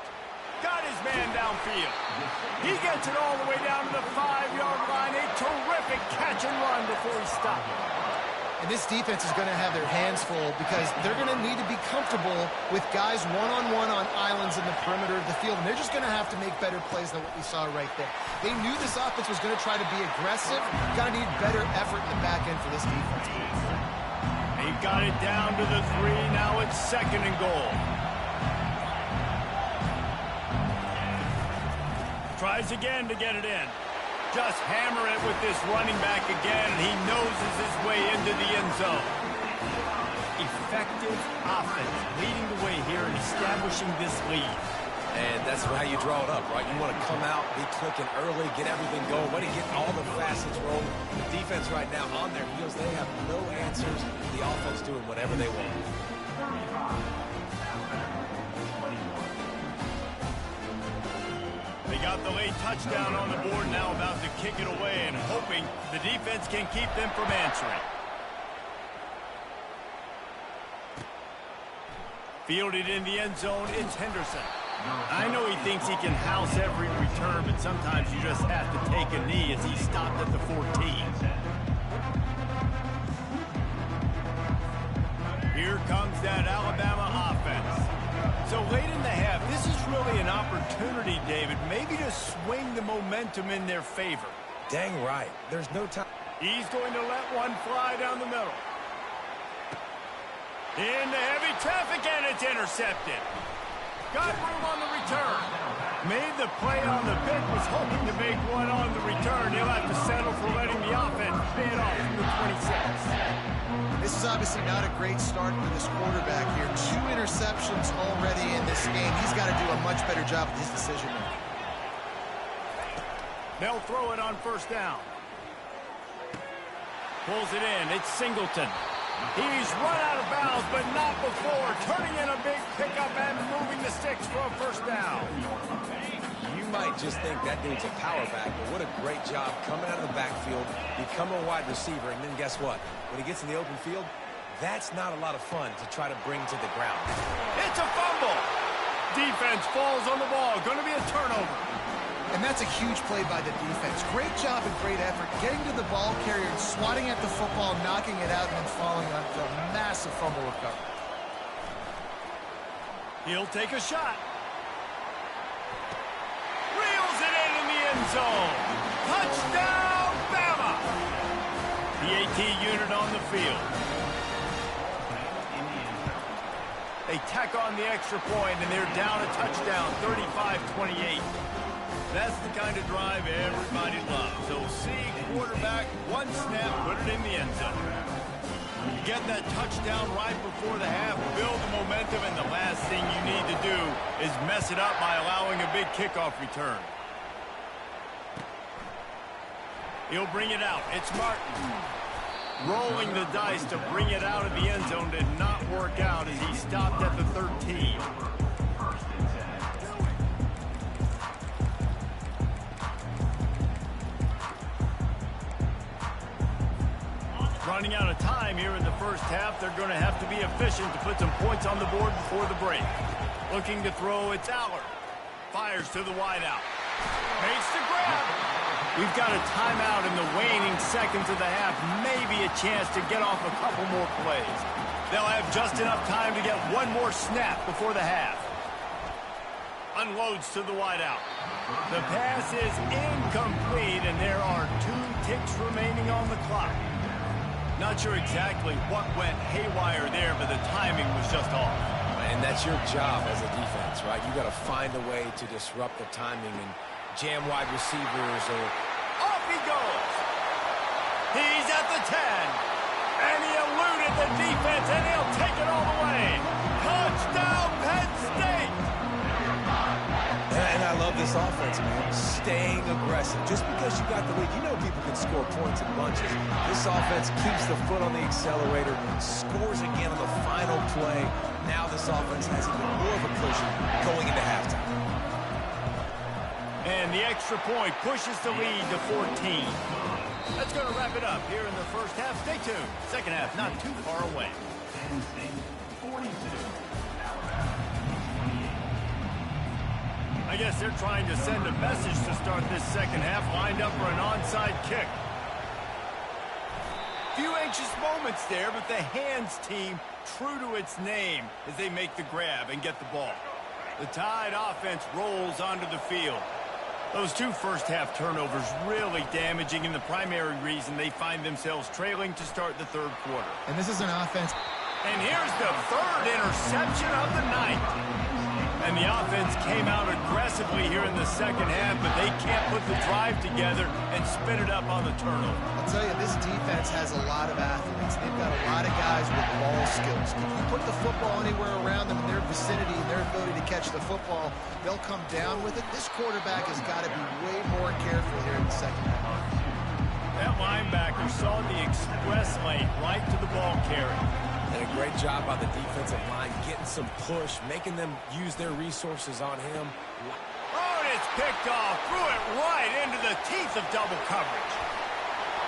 Got his man downfield. He gets it all the way down to the 5-yard line. A terrific catch and run before he stopped. And this defense is going to have their hands full because they're going to need to be comfortable with guys one-on-one on islands in the perimeter of the field. And they're just going to have to make better plays than what we saw right there. They knew this offense was going to try to be aggressive. Got to need better effort in the back end for this defense. They've got it down to the 3. Now it's 2nd and goal. Tries again to get it in. Just hammer it with this running back again, and he noses his way into the end zone. Effective offense, leading the way here and establishing this lead. And that's how you draw it up, right? You want to come out, be clicking early, get everything going, want to get all the facets rolling. The defense right now on their heels, they have no answers. The offense doing whatever they want. They got the late touchdown on the board, now about to kick it away and hoping the defense can keep them from answering. Fielded in the end zone, it's Henderson. I know he thinks he can house every return, but sometimes you just have to take a knee as he stopped at the 14. Here comes that Alabama offense. So late in the half, this is really an opportunity, David, maybe to swing the momentum in their favor. Dang right. There's no time. He's going to let one fly down the middle. Into heavy traffic, and it's intercepted. Got room on the return. Made the play on the pick, was hoping to make one on the return. He'll have to settle for letting the offense pay it off from the 26. This is obviously not a great start for this quarterback here. 2 interceptions already in this game. He's got to do a much better job with his decision making. They'll throw it on first down. Pulls it in. It's Singleton. He's run out of bounds, but not before. Turning in a big pickup and moving the sticks for a first down. You might just think that dude's a power back, but what a great job coming out of the backfield, become a wide receiver, and then guess what? When he gets in the open field, that's not a lot of fun to try to bring to the ground. It's a fumble. Defense falls on the ball. Going to be a turnover. And that's a huge play by the defense. Great job and great effort getting to the ball carrier and swatting at the football, knocking it out, and then falling onto a massive fumble recovery. He'll take a shot. Reels it in the end zone. Touchdown, Bama! The AT unit on the field. They tack on the extra point, and they're down a touchdown, 35-28. That's the kind of drive everybody loves. So see quarterback, one snap, put it in the end zone. You get that touchdown right before the half, build the momentum, and the last thing you need to do is mess it up by allowing a big kickoff return. He'll bring it out. It's Martin. Rolling the dice to bring it out of the end zone did not work out as he stopped at the 13. Running out of time here in the first half. They're going to have to be efficient to put some points on the board before the break. Looking to throw, it's Aller. Fires to the wideout. Makes the grab. We've got a timeout in the waning seconds of the half. Maybe a chance to get off a couple more plays. They'll have just enough time to get one more snap before the half. Unloads to the wideout. The pass is incomplete, and there are 2 ticks remaining on the clock. Not sure exactly what went haywire there, but the timing was just off. And that's your job as a defense, right? You got to find a way to disrupt the timing and jam wide receivers or... Off he goes! He's at the 10. And he eluded the defense, and he'll take it all the way. Touchdown, Penn State! And I love this offense, man. Staying aggressive. Just because you got the lead, you know people can score points in bunches. This offense keeps the foot on the accelerator, scores again on the final play. Now this offense has even more of a cushion going into halftime. And the extra point pushes the lead to 14. That's going to wrap it up here in the first half. Stay tuned. Second half not too far away. Penn State 42. I guess they're trying to send a message to start this second half, lined up for an onside kick. Few anxious moments there, but the hands team true to its name as they make the grab and get the ball. The Tide offense rolls onto the field. Those 2 first-half turnovers really damaging, and the primary reason they find themselves trailing to start the third quarter. And this is an offense. And here's the 3rd interception of the night. And the offense came out aggressively here in the second half, but they can't put the drive together and spin it up on the turnover. I'll tell you, this defense has a lot of athletes. They've got a lot of guys with ball skills. If you put the football anywhere around them in their vicinity and their ability to catch the football, they'll come down with it. This quarterback has got to be way more careful here in the second half. That linebacker saw the express lane right to the ball carrier. And a great job by the defensive line, getting some push, making them use their resources on him. Oh, and it's picked off. Threw it right into the teeth of double coverage.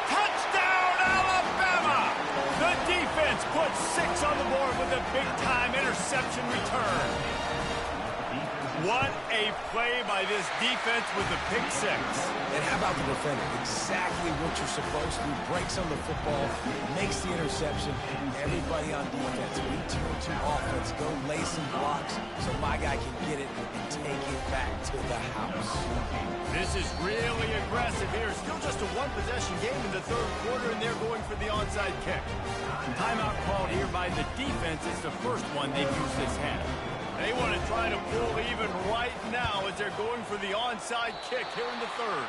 Touchdown, Alabama! The defense puts 6 on the board with a big-time interception return. What a play by this defense with the pick six. And how about the defender? Exactly what you're supposed to do. Breaks on the football, makes the interception. Everybody on defense, we turn to offense. Go lay some blocks so my guy can get it and take it back to the house. This is really aggressive here. Still just a one-possession game in the third quarter, and they're going for the onside kick. Timeout called here by the defense. It's the first one they've used this half. They want to try to pull even right now as they're going for the onside kick here in the third.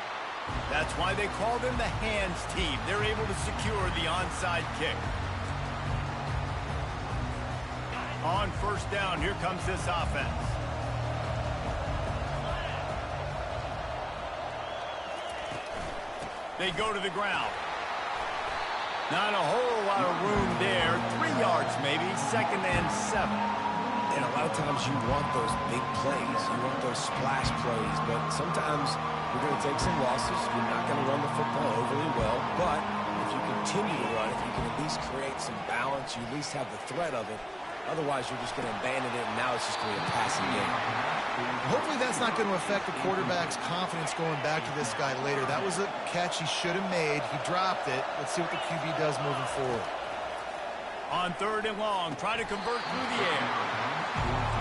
That's why they call them the hands team. They're able to secure the onside kick. On first down, here comes this offense. They go to the ground. Not a whole lot of room there. 3 yards maybe, 2nd and 7. And a lot of times you want those big plays. You want those splash plays. But sometimes you're going to take some losses. You're not going to run the football overly well. But if you continue to run it, you can at least create some balance. You at least have the threat of it. Otherwise, you're just going to abandon it, and now it's just going to be a passing game. Hopefully that's not going to affect the quarterback's confidence going back to this guy later. That was a catch he should have made. He dropped it. Let's see what the QB does moving forward. On 3rd and long, try to convert through the air.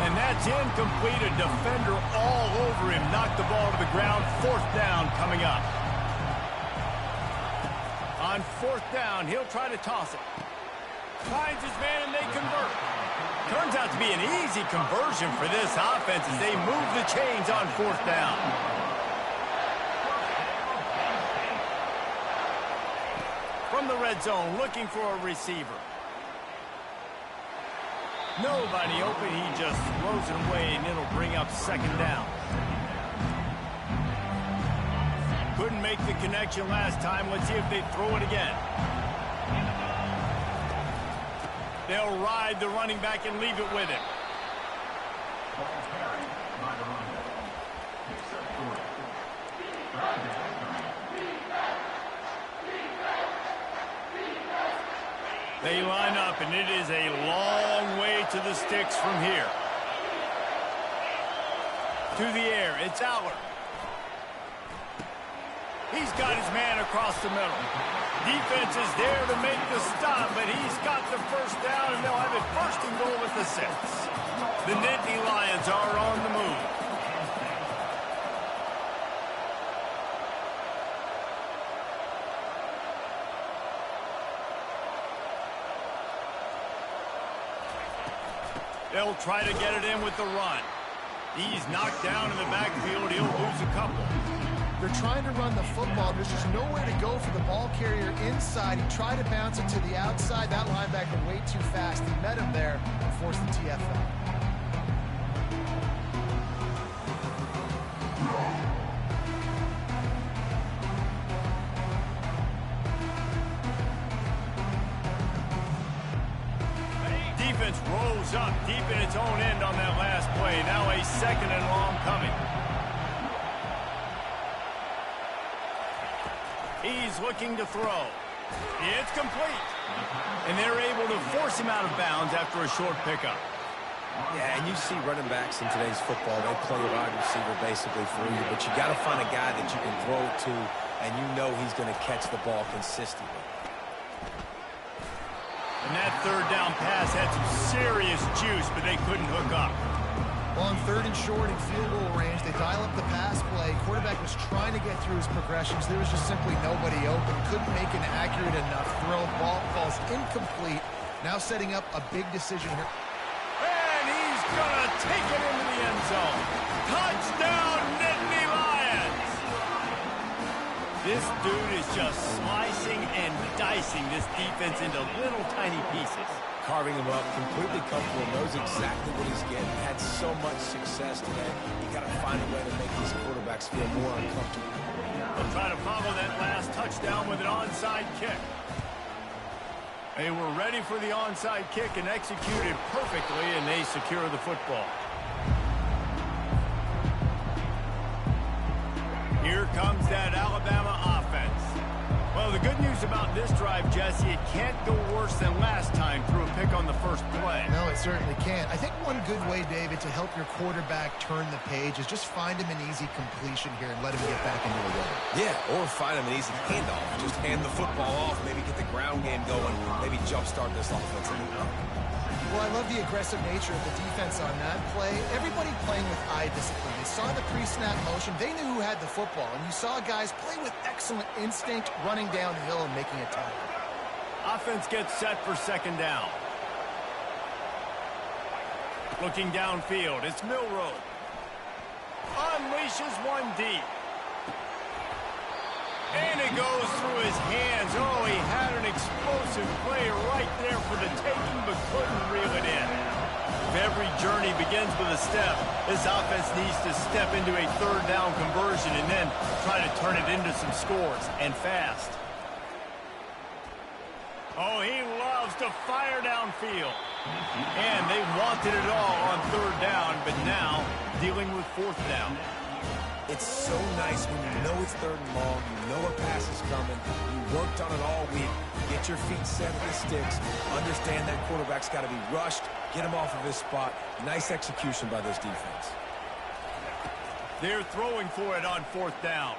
And that's incomplete. A defender all over him. Knocked the ball to the ground. 4th down coming up. On 4th down, he'll try to toss it. Finds his man and they convert. Turns out to be an easy conversion for this offense as they move the chains on 4th down. From the red zone, looking for a receiver. Nobody open, he just throws it away, and it'll bring up 2nd down. Couldn't make the connection last time. Let's see if they throw it again. They'll ride the running back and leave it with him. They line up, and it is a long way to the sticks from here. To the air, it's Aller. He's got his man across the middle. Defense is there to make the stop, but he's got the 1st down, and they'll have it 1st and goal at the 6. The Nittany Lions are on the move. They'll try to get it in with the run. He's knocked down in the backfield. He'll lose a couple. They're trying to run the football. There's just nowhere to go for the ball carrier inside. He tried to bounce it to the outside. That linebacker way too fast. He met him there and forced the TFL. Defense rolls up deep in its own end on that last play. Now a 2nd and long coming. He's looking to throw. It's complete. And they're able to force him out of bounds after a short pickup. Yeah, and you see running backs in today's football, they play a wide receiver basically for you, but you got to find a guy that you can throw it to, and you know he's going to catch the ball consistently. And that 3rd down pass had some serious juice, but they couldn't hook up. Well, on 3rd and short in field goal range, they dial up the pass play. Quarterback was trying to get through his progressions. There was just simply nobody open. Couldn't make an accurate enough throw. Ball falls incomplete. Now setting up a big decision here. And he's going to take it into the end zone. Touchdown, Nittany Lions! This dude is just slicing and dicing this defense into little tiny pieces. Carving him up, completely comfortable, knows exactly what he's getting. Had so much success today. You got to find a way to make these quarterbacks feel more uncomfortable. They'll try to follow that last touchdown with an onside kick. They were ready for the onside kick and executed perfectly, and they secure the football. Here comes that Alabama offense. Well, the good news about this drive, Jesse, it can't go worse than last time through a pick on the first play. No, it certainly can't. I think one good way, David, to help your quarterback turn the page is just find him an easy completion here and let him get back into a rhythm. Yeah, or find him an easy handoff. Just hand the football off, maybe get the ground game going, maybe jumpstart this offense. Well, I love the aggressive nature of the defense on that play. Everybody playing with eye discipline. They saw the pre-snap motion. They knew who had the football. And you saw guys play with excellent instinct, running downhill and making a tackle. Offense gets set for second down. Looking downfield, it's Milroe. Unleashes one deep. And it goes through his hands. Oh, he had an explosive play right there for the taking, but couldn't reel it in. If every journey begins with a step, this offense needs to step into a third down conversion and then try to turn it into some scores, and fast. Oh, he loves to fire downfield. And they wanted it all on third down, but now dealing with fourth down. It's so nice when you know it's third and long, you know a pass is coming, you worked on it all week, you get your feet set with the sticks, understand that quarterback's got to be rushed, get him off of his spot. Nice execution by this defense. They're throwing for it on fourth down.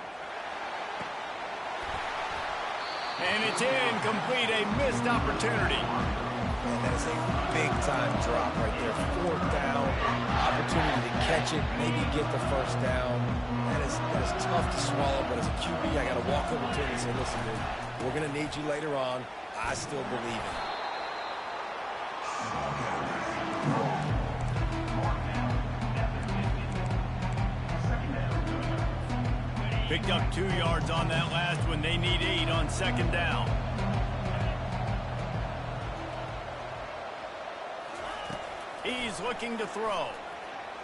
And it's incomplete, a missed opportunity. And that is a big-time drop right there. Fourth down, opportunity to catch it, maybe get the first down. That is tough to swallow, but as a QB, I got to walk over to him and say, listen, dude, we're going to need you later on. I still believe it. Picked up 2 yards on that last one. They need 8 on second down. He's looking to throw.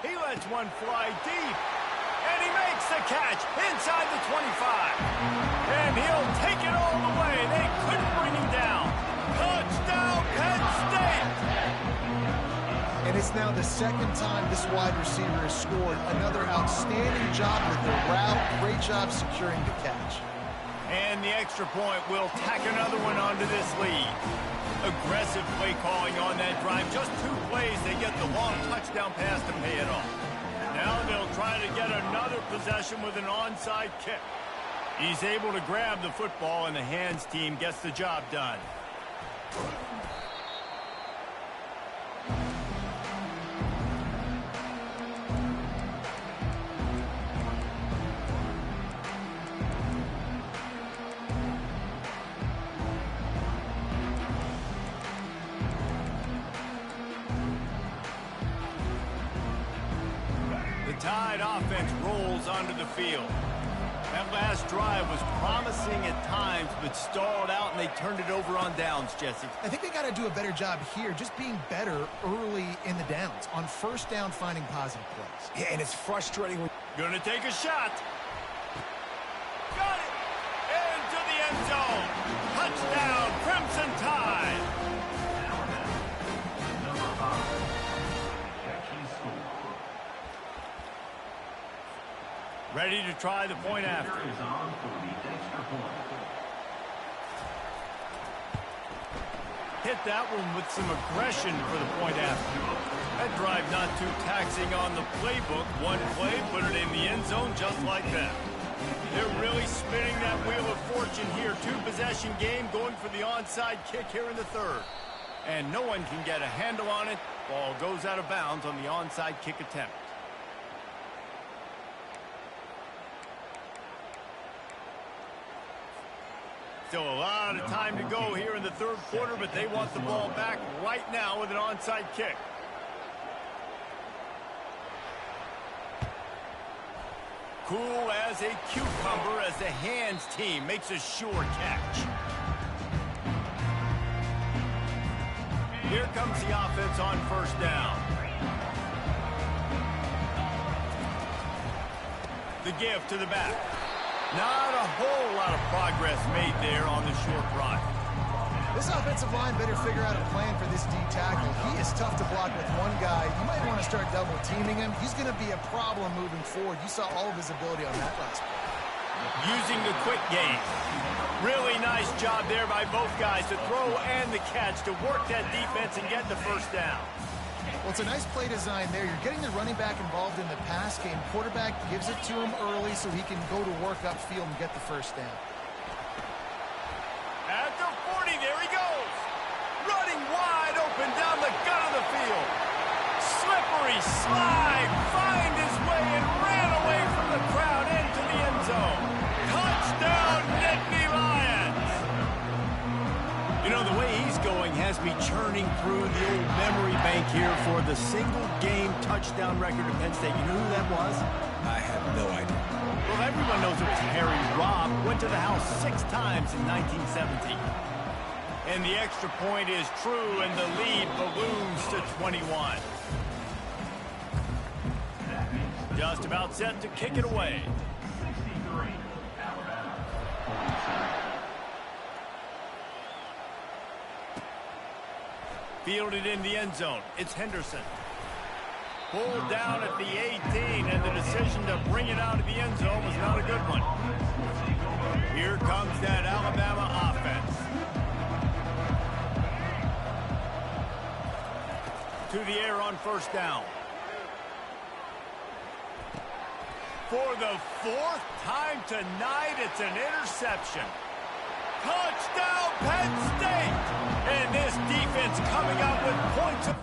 He lets one fly deep. And he makes the catch inside the 25. And he'll take it all the way. They couldn't bring him down. Touchdown, Penn State! And it's now the second time this wide receiver has scored. Another outstanding job with the route. Great job securing the catch. And the extra point will tack another one onto this lead. Aggressive play calling on that drive. Just 2 plays, they get the long touchdown pass to pay it off. Now they'll try to get another possession with an onside kick. He's able to grab the football, and the hands team gets the job done. Tide offense rolls onto the field. That last drive was promising at times, but stalled out, and they turned it over on downs, Jesse. I think they got to do a better job here, just being better early in the downs. On first down, finding positive plays. Yeah, and it's frustrating when... Gonna take a shot. Got it! Into the end zone. Touchdown, Crimson Tide. Number 5. Catching score. Ready to try the point after. Is on for the extra point. Hit that one with some aggression for the point after. That drive not too taxing on the playbook. One play, put it in the end zone just like that. They're really spinning that wheel of fortune here. 2-possession game, going for the onside kick here in the third. And no one can get a handle on it. Ball goes out of bounds on the onside kick attempt. Still a lot of time to go here in the third quarter, but they want the ball back right now with an onside kick. Cool as a cucumber as the hands team makes a sure catch. Here comes the offense on first down. The give to the back. Not a whole lot of progress made there on the short run. This offensive line better figure out a plan for this D tackle. He is tough to block with one guy. You might want to start double teaming him. He's going to be a problem moving forward. You saw all of his ability on that last play. using the quick game. Really nice job there by both guys, the throw and the catch, to work that defense and get the first down. Well, it's a nice play design there. You're getting the running back involved in the pass game. Quarterback gives it to him early so he can go to work upfield and get the first down. At the 40, there he goes. Running wide open down the gut of the field. Slippery slide, find his way and ran away from the crowd into the end zone. Touchdown, Nittany Lions. You know, the way he's going has me churning through the old memory bank here for the single-game touchdown record at Penn State. You know who that was? I have no idea. Well, everyone knows it was Harry Robb. Went to the house 6 times in 1917. And the extra point is true, and the lead balloons to 21. Just about set to kick it away. 63, Alabama. Fielded in the end zone. It's Henderson. Pulled down at the 18, and the decision to bring it out of the end zone was not a good one. Here comes that Alabama offense. To the air on first down. For the 4th time tonight, it's an interception. Touchdown, Penn State! And this defense coming up with points of...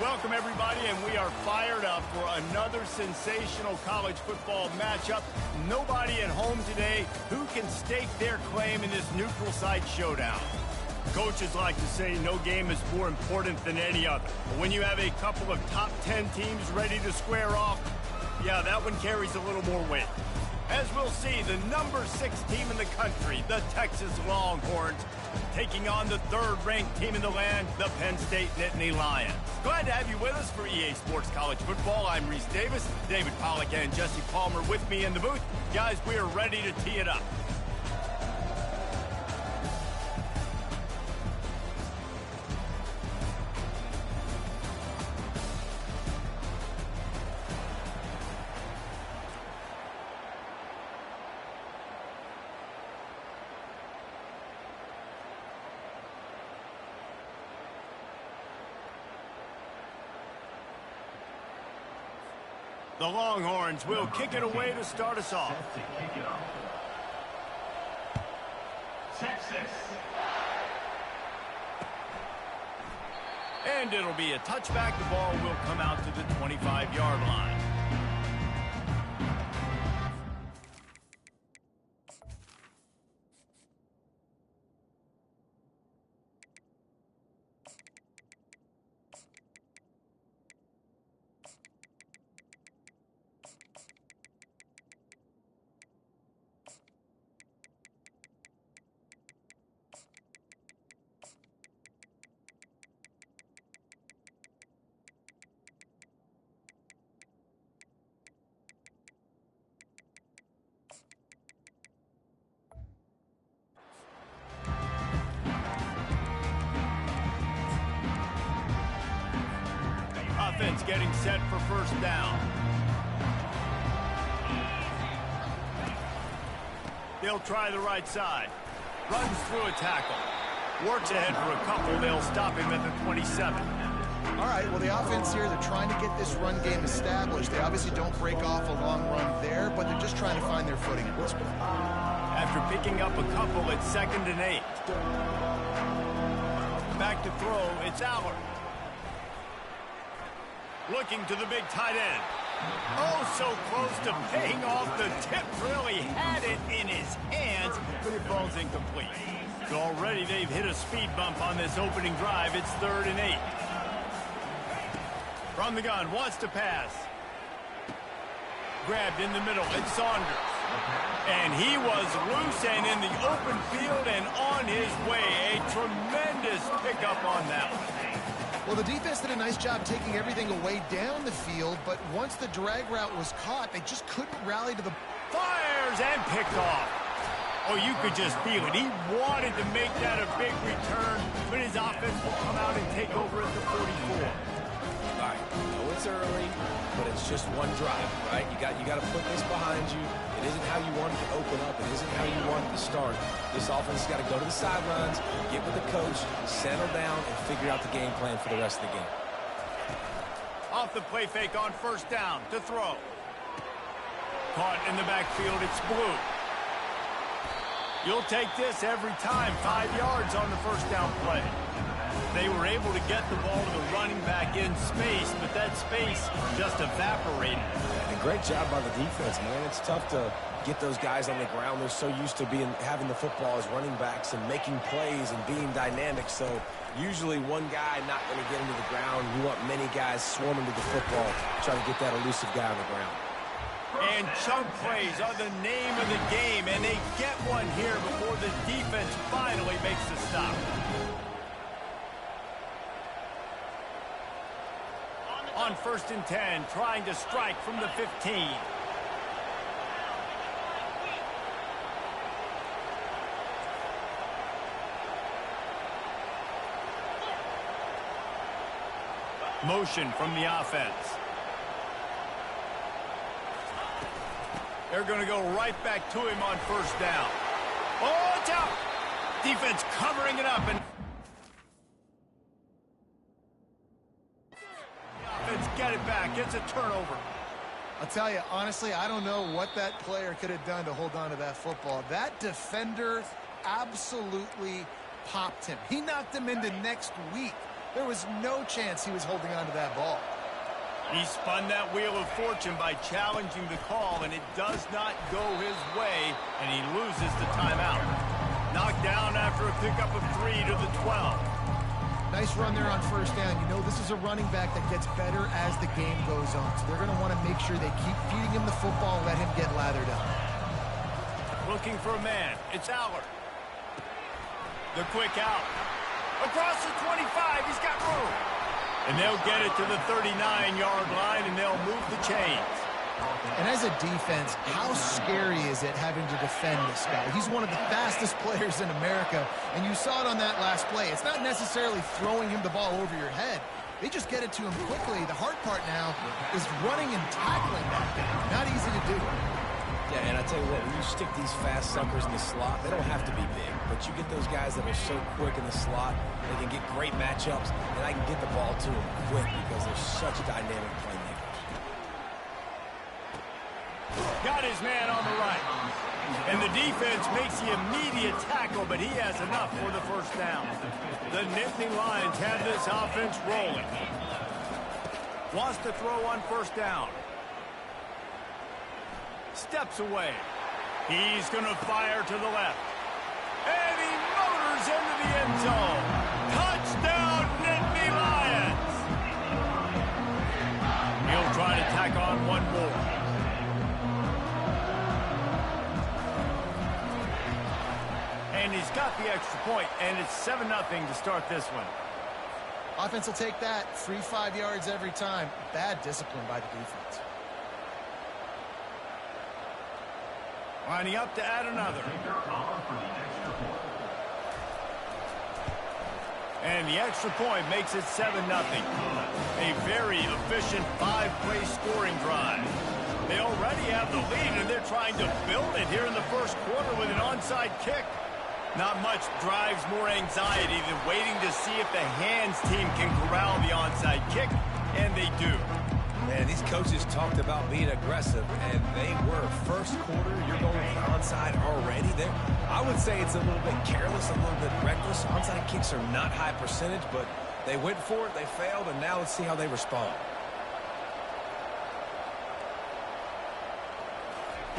Welcome, everybody, and we are fired up for another sensational college football matchup. Nobody at home today who can stake their claim in this neutral site showdown. Coaches like to say no game is more important than any other. But when you have a couple of top 10 teams ready to square off, yeah, that one carries a little more weight. As we'll see, the number 6 team in the country, the Texas Longhorns, taking on the 3rd-ranked team in the land, the Penn State Nittany Lions. Glad to have you with us for EA Sports College Football. I'm Reese Davis, David Pollack and Jesse Palmer with me in the booth. Guys, we are ready to tee it up. The Longhorns will kick it away to start us off. Set to kick it off. Texas. And it'll be a touchback. The ball will come out to the 25-yard line. Offense getting set for first down. They'll try the right side. Runs through a tackle. Works ahead for a couple. They'll stop him at the 27. All right, well, the offense here, they're trying to get this run game established. They obviously don't break off a long run there, but they're just trying to find their footing at this point. After picking up a couple, it's 2nd and 8. Back to throw, it's Allard. Looking to the big tight end. Oh, so close to paying off. The tip really had it in his hands, but it falls incomplete. So already they've hit a speed bump on this opening drive. It's 3rd and 8. From the gun, wants to pass. Grabbed in the middle, it's Saunders. And he was loose and in the open field and on his way. A tremendous pickup on that one. Well, the defense did a nice job taking everything away down the field, but once the drag route was caught, they just couldn't rally to the... Fires and picked off. Oh, you could just feel it. He wanted to make that a big return, but his offense will come out and take over at the 44. All right, I know it's early, but it's just one drive, right? You got to put this behind you. It isn't how you want it to open up. It isn't how you want it to start. This offense has got to go to the sidelines, get with the coach, settle down, and figure out the game plan for the rest of the game. Off the play fake on first down to throw. Caught in the backfield, it's Blue. You'll take this every time. 5 yards on the first down play. They were able to get the ball to the running back in space, but that space just evaporated. And great job by the defense, man. It's tough to get those guys on the ground. They're so used to having the football as running backs and making plays and being dynamic. So usually one guy not going to get into the ground. You want many guys swarming to the football, trying to get that elusive guy on the ground. And chunk plays are the name of the game, and they get one here before the defense finally makes the stop. On 1st and 10, trying to strike from the 15. Motion from the offense. They're going to go right back to him on first down. Oh, it's out! Defense covering it up, and offense get it back. It's a turnover. I'll tell you, honestly, I don't know what that player could have done to hold on to that football. That defender absolutely popped him. He knocked him into next week. There was no chance he was holding on to that ball. He spun that wheel of fortune by challenging the call, and it does not go his way, and he loses the timeout. Knocked down after a pickup of 3 to the 12. Nice run there on first down. You know, this is a running back that gets better as the game goes on. So they're going to want to make sure they keep feeding him the football and let him get lathered up. Looking for a man. It's Aller. The quick out. Across the 25. He's got room. And they'll get it to the 39-yard line, and they'll move the chains. And as a defense, how scary is it having to defend this guy? He's one of the fastest players in America, and you saw it on that last play. It's not necessarily throwing him the ball over your head. They just get it to him quickly. The hard part now is running and tackling that guy. Not easy to do. Yeah, and I tell you what, when you stick these fast suckers in the slot, they don't have to be big. But you get those guys that are so quick in the slot, they can get great matchups, and I can get the ball to them quick because they're such dynamic playmakers. Got his man on the right. And the defense makes the immediate tackle, but he has enough for the first down. The Nittany Lions have this offense rolling. Wants to throw on first down. Steps away. He's going to fire to the left. And he motors into the end zone. Touchdown, Nittany Lions. He'll try to tack on one more. And he's got the extra point, and it's 7-0 to start this one. Offense will take that. 3-5 yards every time. Bad discipline by the defense. Lining up to add another. And the extra point makes it 7-0. A very efficient 5-play scoring drive. They already have the lead, and they're trying to build it here in the first quarter with an onside kick. Not much drives more anxiety than waiting to see if the hands team can corral the onside kick, and they do. Man, these coaches talked about being aggressive, and they were. First quarter, you're going with the onside already there. I would say it's a little bit careless, a little bit reckless. Onside kicks are not high percentage, but they went for it, they failed, and now let's see how they respond.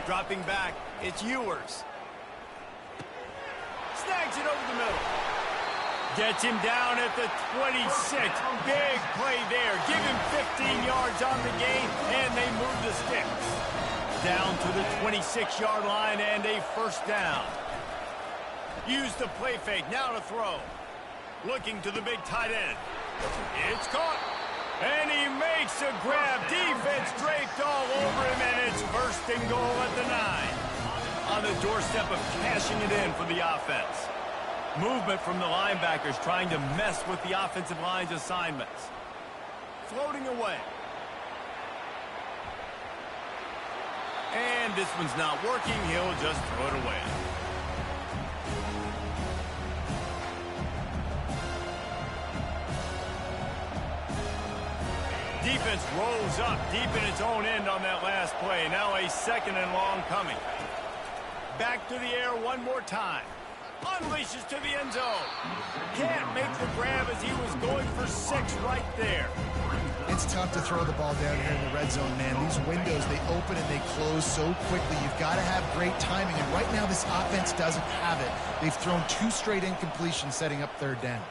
Dropping back, it's Ewers. Snags it over the middle. Gets him down at the 26. Big play there. Give him 15 yards on the game, and they move the sticks. Down to the 26-yard line and a first down. Use the play fake. Now to throw. Looking to the big tight end. It's caught. And he makes a grab. Defense draped all over him, and it's first and goal at the 9. On the doorstep of cashing it in for the offense. Movement from the linebackers trying to mess with the offensive line's assignments. Floating away. And this one's not working. He'll just throw it away. Defense rolls up deep in its own end on that last play. Now a second and long coming. Back to the air one more time. Unleashes to the end zone. Can't make the grab as he was going for 6 right there. It's tough to throw the ball down here in the red zone, man. These windows, they open and they close so quickly. You've got to have great timing, and right now this offense doesn't have it. They've thrown 2 straight incompletions setting up third down.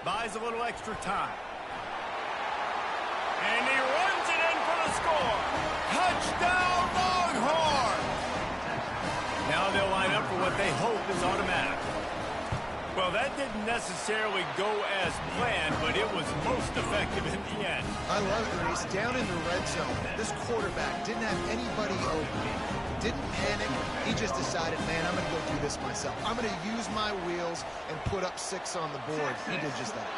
Buys a little extra time. And he runs it in for the score. Touchdown, Longhorns! Now they'll line up for what they hope is automatic. Well, that didn't necessarily go as planned, but it was most effective in the end. I love it, Reese. Down in the red zone, this quarterback didn't have anybody open. Didn't panic. He just decided, man, I'm going to go do this myself. I'm going to use my wheels and put up 6 on the board. He did just that.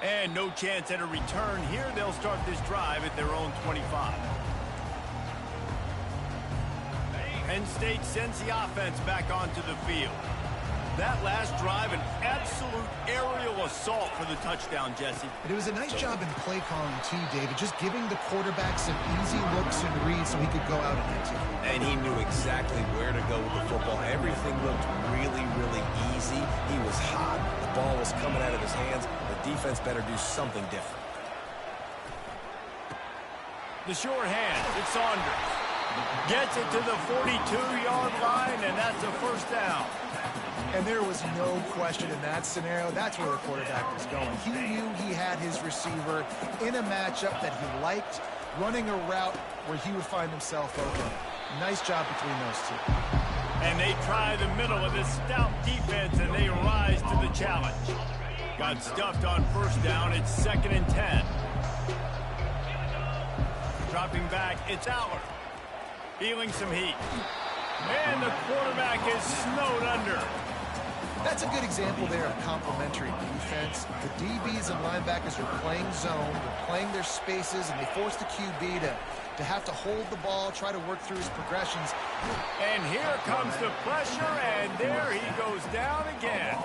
And no chance at a return here. They'll start this drive at their own 25. Penn State sends the offense back onto the field. That last drive, an absolute aerial assault for the touchdown, Jesse. And it was a nice job in play calling, too, David, just giving the quarterback some easy looks and reads so he could go out and execute. And he knew exactly where to go with the football. Everything looked really, really easy. He was hot. The ball was coming out of his hands. The defense better do something different. The short hand, it's Saunders. Gets it to the 42-yard line, and that's a first down. And there was no question in that scenario. That's where the quarterback was going. He knew he had his receiver in a matchup that he liked, running a route where he would find himself open. Nice job between those two. And they try the middle of this stout defense, and they rise to the challenge. Got stuffed on first down. It's 2nd and 10. Dropping back, it's Aller. Feeling some heat. And the quarterback is snowed under. That's a good example there of complementary defense. The DBs and linebackers are playing zone, they're playing their spaces, and they force the QB to have to hold the ball, try to work through his progressions. And here comes the pressure, and there he goes down again.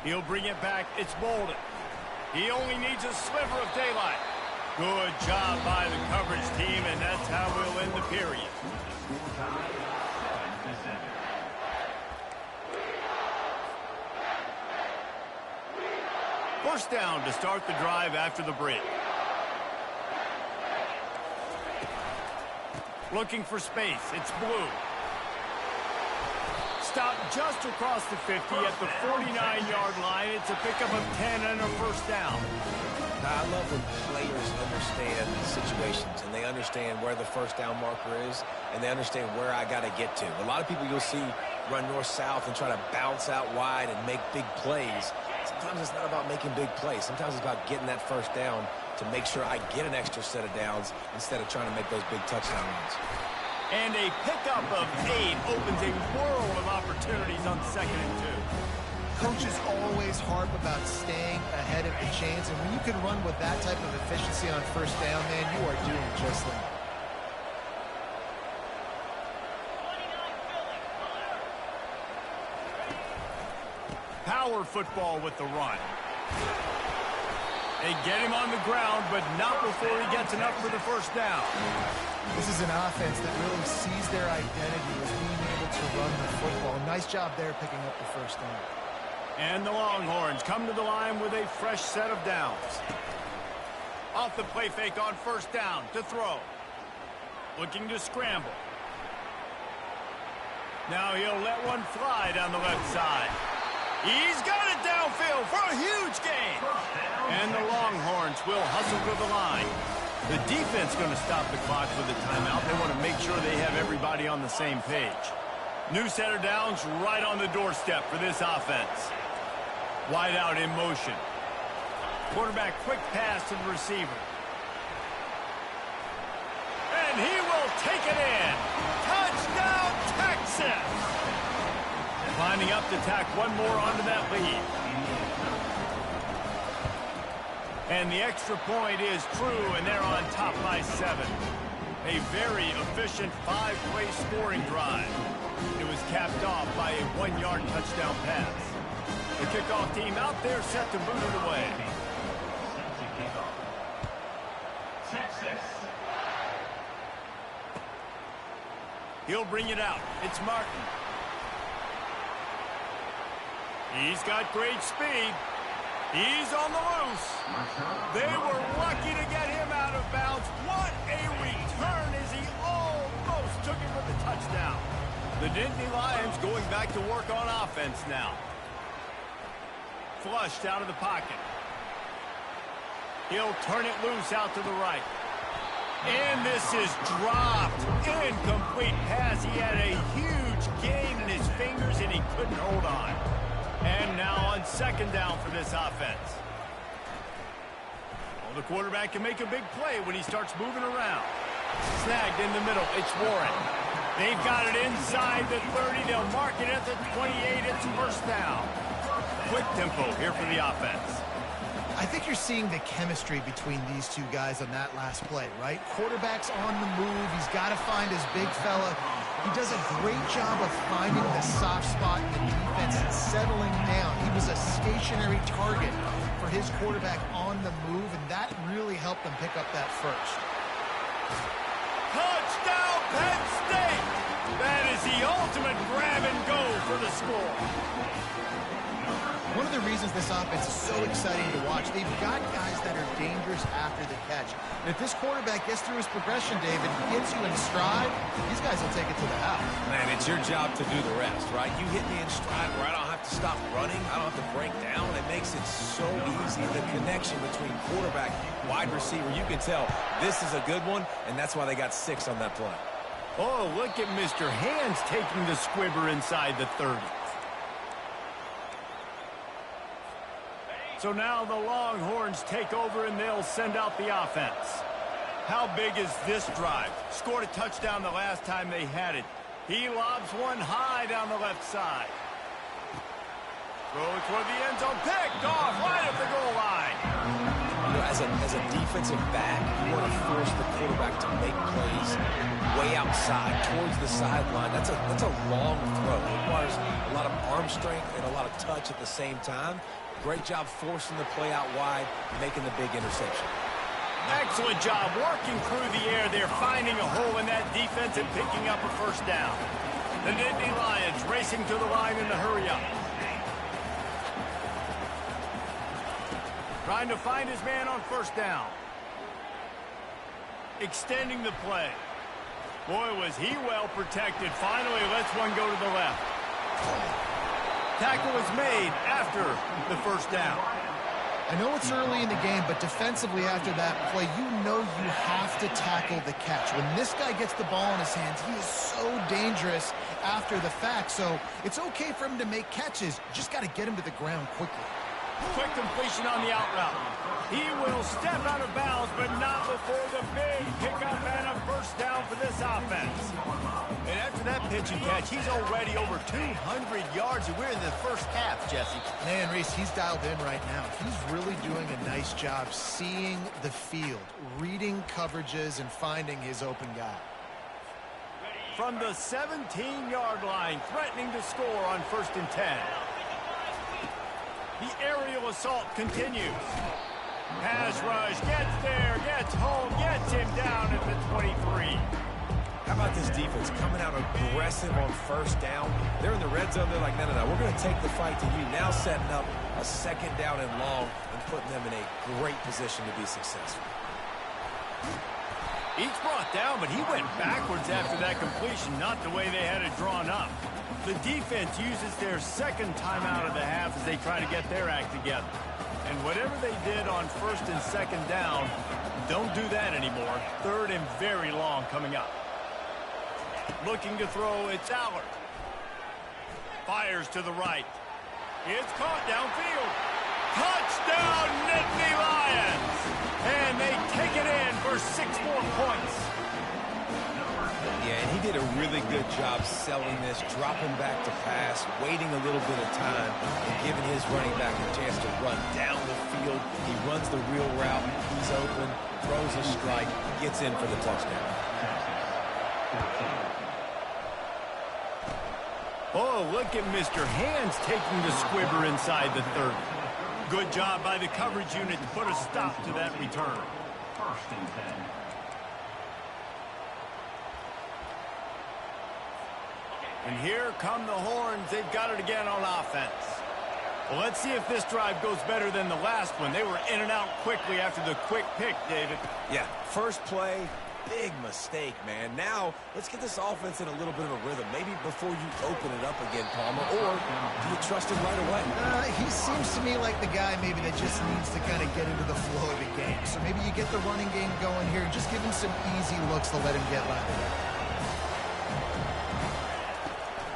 He'll bring it back. It's Bolden. He only needs a sliver of daylight. Good job by the coverage team, and that's how we'll end the period. First down to start the drive after the break. Looking for space. It's Blue. Stopped just across the 50 at the 49-yard line. It's a pickup of 10 and a first down. Now, I love when players understand situations and they understand where the first down marker is and they understand where I got to get to. A lot of people you'll see run north-south and try to bounce out wide and make big plays. Sometimes it's not about making big plays. Sometimes it's about getting that first down to make sure I get an extra set of downs instead of trying to make those big touchdown runs. And a pickup of 8 opens a world of opportunities on 2nd and 2. Coaches always harp about staying ahead of the chains, and when you can run with that type of efficiency on first down, man, you are doing just that. Power football with the run. They get him on the ground, but not before he gets enough for the first down. This is an offense that really sees their identity as being able to run the football. Nice job there picking up the first down. And the Longhorns come to the line with a fresh set of downs. Off the play fake on first down to throw. Looking to scramble. Now he'll let one fly down the left side. He's got it downfield for a huge gain. And the Longhorns will hustle to the line. The defense going to stop the clock with a timeout. They want to make sure they have everybody on the same page. New set of downs right on the doorstep for this offense. Wide out in motion. Quarterback quick pass to the receiver. And he will take it in. Touchdown, Texas! Lining up to tack one more onto that lead. And the extra point is true, and they're on top by 7. A very efficient 5-play scoring drive. It was capped off by a 1-yard touchdown pass. The kickoff team out there set to boot it away. Texas. He'll bring it out. It's Martin. He's got great speed. He's on the loose. They were lucky to get him out of bounds. What a return as he almost took it for the touchdown. The Nittany Lions going back to work on offense now. Flushed out of the pocket. He'll turn it loose out to the right. And this is dropped. Incomplete pass. He had a huge gain in his fingers and he couldn't hold on. And now on second down for this offense. Well, the quarterback can make a big play when he starts moving around. Snagged in the middle. It's Warren. They've got it inside the 30. They'll mark it at the 28. It's first down. Quick tempo here for the offense. I think you're seeing the chemistry between these two guys on that last play, right? Quarterback's on the move. He's got to find his big fella. He does a great job of finding the soft spot in the defense and settling down. He was a stationary target for his quarterback on the move, and that really helped them pick up that first. Touchdown, Penn State! That is the ultimate grab and go for the score. One of the reasons this offense is so exciting to watch, they've got guys that are dangerous after the catch. And if this quarterback gets through his progression, David, gets you in stride, these guys will take it to the house. Man, it's your job to do the rest, right? You hit me in stride where I don't have to stop running. I don't have to break down. It makes it so easy. The connection between quarterback, wide receiver, you can tell this is a good one, and that's why they got 6 on that play. Oh, look at Mr. Hands taking the squibber inside the 30. So now the Longhorns take over and they'll send out the offense. How big is this drive? Scored a touchdown the last time they had it. He lobs one high down the left side. Throw toward the end zone, picked off right at the goal line. You know, as a defensive back, you want to force the quarterback to make plays way outside, towards the sideline. That's a long throw. It requires a lot of arm strength and a lot of touch at the same time. Great job forcing the play out wide, making the big interception. Excellent job working through the air there, finding a hole in that defense and picking up a first down. The Nittany Lions racing to the line in the hurry up. Trying to find his man on first down. Extending the play. Boy, was he well protected. Finally lets one go to the left. Tackle was made after the first down. I know it's early in the game, but defensively after that play, you know you have to tackle the catch. When this guy gets the ball in his hands, he is so dangerous after the fact. So it's okay for him to make catches. Just got to get him to the ground quickly. Quick completion on the out route. He will step out of bounds, but not before the big pickup and a first down for this offense. And after that pitch and catch, he's already over 200 yards, and we're in the first half, Jesse. Man, Reese, he's dialed in right now. He's really doing a nice job seeing the field, reading coverages, and finding his open guy. From the 17-yard line, threatening to score on 1st and 10. The aerial assault continues. Pass rush, gets there, gets home, gets him down at the 23. How about this defense coming out aggressive on first down? They're in the red zone. They're like, no, we're going to take the fight to you. Now setting up a 2nd down and long and putting them in a great position to be successful. Each brought down, but he went backwards after that completion, not the way they had it drawn up. The defense uses their 2nd timeout of the half as they try to get their act together. And whatever they did on 1st and 2nd down, don't do that anymore. 3rd and very long coming up. Looking to throw, it's Allard. Fires to the right. It's caught downfield. Touchdown, Nittany Lions! And they take it in for 6 more points. Yeah, and he did a really good job selling this, dropping back to pass, waiting a little bit of time, and giving his running back a chance to run down the field. He runs the real route. He's open, throws a strike, gets in for the touchdown. Oh, look at Mr. Hands taking the squibber inside the 30. Good job by the coverage unit to put a stop to that return. 1st and 10. And here come the Horns. They've got it again on offense. Well, let's see if this drive goes better than the last one. They were in and out quickly after the quick pick, David. Yeah, first play, big mistake, man. Now, let's get this offense in a little bit of a rhythm. Maybe before you open it up again, Palmer, or do you trust him right away? He seems to me like the guy maybe that just needs to kind of get into the flow of the game. So maybe you get the running game going here and just give him some easy looks to let him get lathered up.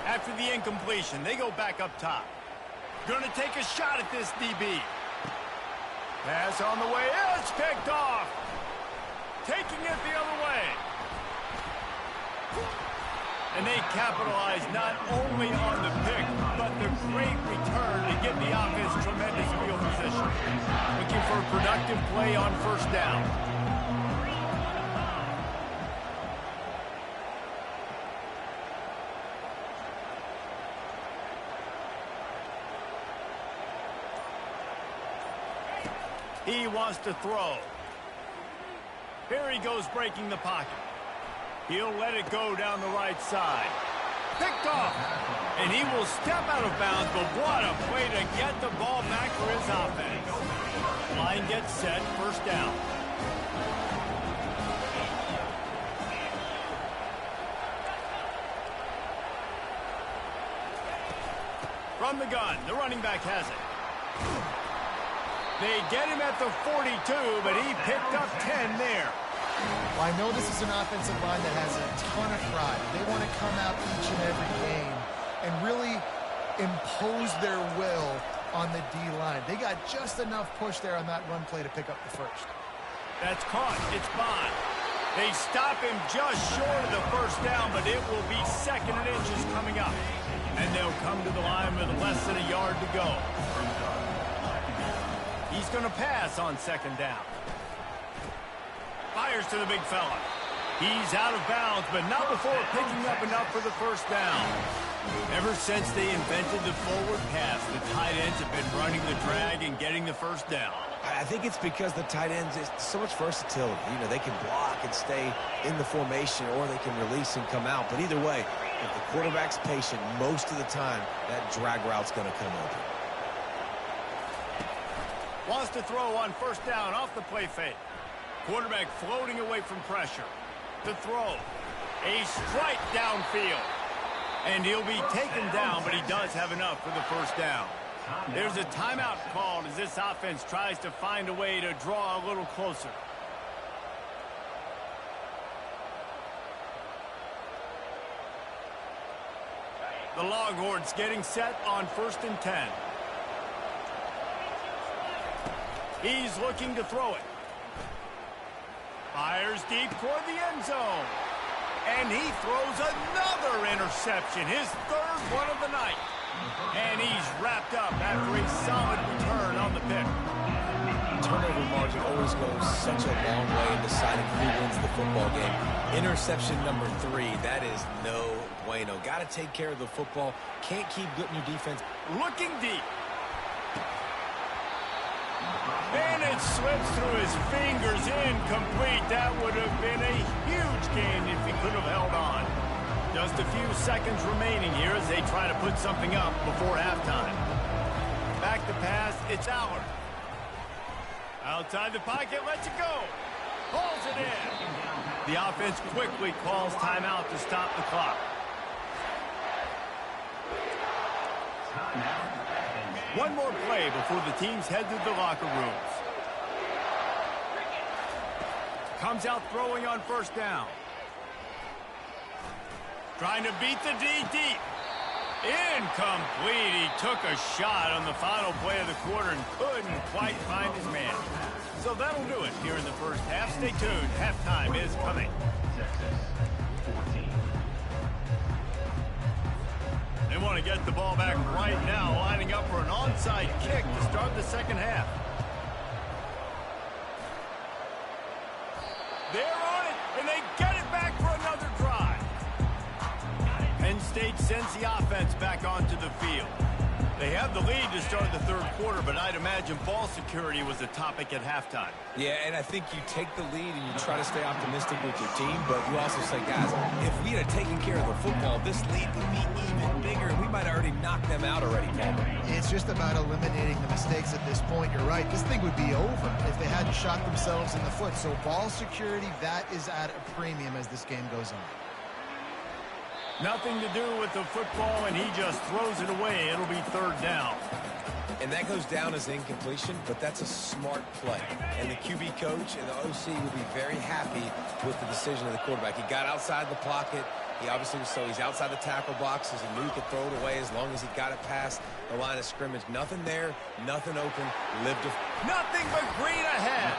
After the incompletion, they go back up top. Gonna take a shot at this DB. Pass on the way, it's picked off. Taking it the other way. And they capitalize not only on the pick, but the great return to give the offense tremendous field position. Looking for a productive play on first down. He wants to throw. Here he goes breaking the pocket. He'll let it go down the right side. Picked off. And he will step out of bounds, but what a play to get the ball back for his offense. Line gets set, first down. From the gun, the running back has it. They get him at the 42, but he picked up 10 there. Well, I know this is an offensive line that has a ton of pride. They want to come out each and every game and really impose their will on the D-line. They got just enough push there on that run play to pick up the first. That's caught. It's Bond. They stop him just short of the first down, but it will be second and inches coming up. And they'll come to the line with less than a yard to go. He's going to pass on second down. Fires to the big fella. He's out of bounds, but not before picking up enough for the first down. Ever since they invented the forward pass, the tight ends have been running the drag and getting the first down. I think it's because the tight ends is so much versatility. You know, they can block and stay in the formation, or they can release and come out. But either way, if the quarterback's patient, most of the time, that drag route's going to come open. Wants to throw on first down off the play fake. Quarterback floating away from pressure. To throw. A strike downfield. And he'll be taken down, but he does have enough for the first down. There's a timeout called as this offense tries to find a way to draw a little closer. The Longhorns getting set on 1st and 10. He's looking to throw it. Fires deep toward the end zone. And he throws another interception, his third one of the night. And he's wrapped up after a solid return on the pick. Turnover margin always goes such a long way in deciding who wins the football game. Interception number 3, that is no bueno. Got to take care of the football. Can't keep getting your defense. Looking deep. And it slips through his fingers, incomplete. That would have been a huge gain if he could have held on. Just a few seconds remaining here as they try to put something up before halftime. Back to pass, it's Allard. Outside the pocket, lets it go. Pulls it in. The offense quickly calls timeout to stop the clock. One more play before the teams head to the locker rooms. Comes out throwing on first down. Trying to beat the D deep. Incomplete. He took a shot on the final play of the quarter and couldn't quite find his man. So that'll do it here in the first half. Stay tuned. Halftime is coming. They want to get the ball back right now, lining up for an onside kick to start the second half. They're on it, and they get it back for another drive. Penn State sends the offense back onto the field. They have the lead to start the third quarter, but I'd imagine ball security was a topic at halftime. Yeah, and I think you take the lead and you try to stay optimistic with your team, but you also say, guys, if we had taken care of the football, this lead would be even bigger. We might have already knocked them out already, Palmer. It's just about eliminating the mistakes at this point. You're right. This thing would be over if they hadn't shot themselves in the foot. So ball security, that is at a premium as this game goes on. Nothing to do with the football, and he just throws it away. It'll be third down. And that goes down as incompletion, but that's a smart play. And the QB coach and the OC will be very happy with the decision of the quarterback. He got outside the pocket. He obviously was, so he's outside the tackle boxes and knew he could throw it away as long as he got it past the line of scrimmage. Nothing there, nothing open. Nothing but green ahead.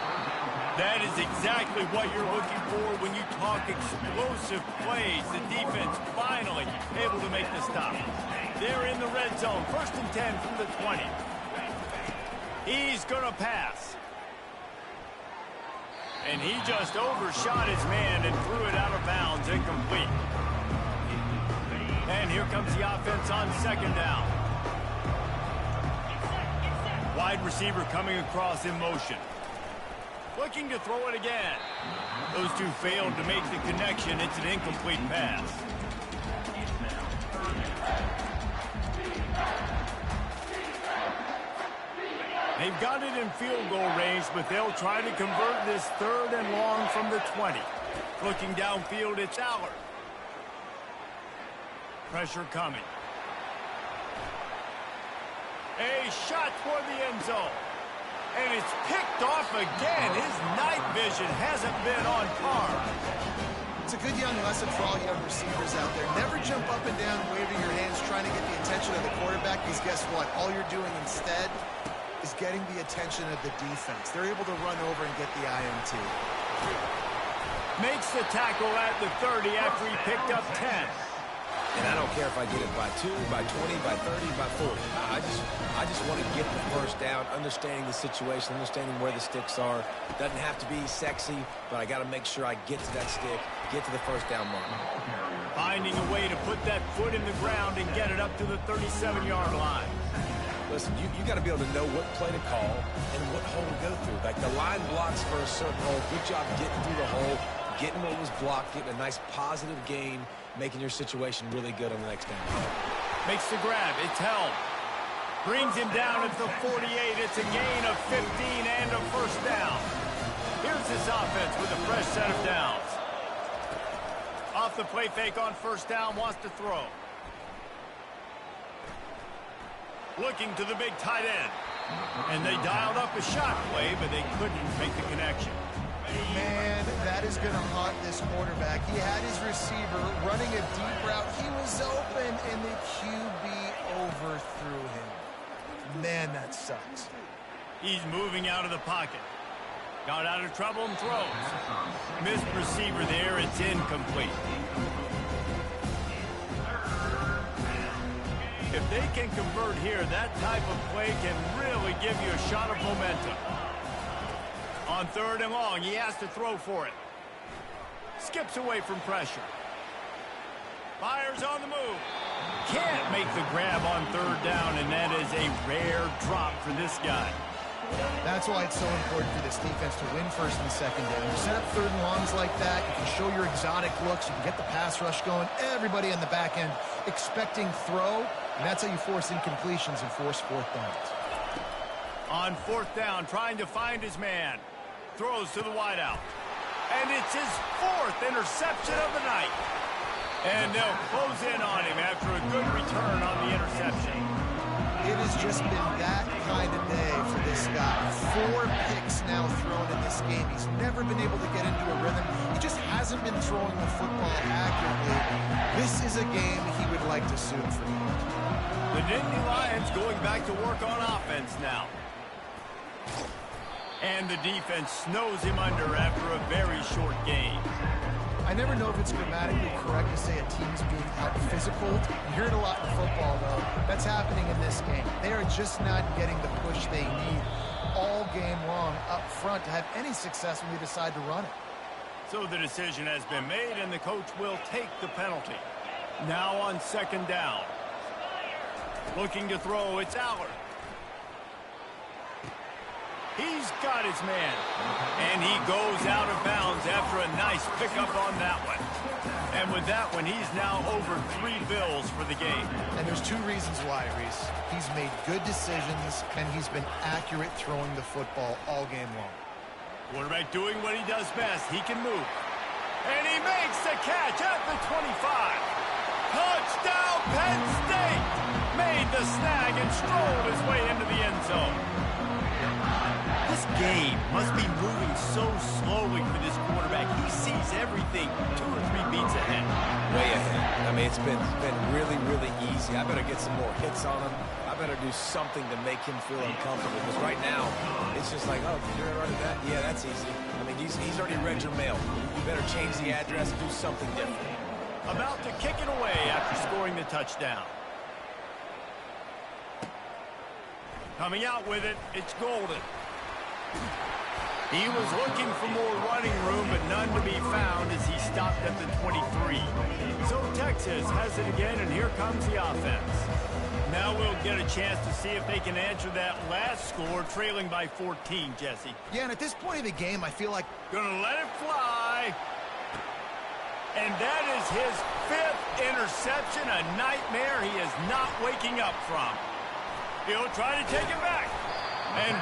That is exactly what you're looking for when you talk explosive plays. The defense finally able to make the stop. They're in the red zone. 1st and 10 from the 20. He's going to pass. And he just overshot his man and threw it out of bounds, incomplete. And here comes the offense on second down. Wide receiver coming across in motion. Looking to throw it again. Those two failed to make the connection. It's an incomplete pass. They've got it in field goal range, but they'll try to convert this 3rd and long from the 20. Looking downfield, it's Allard. Pressure coming. A shot toward the end zone. And it's picked off again. His night vision hasn't been on par. It's a good young lesson for all young receivers out there. Never jump up and down waving your hands trying to get the attention of the quarterback, because guess what? All you're doing instead is getting the attention of the defense. They're able to run over and get the INT. Makes the tackle at the 30 after he picked up 10. And I don't care if I get it by 2, by 20, by 30, by 40. I just want to get the first down, understanding the situation, understanding where the sticks are. Doesn't have to be sexy, but I got to make sure I get to that stick, get to the first down mark. Finding a way to put that foot in the ground and get it up to the 37-yard line. Listen, you got to be able to know what play to call and what hole to go through. Like the line blocks for a certain hole. Good job getting through the hole, getting what was blocked, getting a nice positive gain, making your situation really good on the next down. Makes the grab. It's held. Brings him down at the 48. It's a gain of 15 and a first down. Here's this offense with a fresh set of downs. Off the play fake on first down, wants to throw. Looking to the big tight end. And they dialed up a shot play, but they couldn't make the connection. Man, that is going to haunt this quarterback. He had his receiver running a deep route. He was open, and the QB overthrew him. Man, that sucks. He's moving out of the pocket. Got out of trouble and throws. Missed receiver there. It's incomplete. If they can convert here, that type of play can really give you a shot of momentum. On 3rd and long, he has to throw for it. Skips away from pressure. Fires on the move. Can't make the grab on 3rd down, and that is a rare drop for this guy. That's why it's so important for this defense to win 1st and 2nd down. You set up 3rd and longs like that, you can show your exotic looks, you can get the pass rush going, everybody in the back end expecting throw, and that's how you force incompletions and force 4th downs. On 4th down, trying to find his man. Throws to the wideout. And it's his 4th interception of the night. And they'll close in on him after a good return on the interception. It has just been that kind of day for this guy. 4 picks now thrown in this game. He's never been able to get into a rhythm. He just hasn't been throwing the football accurately. This is a game he would like to soon forget. The Nittany Lions going back to work on offense now. And the defense snows him under after a very short game. I never know if it's grammatically correct to say a team's being out-physical. You hear it a lot in football, though. That's happening in this game. They are just not getting the push they need all game long up front to have any success when they decide to run it. So the decision has been made, and the coach will take the penalty. Now on 2nd down. Looking to throw, it's Allard. He's got his man. And he goes out of bounds after a nice pickup on that one. And with that one, he's now over 3 bills for the game. And there's 2 reasons why, Reese. He's made good decisions, and he's been accurate throwing the football all game long. Quarterback doing what he does best. He can move. And he makes the catch at the 25. Touchdown, Penn State! Made the snag and strolled his way into the end zone. This game must be moving so slowly for this quarterback. He sees everything 2 or 3 beats ahead. Way ahead. I mean, it's been really, really easy. I better get some more hits on him. I better do something to make him feel uncomfortable. Because right now, it's just like, oh, you're running that? Yeah, that's easy. I mean, he's already read your mail. You better change the address and do something different. About to kick it away after scoring the touchdown. Coming out with it, it's Golden. He was looking for more running room, but none to be found as he stopped at the 23. So Texas has it again, and here comes the offense. Now we'll get a chance to see if they can answer that last score, trailing by 14, Jesse. Yeah, and at this point of the game, I feel like... Gonna let it fly. And that is his 5th interception, a nightmare he is not waking up from. He'll try to take it back. And